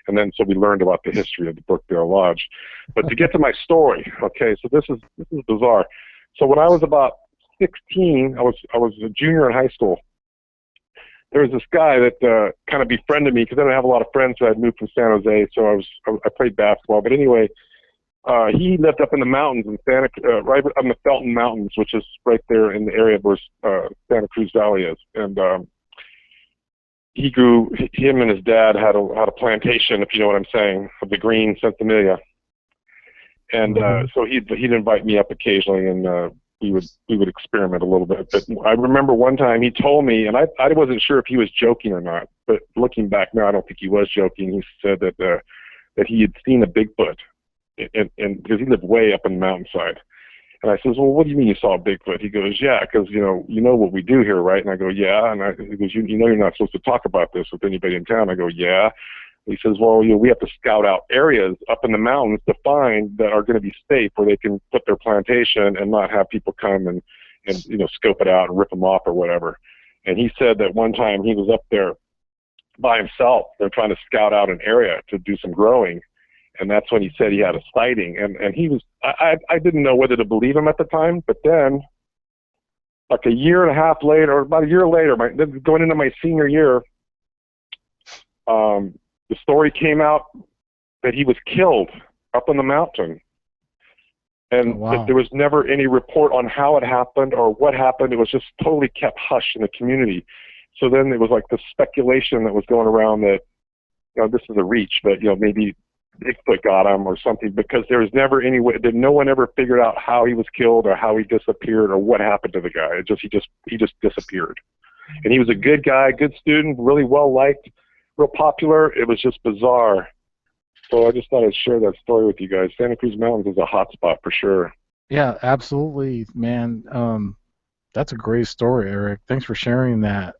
And then so we learned about the history of the Brookdale Lodge. But to get to my story, okay, so this is bizarre. So when I was about 16, I was a junior in high school. There was this guy that kind of befriended me, because I didn't have a lot of friends, so I'd moved from San Jose, so I played basketball. But anyway, he lived up in the mountains in right on the Felton Mountains, which is right there in the area where Santa Cruz Valley is. And him and his dad had a plantation, if you know what I'm saying, of the green Centennial. And so he'd invite me up occasionally, and we would experiment a little bit. But I remember one time he told me, and I wasn't sure if he was joking or not, but looking back now, I don't think he was joking. He said that he had seen a Bigfoot, and because he lived way up in the mountainside. And I says, well, what do you mean you saw a Bigfoot? He goes, yeah, because you know what we do here, right? And I go, yeah. And he goes, you know you're not supposed to talk about this with anybody in town. I go, yeah. He says, well, we have to scout out areas up in the mountains to find that are going to be safe, where they can put their plantation and not have people come and scope it out and rip them off or whatever. And he said that one time he was up there by himself. They're trying to scout out an area to do some growing. And that's when he said he had a sighting. And he was, I didn't know whether to believe him at the time, but then, like a year and a half later, or about a year later, going into my senior year, the story came out that he was killed up on the mountain. And that there was never any report on how it happened or what happened. It was just totally kept hush in the community. So then it was like the speculation that was going around that, this is a reach, but, maybe Bigfoot got him or something, because there was never any way that no one ever figured out how he was killed or how he disappeared or what happened to the guy. He just disappeared. And he was a good guy, good student, really well liked, real popular. It was just bizarre. So I just thought I'd share that story with you guys. Santa Cruz Mountains is a hot spot for sure. Yeah, absolutely, man. That's a great story, Eric. Thanks for sharing that.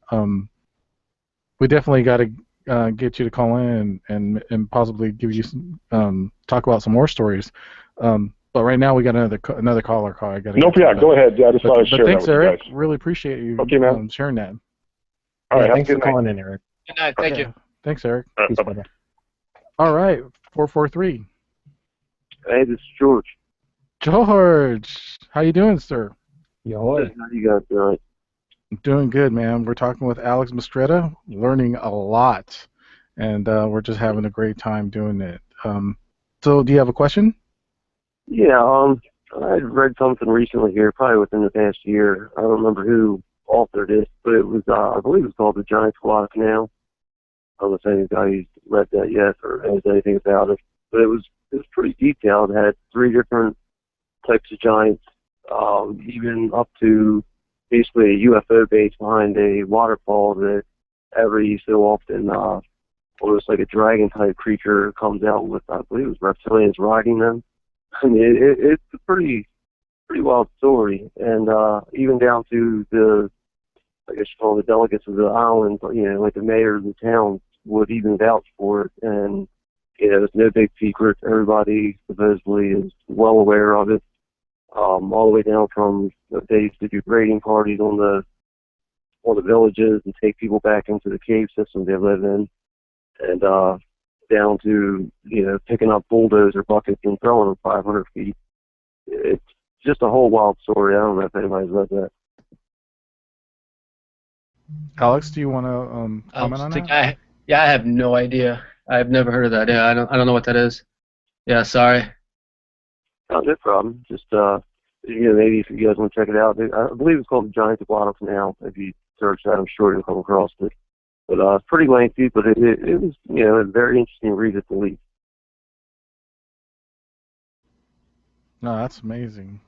We definitely got to get you to call in and possibly give you some talk about some more stories. But right now we got another caller call. I got to. Nope, yeah, go ahead. Yeah, I just thought I'd share that thanks, with Eric. you guys. Really appreciate you Okay, man. sharing that. All right, thanks for calling in, Eric. Good night. Thank you. Thanks, Eric. Peace, brother. All right, 443. Hey, this is George. George, how you doing, sir? Yo, How you guys doing? Doing good, man. We're talking with Alex Mistretta, learning a lot, and we're just having a great time doing it. So, do you have a question? Yeah, I read something recently here, probably within the past year. I don't remember who authored it, but it was, I believe it was called The Giant Now. I don't know if any guys read that yet or knows anything about it, but it was pretty detailed. It had 3 different types of giants, even up to basically a UFO base behind a waterfall that every so often, almost like a dragon type creature comes out with, I believe it was reptilians riding them. I mean, it's a pretty wild story, and even down to the, I guess you call the delegates of the island, like the mayor of the town would even vouch for it, and it's no big secret. Everybody supposedly is well aware of it. All the way down from they used to do grading parties on the villages and take people back into the cave system they live in, and down to picking up bulldozer buckets and throwing them 500 feet. It's just a whole wild story. I don't know if anybody's read that. Alex, do you want to comment on that? I have no idea. I've never heard of that. Yeah, I don't know what that is. Yeah, sorry. Oh, no problem. Just maybe if you guys want to check it out, I believe it's called The Giant Now. If you search that, I'm sure you'll come across it. But it's pretty lengthy, but it was a very interesting read at the least. No, that's amazing.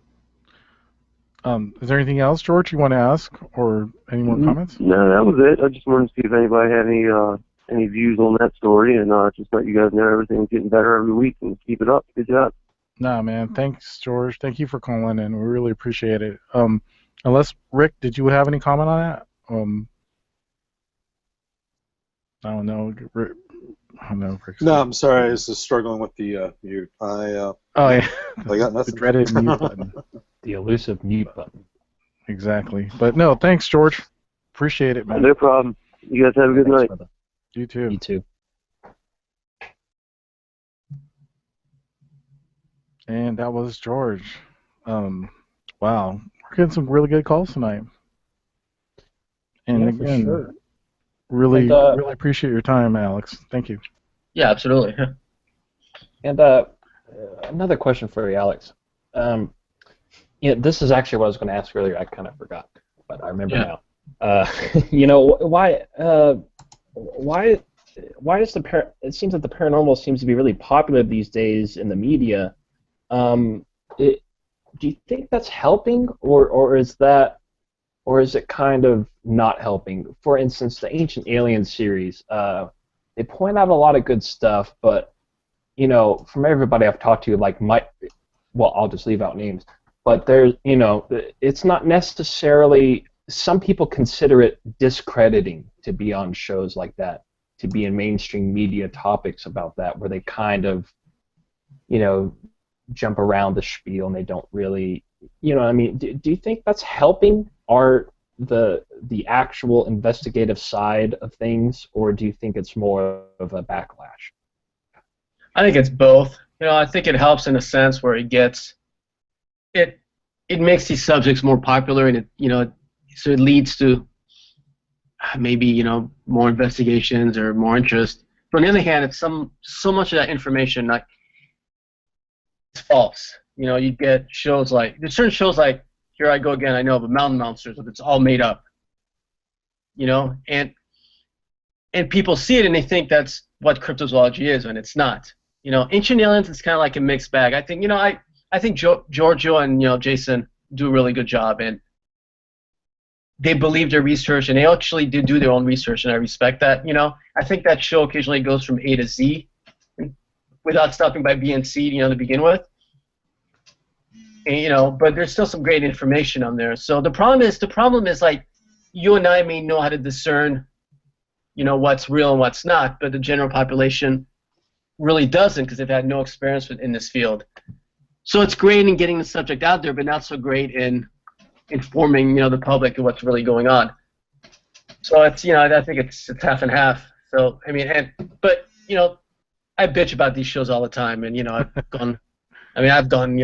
Is there anything else, George, you want to ask, or any more comments? No, that was it. I just wanted to see if anybody had any views on that story, and just let you guys know everything's getting better every week, and keep it up. Good job. No, man. Thanks, George. Thank you for calling in. We really appreciate it. Unless, Rick, did you have any comment on that? I don't know. I don't know. Rick's No, I'm sorry. I was just struggling with the mute. I yeah. I got nothing. The dreaded mute button. The elusive mute button. Exactly. But no, thanks, George. Appreciate it, man. No problem. You guys have a good night. Brother. You too. You too. And that was George. Wow. We're getting some really good calls tonight. And Yeah, again, for sure. really appreciate your time, Alex. Thank you. Yeah, absolutely. And another question for you, Alex. This is actually what I was going to ask earlier. I kind of forgot, but I remember now. Why is it seems that the paranormal seems to be really popular these days in the media? Do you think that's helping, or is it kind of not helping? For instance, the Ancient Aliens series, they point out a lot of good stuff, but from everybody I've talked to, I'll just leave out names, but there's, it's not necessarily. Some people consider it discrediting to be on shows like that, to be in mainstream media topics about that, where they kind of, jump around the spiel and they don't really, do you think that's helping the actual investigative side of things, or do you think it's more of a backlash? I think it's both. I think it helps in a sense where it makes these subjects more popular, and so it leads to maybe more investigations or more interest. But on the other hand, it's so much of that information it's false. You get shows there's certain shows like Here I Go Again, I know, but Mountain Monsters, it's all made up. And people see it and they think that's what cryptozoology is, and it's not. Ancient Aliens is kind of like a mixed bag. I think I think Giorgio and Jason do a really good job, and they believe their research, and they actually do their own research, and I respect that. I think that show occasionally goes from A to Z without stopping by B and C, to begin with. And, but there's still some great information on there. So the problem is like you and I may know how to discern, what's real and what's not, but the general population really doesn't because they've had no experience in this field. So it's great in getting the subject out there, but not so great in informing, the public of what's really going on. So it's, I think it's half and half. So I mean, but I bitch about these shows all the time, and I've gone,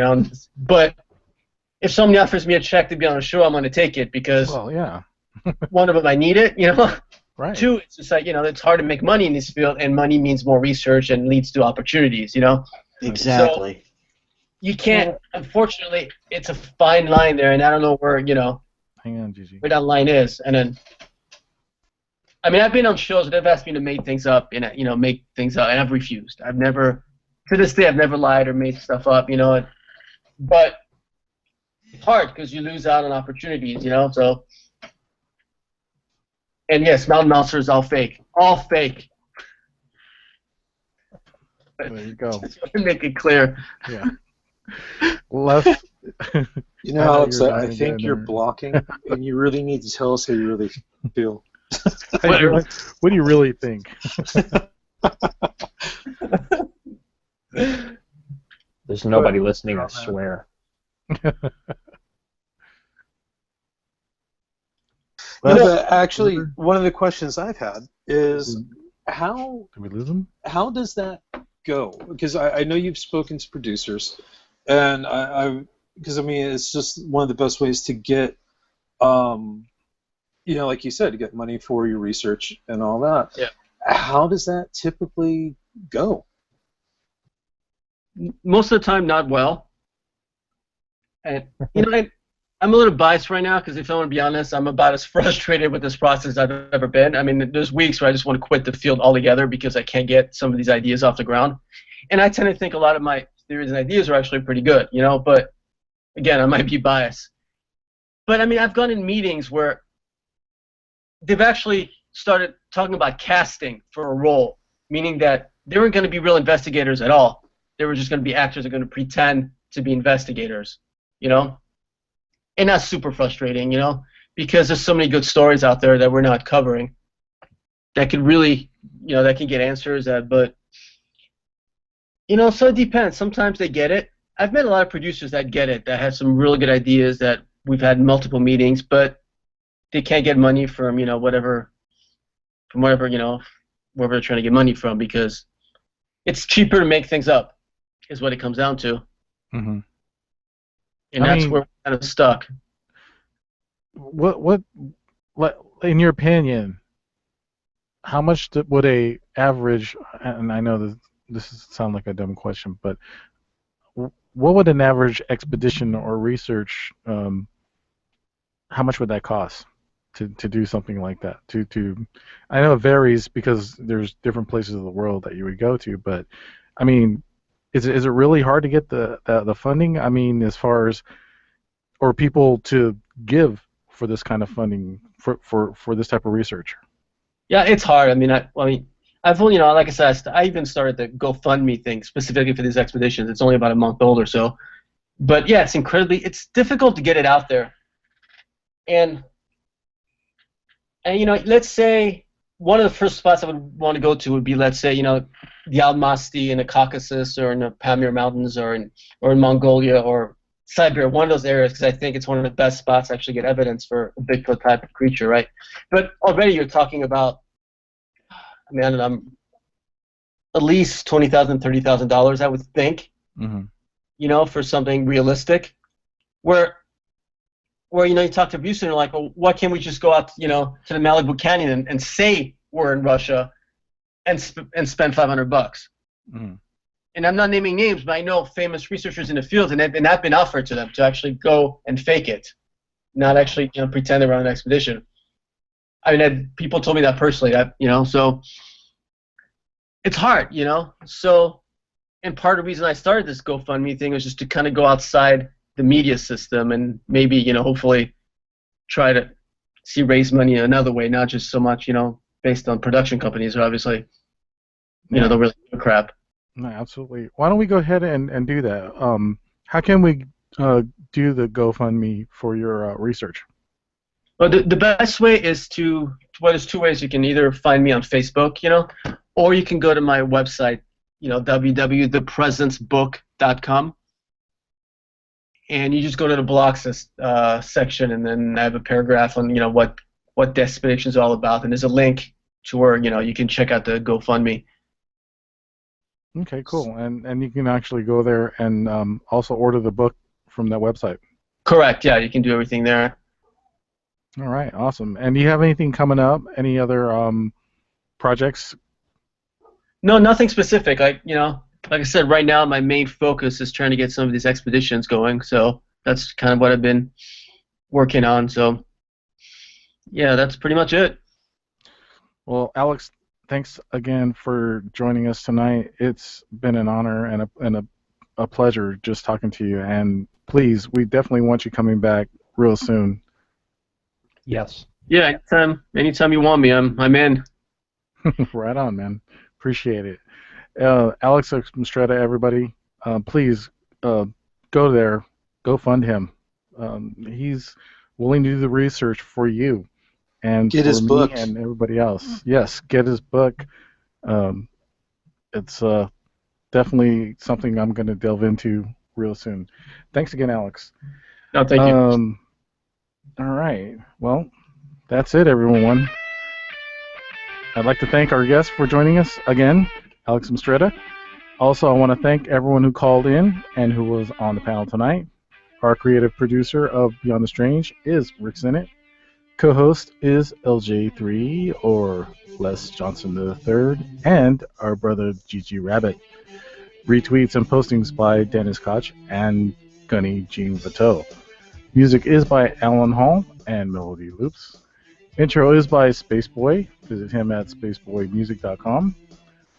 but if somebody offers me a check to be on a show, I'm going to take it because, well, yeah. one of them, I need it, Right. Two, it's just like, it's hard to make money in this field, and money means more research and leads to opportunities, Exactly. So you can't, unfortunately, it's a fine line there, and I don't know where, Hang on, Gigi. where that line is. And then, I mean, I've been on shows that have asked me to make things up, and, make things up, and I've refused. I've never, to this day, I've never lied or made stuff up, but it's hard because you lose out on opportunities, so. And yes, Mountain Monster is all fake. All fake. There you go. Just want to make it clear. Yeah. Left. Alex, I think you're blocking, and you really need to tell us how you really feel. What do you really think? There's nobody listening, I swear. But actually, one of the questions I've had is how did we lose them? How does that go? Because I know you've spoken to producers, and because it's just one of the best ways to get, like you said, to get money for your research and all that. Yeah. How does that typically go? Most of the time, not well. And I'm a little biased right now because if I want to be honest, I'm about as frustrated with this process as I've ever been. I mean, there's weeks where I just want to quit the field altogether because I can't get some of these ideas off the ground. And I tend to think a lot of my theories and ideas are actually pretty good, but again, I might be biased. But I mean, I've gone in meetings where they've actually started talking about casting for a role, meaning that they weren't going to be real investigators at all. They were just going to be actors that are going to pretend to be investigators, And that's super frustrating, because there's so many good stories out there that we're not covering that could really, that can get answers at, but, so it depends. Sometimes they get it. I've met a lot of producers that get it, that have some really good ideas that we've had multiple meetings, but they can't get money from, whatever, wherever they're trying to get money from because it's cheaper to make things up is what it comes down to. Mm-hmm. And that's where we're kind of stuck. What, in your opinion, how much would a average, and I know that this sounds like a dumb question, but what would an average expedition or research, how much would that cost to do something like that? I know it varies because there's different places of the world that you would go to, but I mean, is it really hard to get the funding? I mean, as far as, or people to give for this kind of funding for this type of research? Yeah, it's hard. I mean, I've only, like I said, I even started the GoFundMe thing specifically for these expeditions. It's only about a month old or so, but yeah, it's difficult to get it out there. And let's say one of the first spots I would want to go to would be, let's say, the Almaty in the Caucasus or in the Pamir Mountains or in Mongolia or Siberia, one of those areas, because I think it's one of the best spots to actually get evidence for a Bigfoot type of creature, right? But already you're talking about, I don't know, at least $20,000, $30,000, I would think, for something realistic. Where you talk to a producer and you're like, well, why can't we just go out, to the Malibu Canyon and say we're in Russia and spend $500? Mm-hmm. And I'm not naming names, but I know famous researchers in the field, and that's been offered to them to actually go and fake it, not actually pretend they're on an expedition. I mean, people told me that personally, so it's hard, So, and part of the reason I started this GoFundMe thing was just to kind of go outside the media system and maybe, hopefully try to raise money in another way, not just so much, based on production companies who obviously, they'll really give a crap. No, absolutely. Why don't we go ahead and do that? How can we do the GoFundMe for your research? Well, the best way is there's two ways. You can either find me on Facebook, or you can go to my website, www.thepresencebook.com, and you just go to the blogs section, and then I have a paragraph on what the expedition is all about, and there's a link to where you can check out the GoFundMe. Okay, cool. And you can actually go there and also order the book from that website. Correct. Yeah, you can do everything there. All right, awesome. And do you have anything coming up? Any other projects? No, nothing specific. Like I said, right now my main focus is trying to get some of these expeditions going. So that's kind of what I've been working on. So yeah, that's pretty much it. Well, Alex, thanks again for joining us tonight. It's been an honor and a pleasure just talking to you. And please, we definitely want you coming back real soon. Yes. Yeah, anytime you want me, I'm in. Right on, man. Appreciate it. Alex Mistretta, everybody, please go there, go fund him. He's willing to do the research for you and get for his me book and everybody else. Yes, get his book. It's definitely something I'm going to delve into real soon. Thanks again, Alex. No, thank you. All right. Well, that's it, everyone. I'd like to thank our guest for joining us again, Alex Mistretta. Also, I want to thank everyone who called in and who was on the panel tonight. Our creative producer of Beyond the Strange is Rick Sennett. Co-host is LJ3 or Les Johnson III, and our brother Gigi Rabbit. Retweets and postings by Dennis Koch and Gunny Jean Bateau. Music is by Alan Hall and Melody Loops. Intro is by Spaceboy. Visit him at spaceboymusic.com.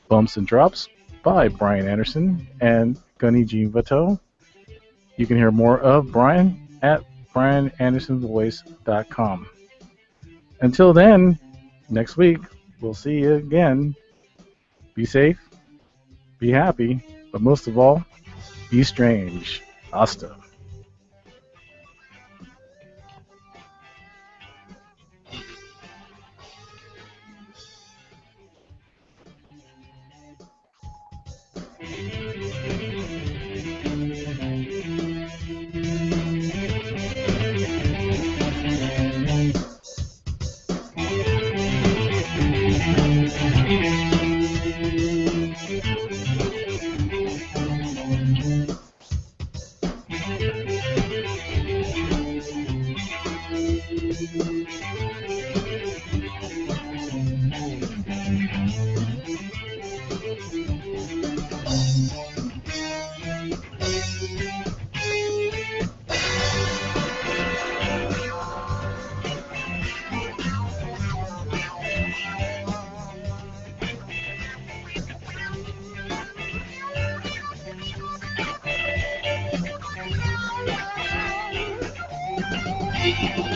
Bumps and Drops by Brian Anderson and Gunny Jean Bateau. You can hear more of Brian at brianandersonvoice.com. Until then, next week, we'll see you again. Be safe, be happy, but most of all, be strange. Hasta. Thank you.